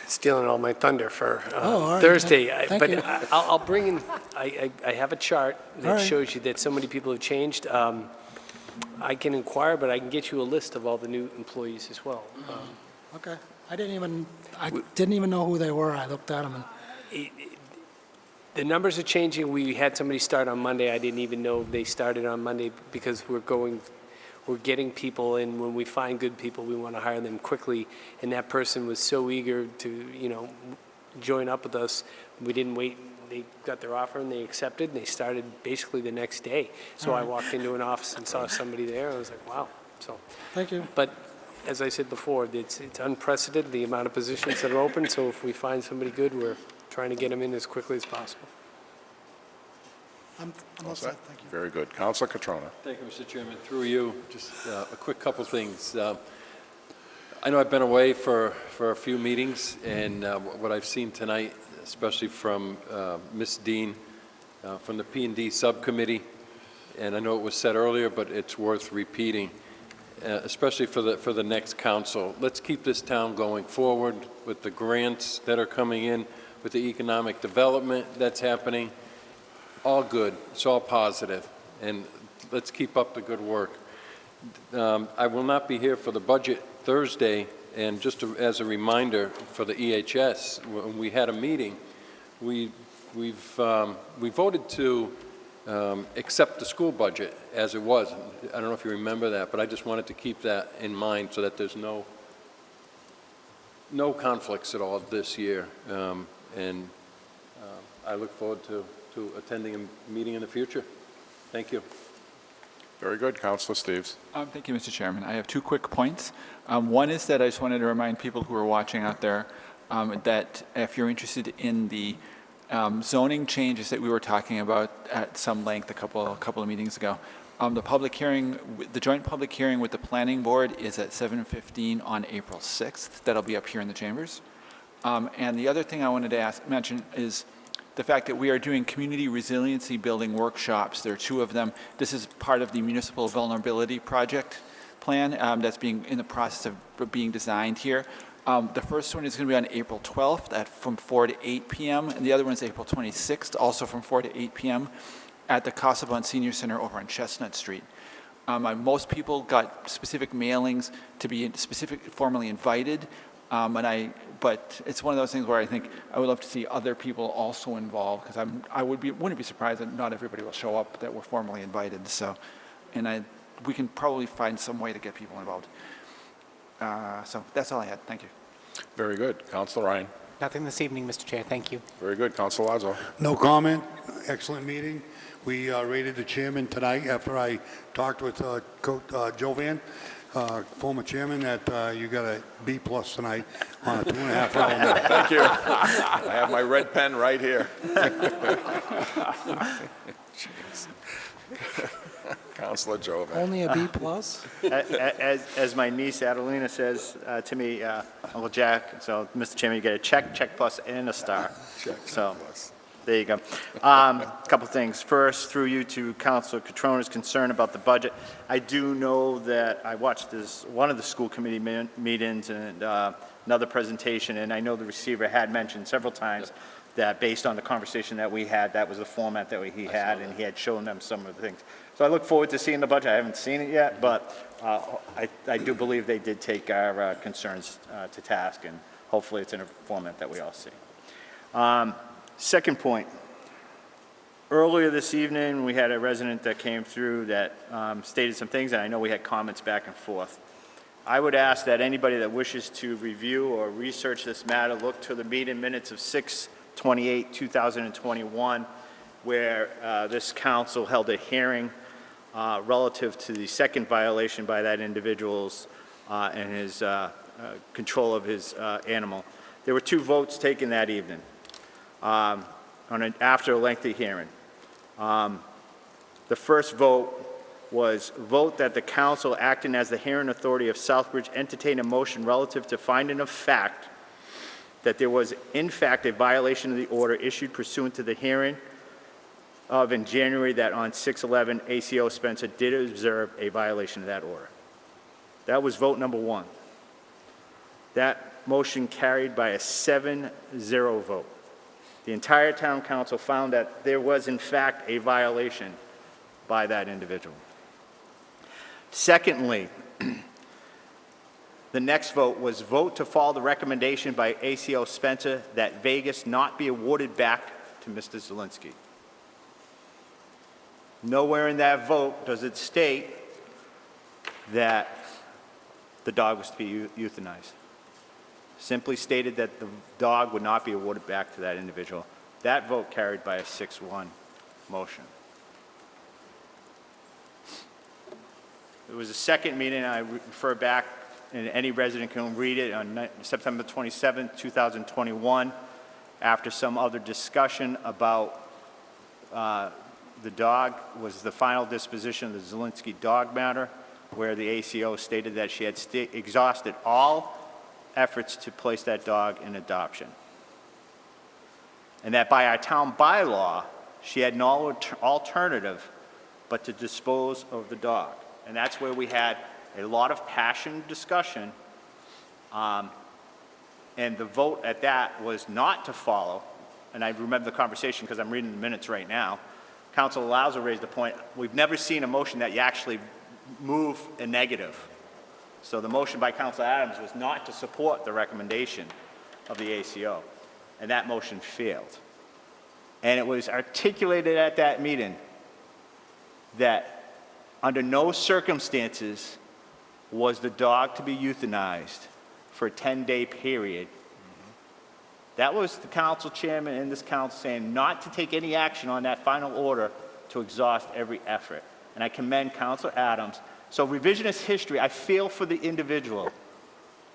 Stealing all my thunder for all right. Thursday. Thank But you. I'll bring in, I have a chart that All right. shows you that so many people have changed. I can inquire, but I can get you a list of all the new employees as well. Okay. I didn't even know who they were. I looked at them and, The numbers are changing. We had somebody start on Monday. I didn't even know they started on Monday because we're getting people in. When we find good people, we want to hire them quickly. And that person was so eager to, join up with us. We didn't wait. They got their offer and they accepted and they started basically the next day. So I walked into an office and saw somebody there. I was like, wow. So, thank you. but as I said before, it's unprecedented, the amount of positions that are open. So if we find somebody good, we're trying to get them in as quickly as possible. I'm All all set? set, thank you. Very good. Counselor Catrona. Thank you, Mr. Chairman. Through you, just a quick couple things. I know I've been away for a few meetings, and what I've seen tonight, especially from Ms. Dean, from the P&D Subcommittee, and I know it was said earlier, but it's worth repeating, especially for the next council. Let's keep this town going forward with the grants that are coming in, with the economic development that's happening. All good. It's all positive, and let's keep up the good work. I will not be here for the budget Thursday, and just as a reminder for the EHS, when we had a meeting, we voted to accept the school budget as it was. I don't know if you remember that, but I just wanted to keep that in mind so that there's no conflicts at all this year, and I look forward to attending a meeting in the future. Thank you. Very good. Counselor Steves. Thank you, Mr. Chairman. I have 2 quick points. One is that I just wanted to remind people who are watching out there that if you're interested in the zoning changes that we were talking about at some length a couple of meetings ago, the public hearing, the joint public hearing with the planning board is at 7:15 on April 6th. That'll be up here in the chambers. And the other thing I wanted to mention is the fact that we are doing community resiliency building workshops. There are 2 of them. This is part of the Municipal Vulnerability Project plan that's being in the process of being designed here. The first one is going to be on April 12th from 4 to 8 p.m., and the other one is April 26th, also from 4 to 8 p.m. at the Casabon Senior Center over on Chestnut Street. Most people got specific mailings to be formally invited, but it's one of those things where I think I would love to see other people also involved, because wouldn't be surprised that not everybody will show up that were formally invited. So, we can probably find some way to get people involved. So that's all I had. Thank you. Very good. Councilor Ryan. Nothing this evening, Mr. Chair. Thank you. Very good. Councilor Lazo. No comment. Excellent meeting. We rated the chairman tonight after I talked with Jovan, former chairman, that you got a B+ tonight on a 2.5 hour meeting. Thank you. I have my red pen right here. Councilor Jovan. Only a B+? As my niece Adelina says to me, Uncle Jack, so Mr. Chairman, you get a check plus, and a star. So there you go. Couple things. First, through you to Councilor Catrona's concern about the budget. I do know that I watched one of the school committee meetings and another presentation, and I know the receiver had mentioned several times that based on the conversation that we had, that was the format that he had, and he had shown them some of the things. So I look forward to seeing the budget. I haven't seen it yet, but I do believe they did take our concerns to task, and hopefully it's in a format that we all see. Second point, earlier this evening, we had a resident that came through that stated some things, and I know we had comments back and forth. I would ask that anybody that wishes to review or research this matter look to the meeting minutes of 6/28/2021, where this council held a hearing relative to the second violation by that individual's and his control of his animal. There were 2 votes taken that evening after a lengthy hearing. The first vote was vote that the council, acting as the hearing authority of Southbridge, entertain a motion relative to finding of fact that there was in fact a violation of the order issued pursuant to the hearing of in January, that on 6/11 ACO Spencer did observe a violation of that order. That was vote number 1. That motion carried by a 7-0 vote. The entire town council found that there was in fact a violation by that individual. Secondly, the next vote was vote to follow the recommendation by ACO Spencer that Vegas not be awarded back to Mr. Zielinski. Nowhere in that vote does it state that the dog was to be euthanized. Simply stated that the dog would not be awarded back to that individual. That vote carried by a 6-1 motion. There was a second meeting, I refer back, and any resident can read it, on September 27, 2021, after some other discussion about the dog, was the final disposition of the Zielinski dog matter, where the ACO stated that she had exhausted all efforts to place that dog in adoption. And that by our town bylaw, she had no alternative but to dispose of the dog. And that's where we had a lot of passionate discussion. And the vote at that was not to follow, and I remember the conversation because I'm reading the minutes right now. Councilor Lazo raised the point, we've never seen a motion that you actually move a negative. So the motion by Councilor Adams was not to support the recommendation of the ACO, and that motion failed. And it was articulated at that meeting that under no circumstances was the dog to be euthanized for a 10-day period. That was the council chairman and this council saying not to take any action on that final order to exhaust every effort. And I commend Councilor Adams. So revisionist history, I feel for the individual.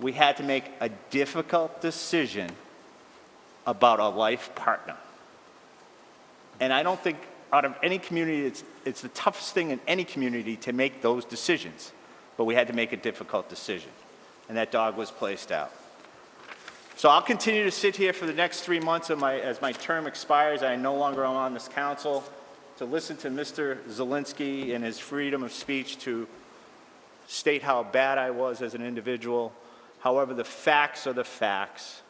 We had to make a difficult decision about a life partner. And I don't think out of any community, it's the toughest thing in any community to make those decisions. But we had to make a difficult decision. And that dog was placed out. So I'll continue to sit here for the next 3 months as my term expires, and I no longer am on this council, to listen to Mr. Zelinski and his freedom of speech to state how bad I was as an individual. However, the facts are the facts.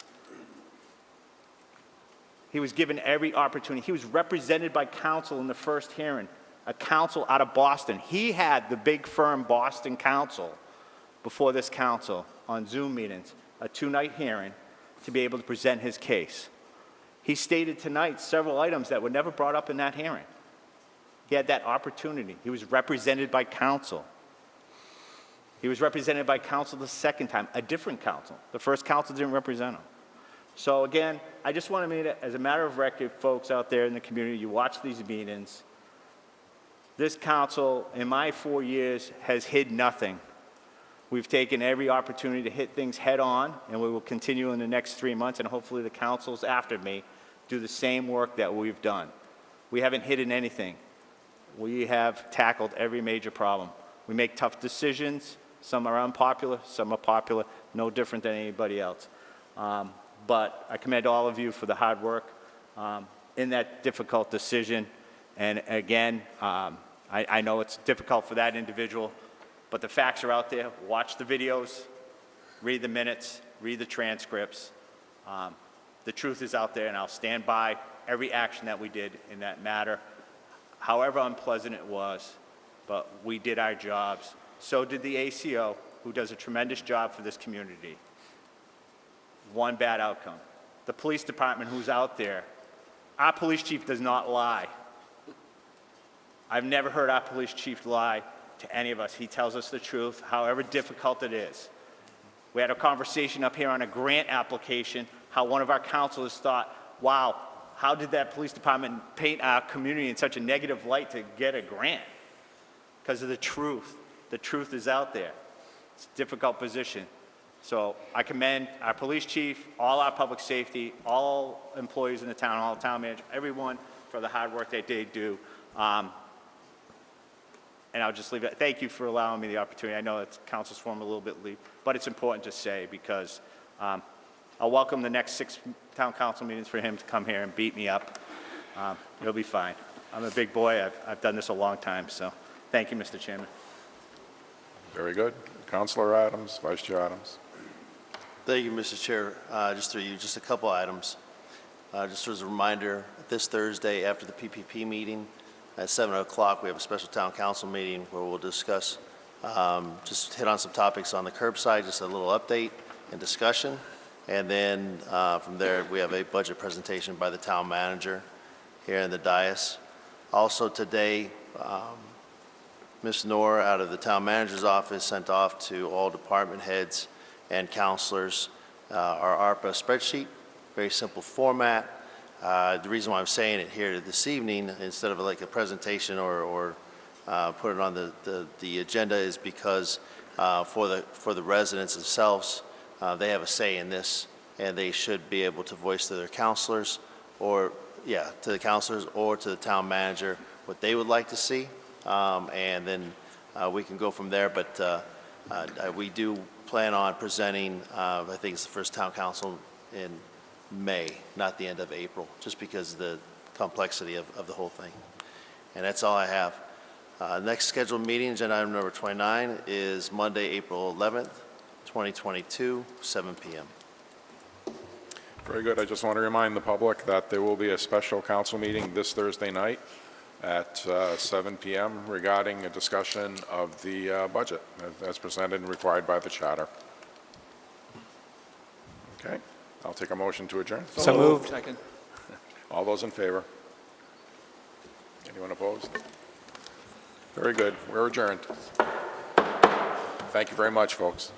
He was given every opportunity. He was represented by counsel in the first hearing, a counsel out of Boston. He had the big firm Boston counsel before this council on Zoom meetings, a 2-night hearing, to be able to present his case. He stated tonight several items that were never brought up in that hearing. He had that opportunity. He was represented by counsel. He was represented by counsel the second time, a different counsel. The first counsel didn't represent him. So again, I just want to make it as a matter of record, folks out there in the community, you watch these meetings. This council, in my 4 years, has hid nothing. We've taken every opportunity to hit things head on, and we will continue in the next 3 months, and hopefully the councils after me do the same work that we've done. We haven't hidden anything. We have tackled every major problem. We make tough decisions. Some are unpopular, some are popular, no different than anybody else. But I commend all of you for the hard work in that difficult decision. And again, I know it's difficult for that individual, but the facts are out there. Watch the videos, read the minutes, read the transcripts. The truth is out there, and I'll stand by every action that we did in that matter, however unpleasant it was, but we did our jobs. So did the ACO, who does a tremendous job for this community. One bad outcome. The police department, who's out there, our police chief does not lie. I've never heard our police chief lie to any of us. He tells us the truth, however difficult it is. We had a conversation up here on a grant application, how one of our counselors thought, wow, how did that police department paint our community in such a negative light to get a grant? Because of the truth. The truth is out there. It's a difficult position. So I commend our police chief, all our public safety, all employees in the town, all town managers, everyone for the hard work that they do. And I'll just leave it. Thank you for allowing me the opportunity. I know that council's form a little bit late, but it's important to say because I'll welcome the next 6 town council meetings for him to come here and beat me up. It'll be fine. I'm a big boy. I've done this a long time, so thank you, Mr. Chairman. Very good. Councilor Adams, Vice Chair Adams. Thank you, Mr. Chair. Just through you, just a couple items. Just as a reminder, this Thursday after the PPP meeting at 7 o'clock, we have a special town council meeting where we'll discuss, just hit on some topics on the curbside, just a little update and discussion. And then from there, we have a budget presentation by the town manager here in the dais. Also today, Ms. Knorr out of the town manager's office sent off to all department heads and counselors our ARPA spreadsheet, very simple format. The reason why I'm saying it here this evening instead of like a presentation or put it on the agenda is because for the residents themselves, they have a say in this, and they should be able to voice to their counselors or, to the counselors or to the town manager what they would like to see, and then we can go from there. But we do plan on presenting, I think it's the first town council in May, not the end of April, just because of the complexity of the whole thing. And that's all I have. Next scheduled meeting, agenda item number 29, is Monday, April 11th, 2022, 7 p.m. Very good. I just want to remind the public that there will be a special council meeting this Thursday night at 7 p.m. regarding a discussion of the budget as presented and required by the charter. Okay. I'll take a motion to adjourn. So moved. Second. All those in favor? Anyone opposed? Very good. We're adjourned. Thank you very much, folks.